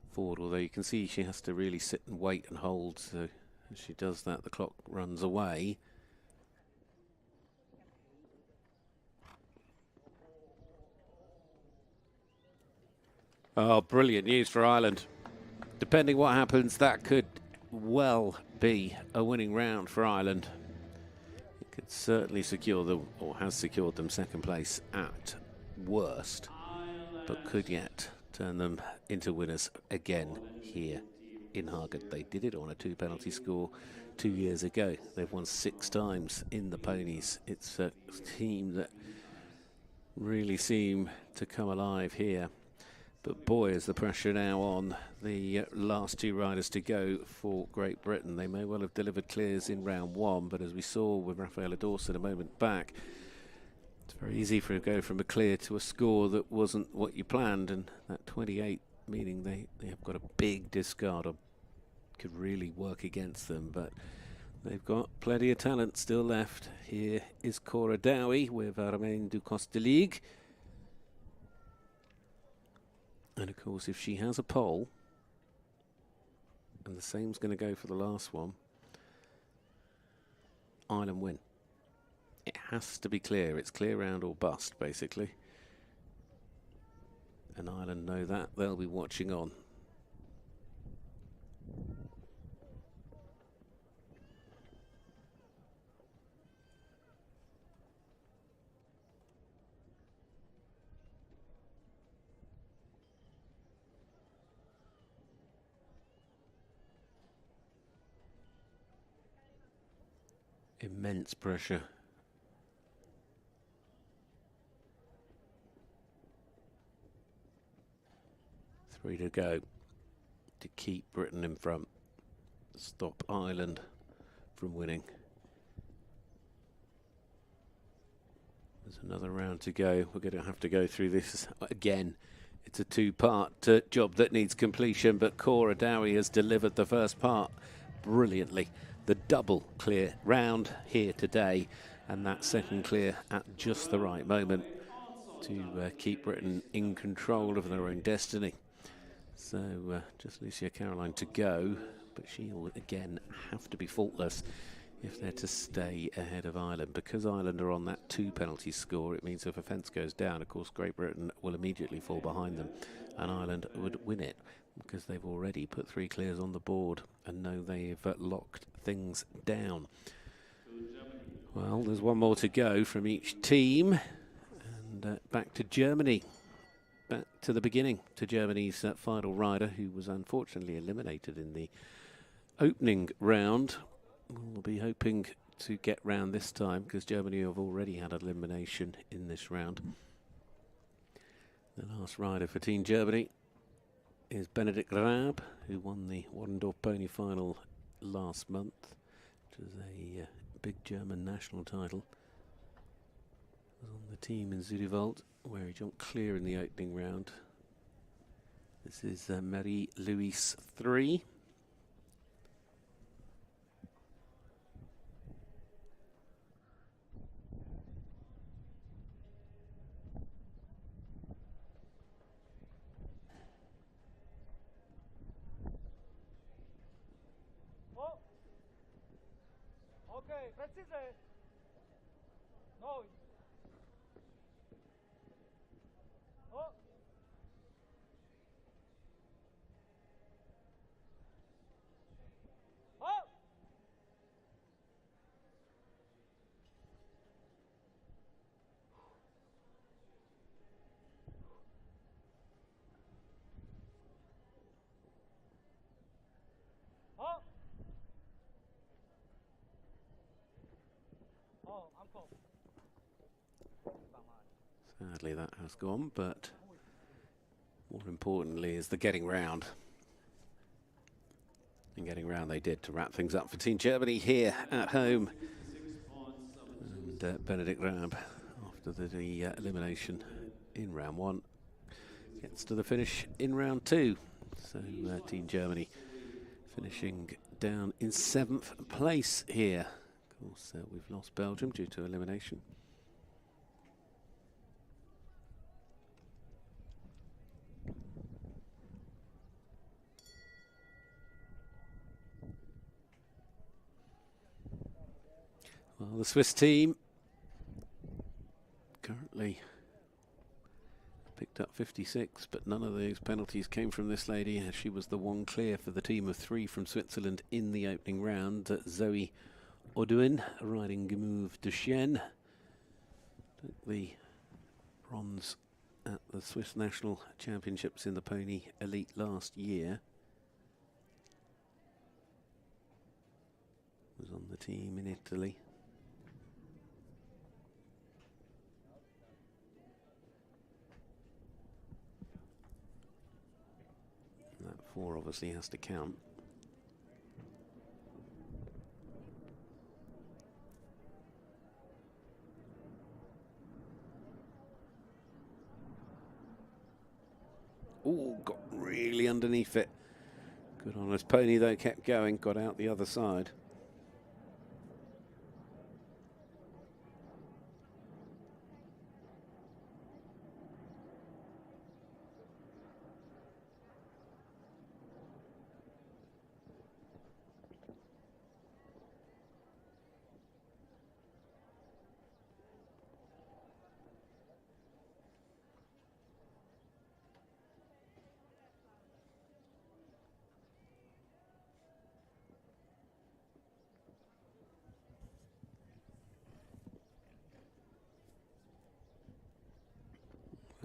forward, although you can see she has to really sit and wait and hold, so as she does that, the clock runs away. Oh, brilliant news for Ireland. Depending what happens, that could well be a winning round for Ireland. It could certainly secure them, or has secured them, second place at worst, but could yet turn them into winners again here in Hagen. They did it on a 2-penalty score 2 years ago. They've won 6 times in the Ponies. It's a team that really seem to come alive here. But boy, is the pressure now on the last 2 riders to go for Great Britain. They may well have delivered clears in round 1, but as we saw with Rafaela Dawson a moment back, it's very easy for him to go from a clear to a score that wasn't what you planned, and that 28, meaning they have got a big discard on, could really work against them, but they've got plenty of talent still left. Here is Cora Dowie with Armaine du Costeligue. And of course, if she has a pole, and the same's going to go for the last one, Ireland win. It has to be clear. It's clear round or bust, basically. And Ireland know that. They'll be watching on. Immense pressure. Three to go to keep Britain in front, stop Ireland from winning. There's another round to go. We're going to have to go through this again. It's a 2-part job that needs completion, but Cora Dowie has delivered the first part brilliantly. The double clear round here today, and that second clear at just the right moment to keep Britain in control of their own destiny. So just Lucia Caroline to go, but she'll again have to be faultless if they're to stay ahead of Ireland. Because Ireland are on that 2-penalty score, it means if a fence goes down, of course, Great Britain will immediately fall behind them, and Ireland would win it, because they've already put 3 clears on the board and know they've locked things down. Well, there's one more to go from each team, and back to Germany. Back to the beginning, to Germany's final rider, who was unfortunately eliminated in the opening round. We'll be hoping to get round this time, because Germany have already had elimination in this round. The last rider for Team Germany is Benedikt Raab, who won the Warendorf Pony final last month, which was a big German national title. Was on the team in Zuiderwald, where he jumped clear in the opening round. This is Marie-Louise 3. Okay, precise. No. Oh. Oh. Oh. Oh, I'm cold. Sadly, that has gone, but more importantly is the getting round. And getting round they did to wrap things up for Team Germany here at home. And Benedikt Raab, after the elimination in round 1, gets to the finish in round 2. So Team Germany finishing down in 7th place here. Of course, we've lost Belgium due to elimination. Well, the Swiss team currently picked up 56, but none of those penalties came from this lady, as she was the one clear for the team of 3 from Switzerland in the opening round. Zoe Oduin riding Gemouve de Chienne took the bronze at the Swiss National Championships in the Pony Elite last year. Was on the team in Italy. And that 4 obviously has to count. Oh, got really underneath it. Good on his pony though, kept going, got out the other side.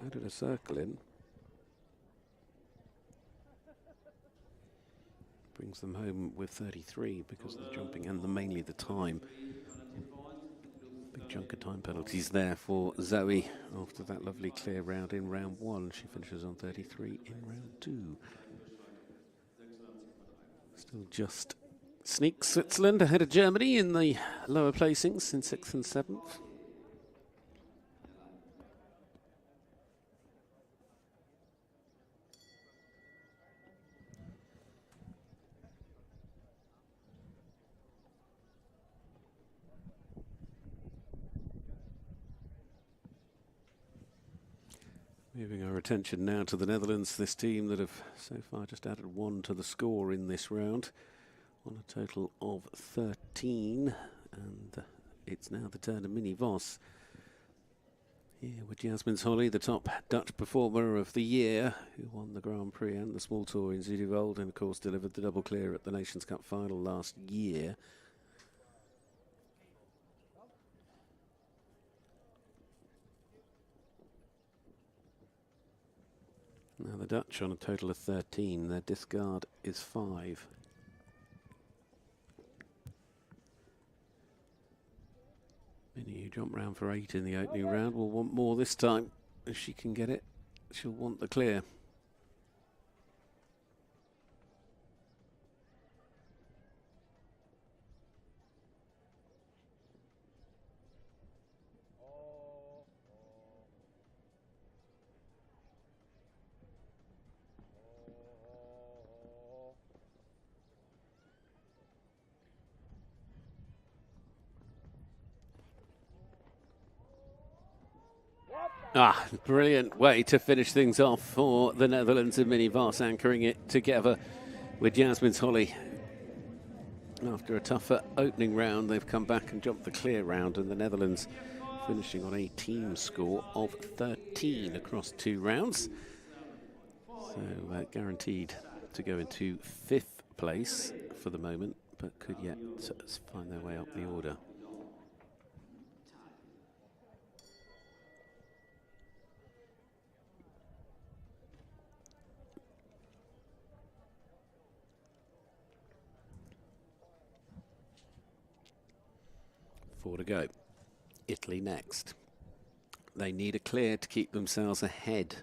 Added a circle in. Brings them home with 33 because of the jumping and mainly the time. Big chunk of time penalties there for Zoe after that lovely clear round in round 1. She finishes on 33 in round 2. Still just sneaks Switzerland ahead of Germany in the lower placings in 6th and 7th. Moving our attention now to the Netherlands, this team that have so far just added 1 to the score in this round, on a total of 13, and it's now the turn of Minnie Vos. Here with Jasmin's Holly, the top Dutch performer of the year, who won the Grand Prix and the Small Tour in Zuidewald, and of course delivered the double clear at the Nations Cup final last year. Now the Dutch on a total of 13, their discard is 5. Minnie, who jumped round for 8 in the opening round, will want more this time. If she can get it, she'll want the clear. Ah, brilliant way to finish things off for the Netherlands, and Minnie Vos anchoring it together with Jasmin's Holly. After a tougher opening round, they've come back and jumped the clear round, and the Netherlands finishing on a team score of 13 across 2 rounds. So guaranteed to go into 5th place for the moment, but could yet find their way up the order. Four to go. Italy next. They need a clear to keep themselves ahead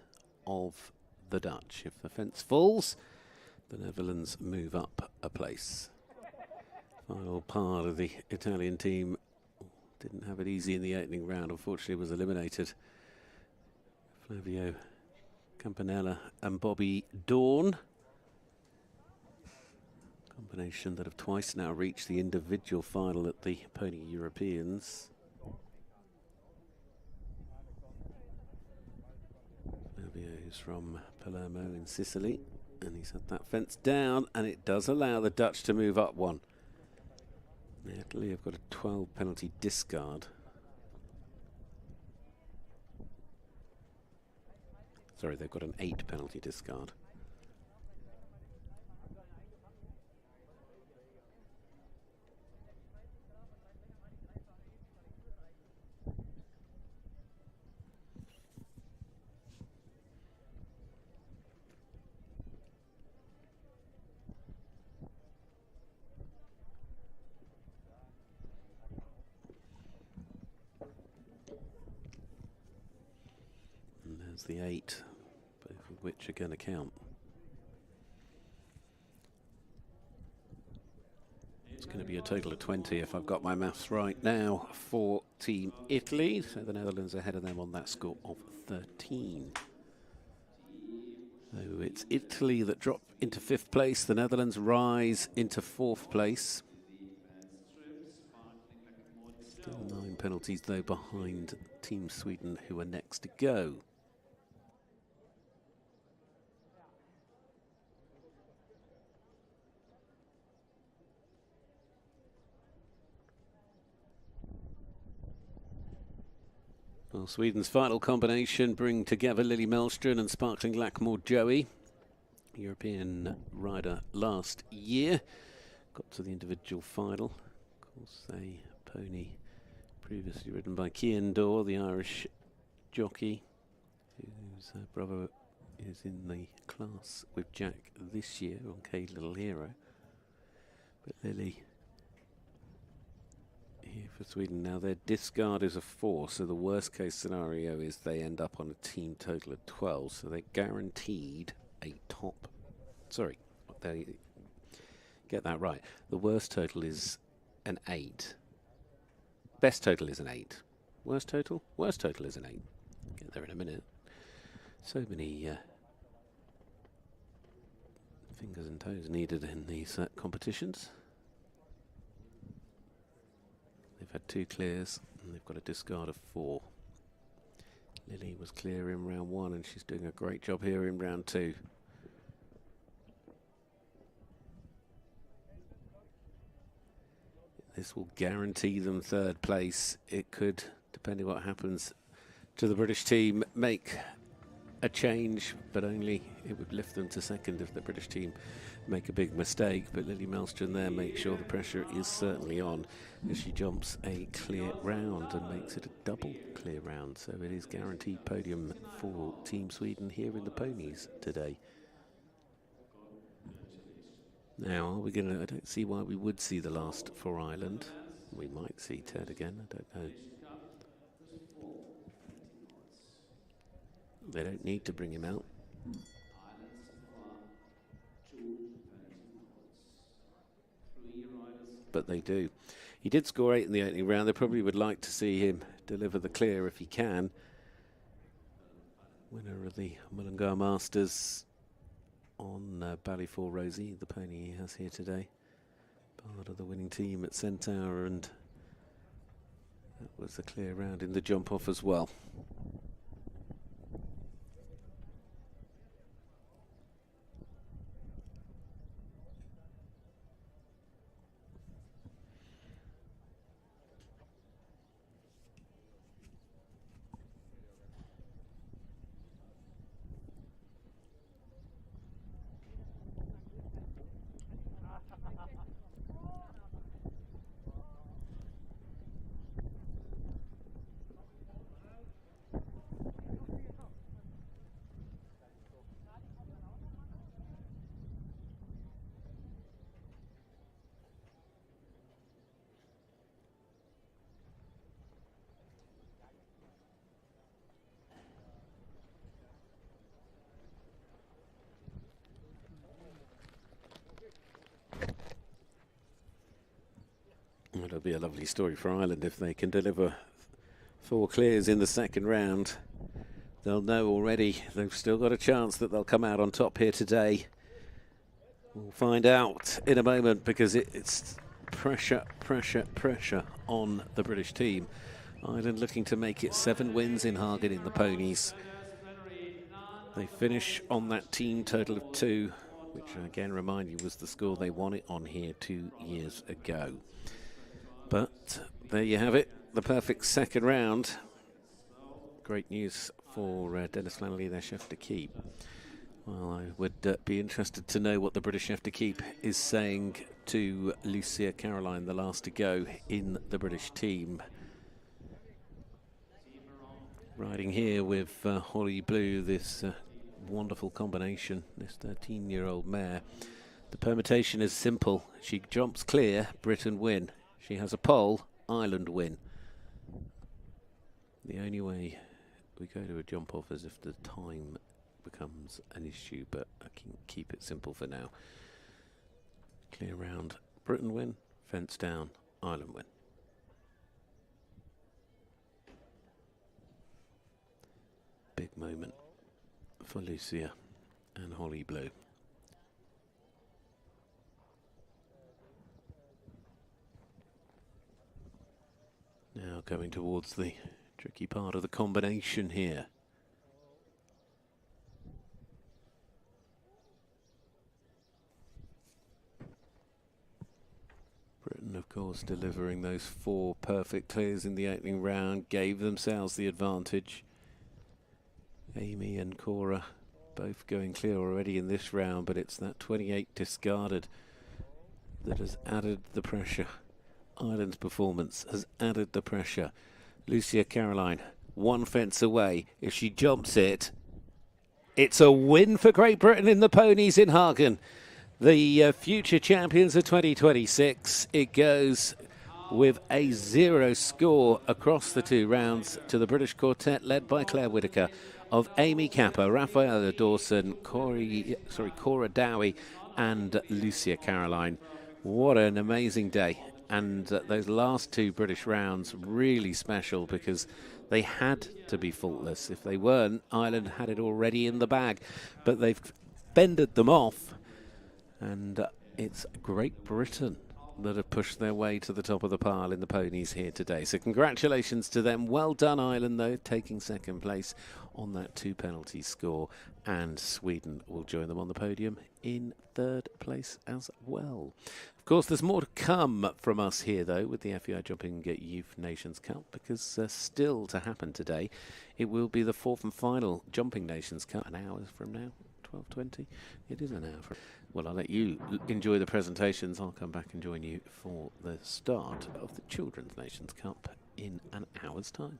of the Dutch. If the fence falls, the Netherlands move up a place. Final part of the Italian team didn't have it easy in the opening round. Unfortunately, was eliminated. Flavio Campanella and Bobby Dawn. Combination that have twice now reached the individual final at the Pony Europeans. Flavio is from Palermo in Sicily, and he's had that fence down, and it does allow the Dutch to move up 1. Italy have got a 12 penalty discard. Sorry, they've got an 8 penalty discard. And there's the 8, both of which are going to count. It's going to be a total of 20 if I've got my maths right now for Team Italy. So the Netherlands ahead of them on that score of 13. So it's Italy that drop into 5th place. The Netherlands rise into 4th place. Still 9 penalties though behind Team Sweden, who are next to go. Well, Sweden's final combination bring together Lily Mellström and Sparkling Lackmore Joey. European rider last year. Got to the individual final. Of course, a pony previously ridden by Cian Dorr, the Irish jockey, whose brother is in the class with Jack this year on K Little Hero. But Lily here for Sweden. Now their discard is a 4, so the worst case scenario is they end up on a team total of 12, so they're guaranteed a top, sorry, they get that right. The worst total is an 8. Best total is an 8. Worst total? Worst total is an 8. Get there in a minute. So many fingers and toes needed in these competitions. They've had 2 clears and they've got a discard of 4. Lily was clear in round 1 and she's doing a great job here in round 2. This will guarantee them 3rd place. It could, depending what happens to the British team, make a change, but only it would lift them to 2nd if the British team make a big mistake. But Lily Mellström there makes sure the pressure is certainly on as she jumps a clear round and makes it a double clear round. So it is guaranteed podium for Team Sweden here in the Ponies today. Now, are we going to, I don't see why we would see the last for Ireland. We might see Ted again, I don't know. They don't need to bring him out. But they do. He did score 8 in the opening round. They probably would like to see him deliver the clear if he can. Winner of the Mullingar Masters on Ballyfor Rosie, the pony he has here today. Part of the winning team at Centaur, and that was a clear round in the jump off as well. It'll be a lovely story for Ireland if they can deliver 4 clears in the 2nd round. They'll know already they've still got a chance that they'll come out on top here today. We'll find out in a moment, because it's pressure, pressure, pressure on the British team. Ireland looking to make it 7 wins in Hagen in the Ponies. They finish on that team total of 2, which again remind you was the score they won it on here 2 years ago. But there you have it, the perfect 2nd round. Great news for Dennis Flannelly, their chef de keep. Well, I would be interested to know what the British chef de keep is saying to Lucia Caroline, the last to go in the British team. Riding here with Holly Blue, this wonderful combination, this 13-year-old mare. The permutation is simple. She jumps clear, Britain win. She has a pole, Ireland win. The only way we go to a jump off is if the time becomes an issue, but I can keep it simple for now. Clear round, Britain win, fence down, Ireland win. Big moment for Lucia and Holly Blue. Now going towards the tricky part of the combination here. Britain, of course, delivering those 4 perfect clears in the opening round, gave themselves the advantage. Amy and Cora both going clear already in this round, but it's that 28 discarded that has added the pressure. Ireland's performance has added the pressure. Lucia Caroline, 1 fence away. If she jumps it, it's a win for Great Britain in the Ponies in Hagen. The future champions of 2026. It goes with a 0 score across the 2 rounds to the British quartet led by Claire Whitaker of Amy Capper, Rafaela Dawson, Cora Dowie and Lucia Caroline. What an amazing day. And those last 2 British rounds really special because they had to be faultless. If they weren't, Ireland had it already in the bag. But they've fended them off. And it's Great Britain that have pushed their way to the top of the pile in the ponies here today. So congratulations to them. Well done, Ireland, though, taking 2nd place on that 2 penalty score. And Sweden will join them on the podium in 3rd place as well. Of course, there's more to come from us here, though, with the FEI Jumping Youth Nations Cup, because still to happen today, it will be the 4th and final Jumping Nations Cup an hour from now. 12:20. It is an hour from. Well, I'll let you enjoy the presentations. I'll come back and join you for the start of the Children's Nations Cup in an hour's time.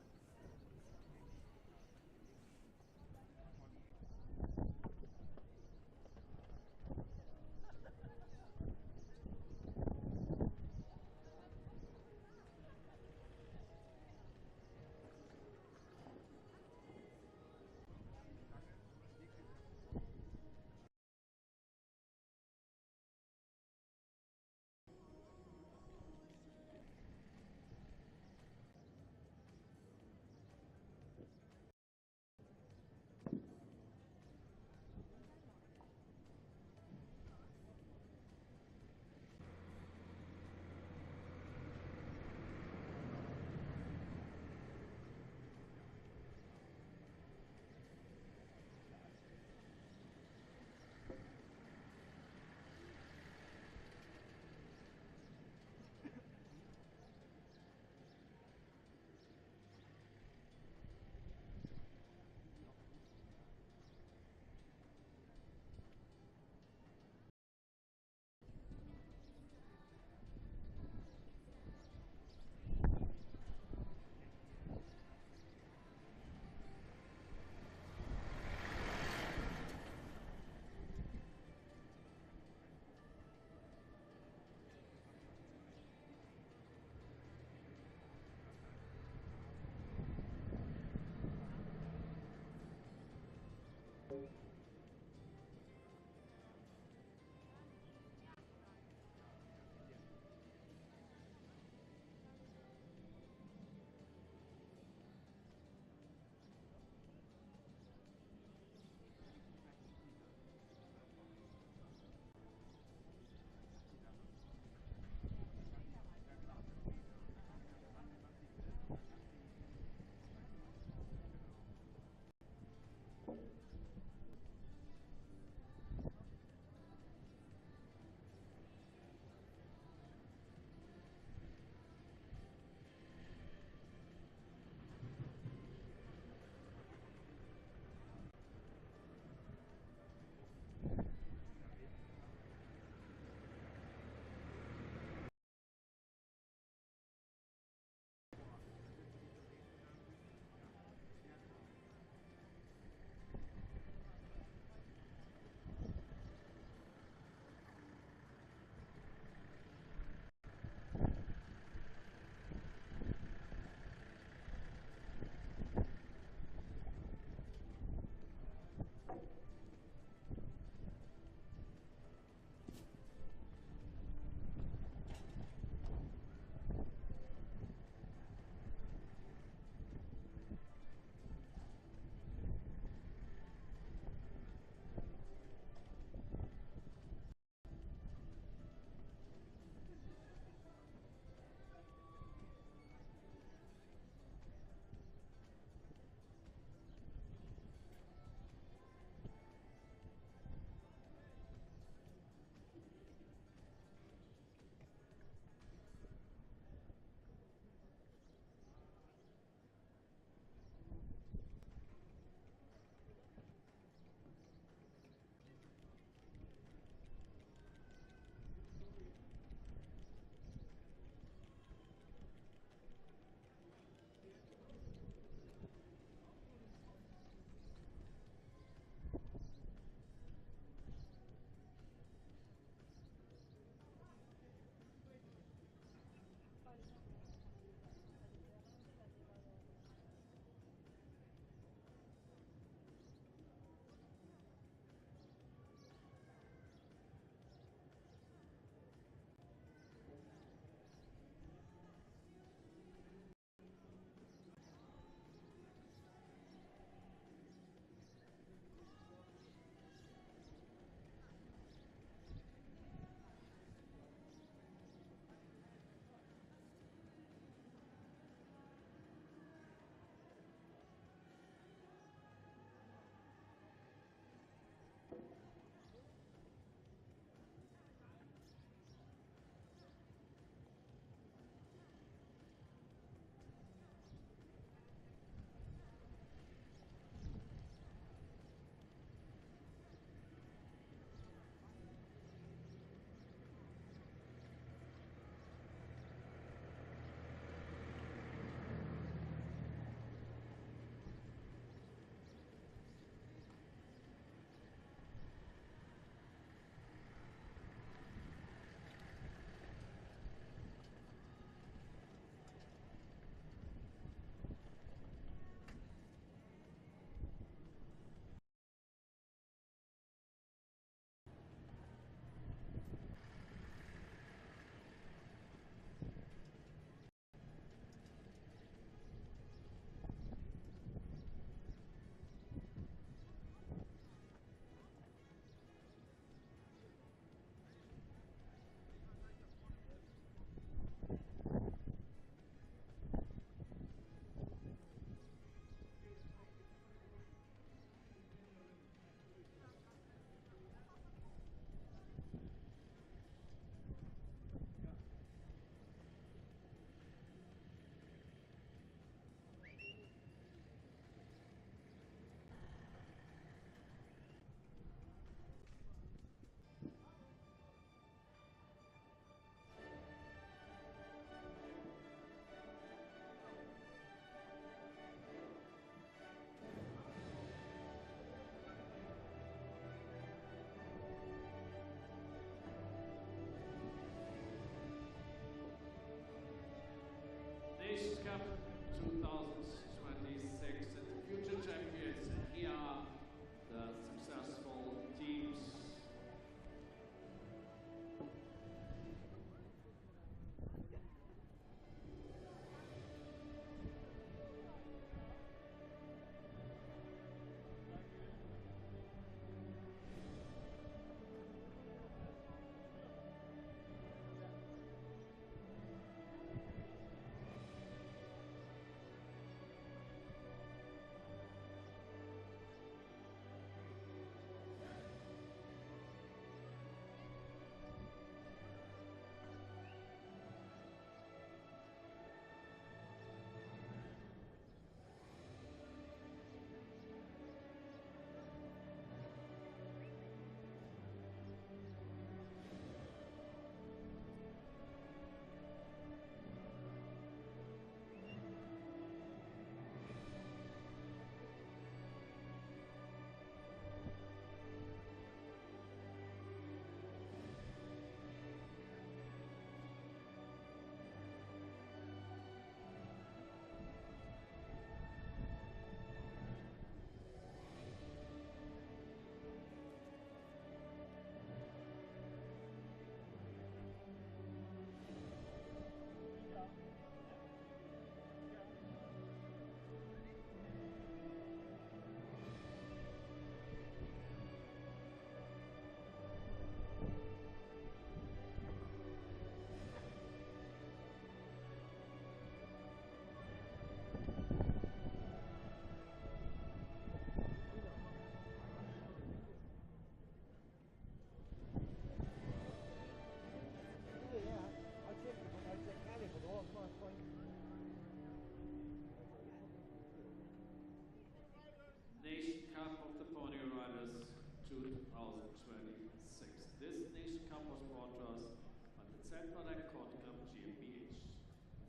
Zeltverlag Kortkampf GmbH.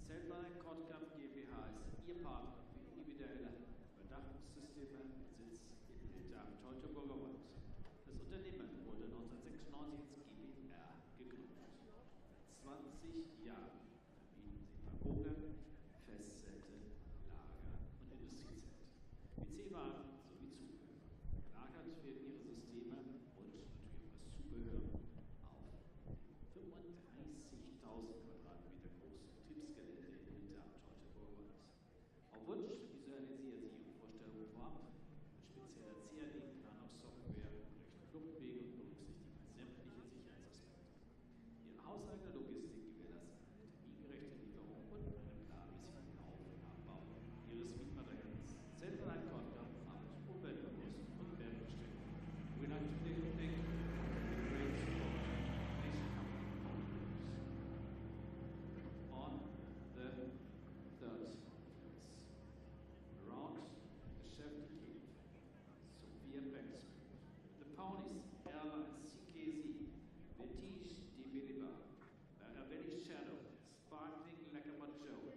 Zeltverlag Kortkampf GmbH ist Ihr Partner für individuelle Überdachungssysteme mit Sitz in Litauen, Teutoburger Wald. Das Unternehmen wurde 1996 als GbR gegründet. Seit 20 Jahren verbieten sie Waggonen, Festzelte, Lager und Industriezelt. PC-Waren sowie Zubehör. Gelagert werden ihre Systeme und natürlich auch das Zubehör auf 35.000 Quadratmeter großen Betriebsgelände in Litauen, Teutoburger Wald. Auf Wunsch visualisieren sie ihre Vorstellungen vorab mit spezieller CAD-Planungssoftware, berechnen Fluchtwege und berücksichtigen sämtliche Sicherheitsaspekte. Ihre hauseigene Logistik gewährleistet eine termingerechte Lieferung und einen planmäßigen Auf- und Abbau ihres Mietmaterials. Zeltverlag Kortkampf arbeitet umweltbewusst und wertbestimmt. We like to thank you for the great support Nation Company Ponies. On the third place, around the Chevy Cape, Sophia Becksman, the Ponies Airlines CKZ, Vintage Dibiliba, Valley Shadow, Sparkling Lackabat Joe,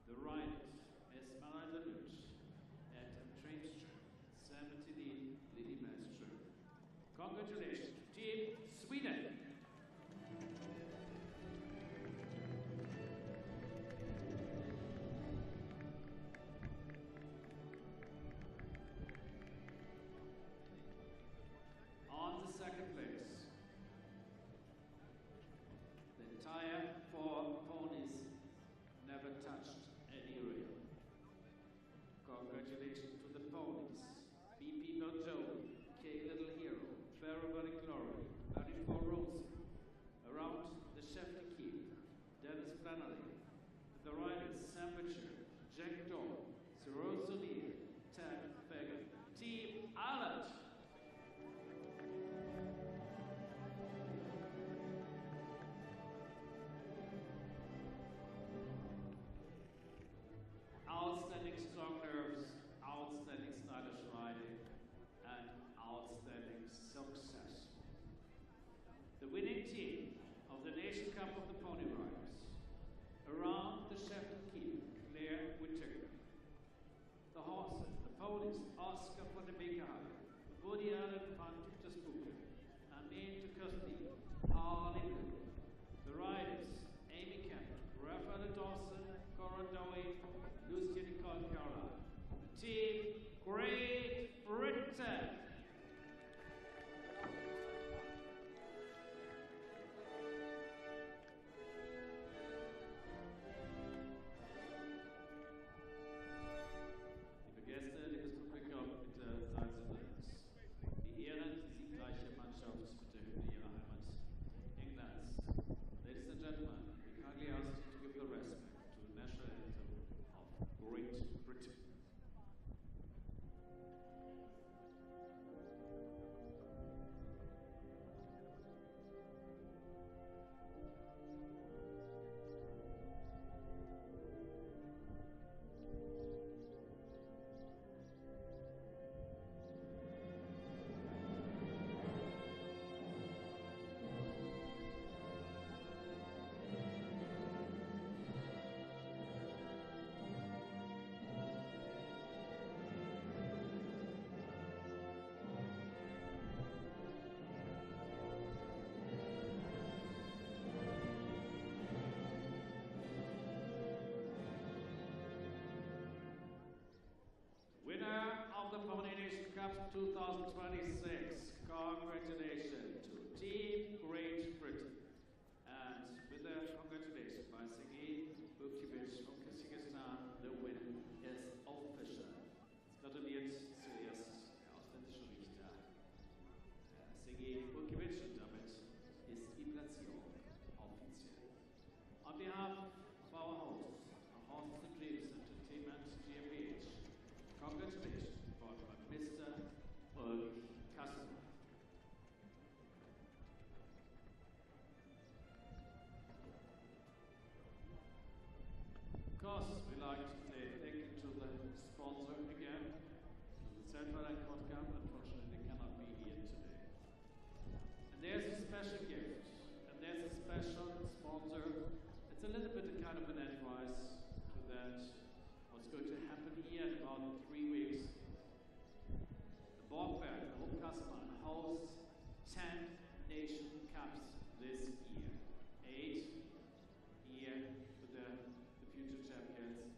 the Riders, Esmeralda Lynch, and Trainstrom, 70 Lily Maelstrom. Congratulations to Team Sweden! On the second place, the entire 4 ponies never touched any rail. Congratulations to the ponies, BP Joey, K Little Hero, Farabody Glory, 94 Rosie, around the Chevy Keep, Dennis Flannery, the riders Sam Butcher, Jack Dawn, Cyril O'Neill, Ted Fagan, Team Ireland. Outstanding strong nerves, outstanding stylish riding, and outstanding success. The winning team of the Nation Cup of the Pony Riders, around the Shepherd Keep, Claire Whittaker. The horses, the ponies, Oscar von der Bekerhagen, Woody Allen van Tuttersbuke, Amin Tukusny, Harley Blue. The riders, Amy Kemp, Raphael Dawson, Cora Dowie, Lucia Nicole Caroline. Team Great Britain. Liebe Gäste, liebes Publikum, bitte seien Sie Platz. Die Ehren, die siegreiche Mannschaft mit der Hymne ihrer Heimat Englands. Ladies and gentlemen, we kindly ask you to give the respect to the national anthem of Great Britain. Winner of the Pony Nation Cup 2026. Congratulations to Team Great Britain. And with a congratulations by Sergei Buktivich from Kyrgyzstan, the winner is official. Es gratuliert zuerst der ausländische Richter Sergei Buktivich und damit ist die Platzierung offiziell. On behalf of our host, Horses and Dreams Entertainment GmbH, congratulations brought by Mr. Ulrich Kassemer. Of course, we like to say thank you to the sponsor again, to the Zeltverlag Kortkampf. Unfortunately, cannot be here today. And there's a special gift, and there's a special sponsor Kasman hosts 10 Nation Cups this year. 8 here to the future champions,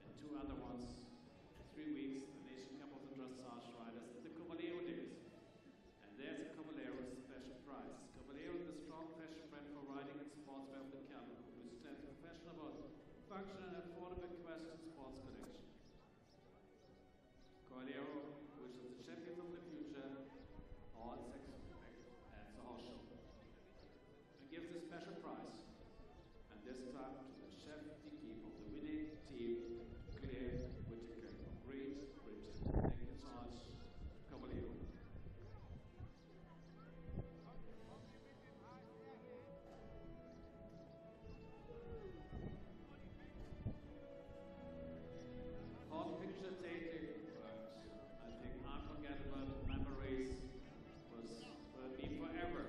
and 2 other ones in 3 weeks, the Nation Cup of the Dressage Riders and the Cavallero Days. And there's a Cavallero special prize. Cavallero is the strong fashion brand for riding and sportswear of the Calvin, which stands for fashionable, functional and affordable quest sports collection. Cavallero wishes the champions of the future all success at the horse show. And gives a special prize. And this time to the chef d'equipe of the winning team, Claire Whittaker from Great Britain. Thank you so much, Cavallero. Hot picture taking, but I think unforgettable memories will be forever.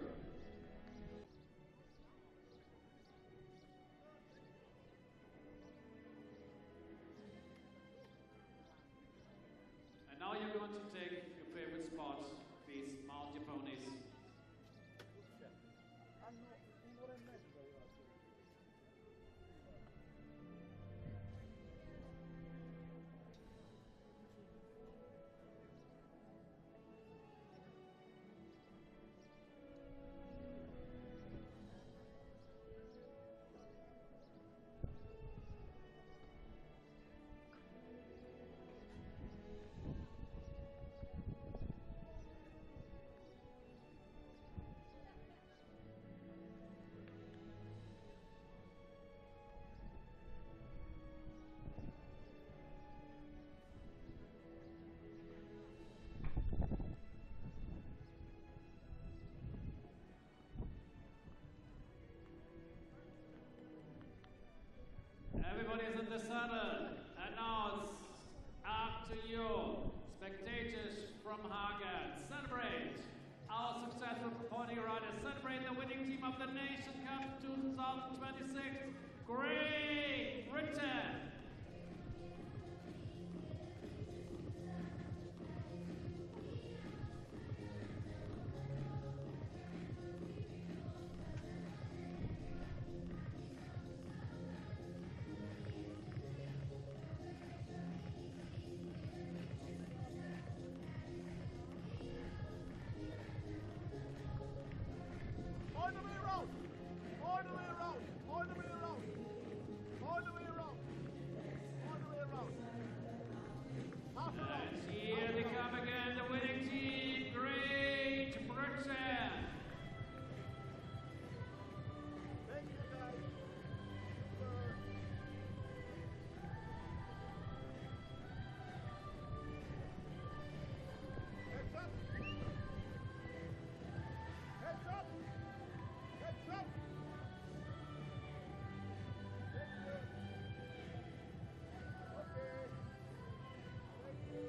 And now you're going to take your favorite spot. Please mount your ponies. Hanno un'ora e mezza per arrivarci. Everybody's in the saddle, and now it's up to you, spectators from Hagen. Celebrate our successful pony riders. Celebrate the winning team of the Nation Cup 2026, Great Britain. All the way around! All the way around! All the way around! All the way around! All the way around! Half around! And here they come again, the winning team, Great Britain. Thank you, guys. Heads up! Heads up! Heads up! Thank you. Okay. Thank you.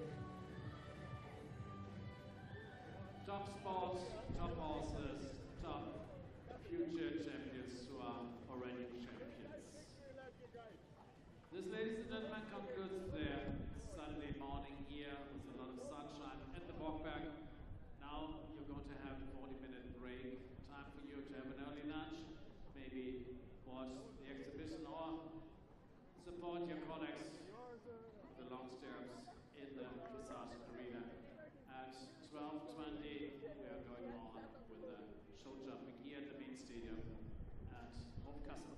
Top sports, top horses, top future champions who are already champions. This, ladies and gentlemen, concludes their Sunday morning here with a lot of sunshine at the Bockberg. Now you're going to have a 40-minute break. Time for you to have an early lunch, maybe watch the exhibition or support your colleagues, the long stirrups in the dressage arena. At 12:20, we are going on with the show jumping here at the main stadium at Hofkassel.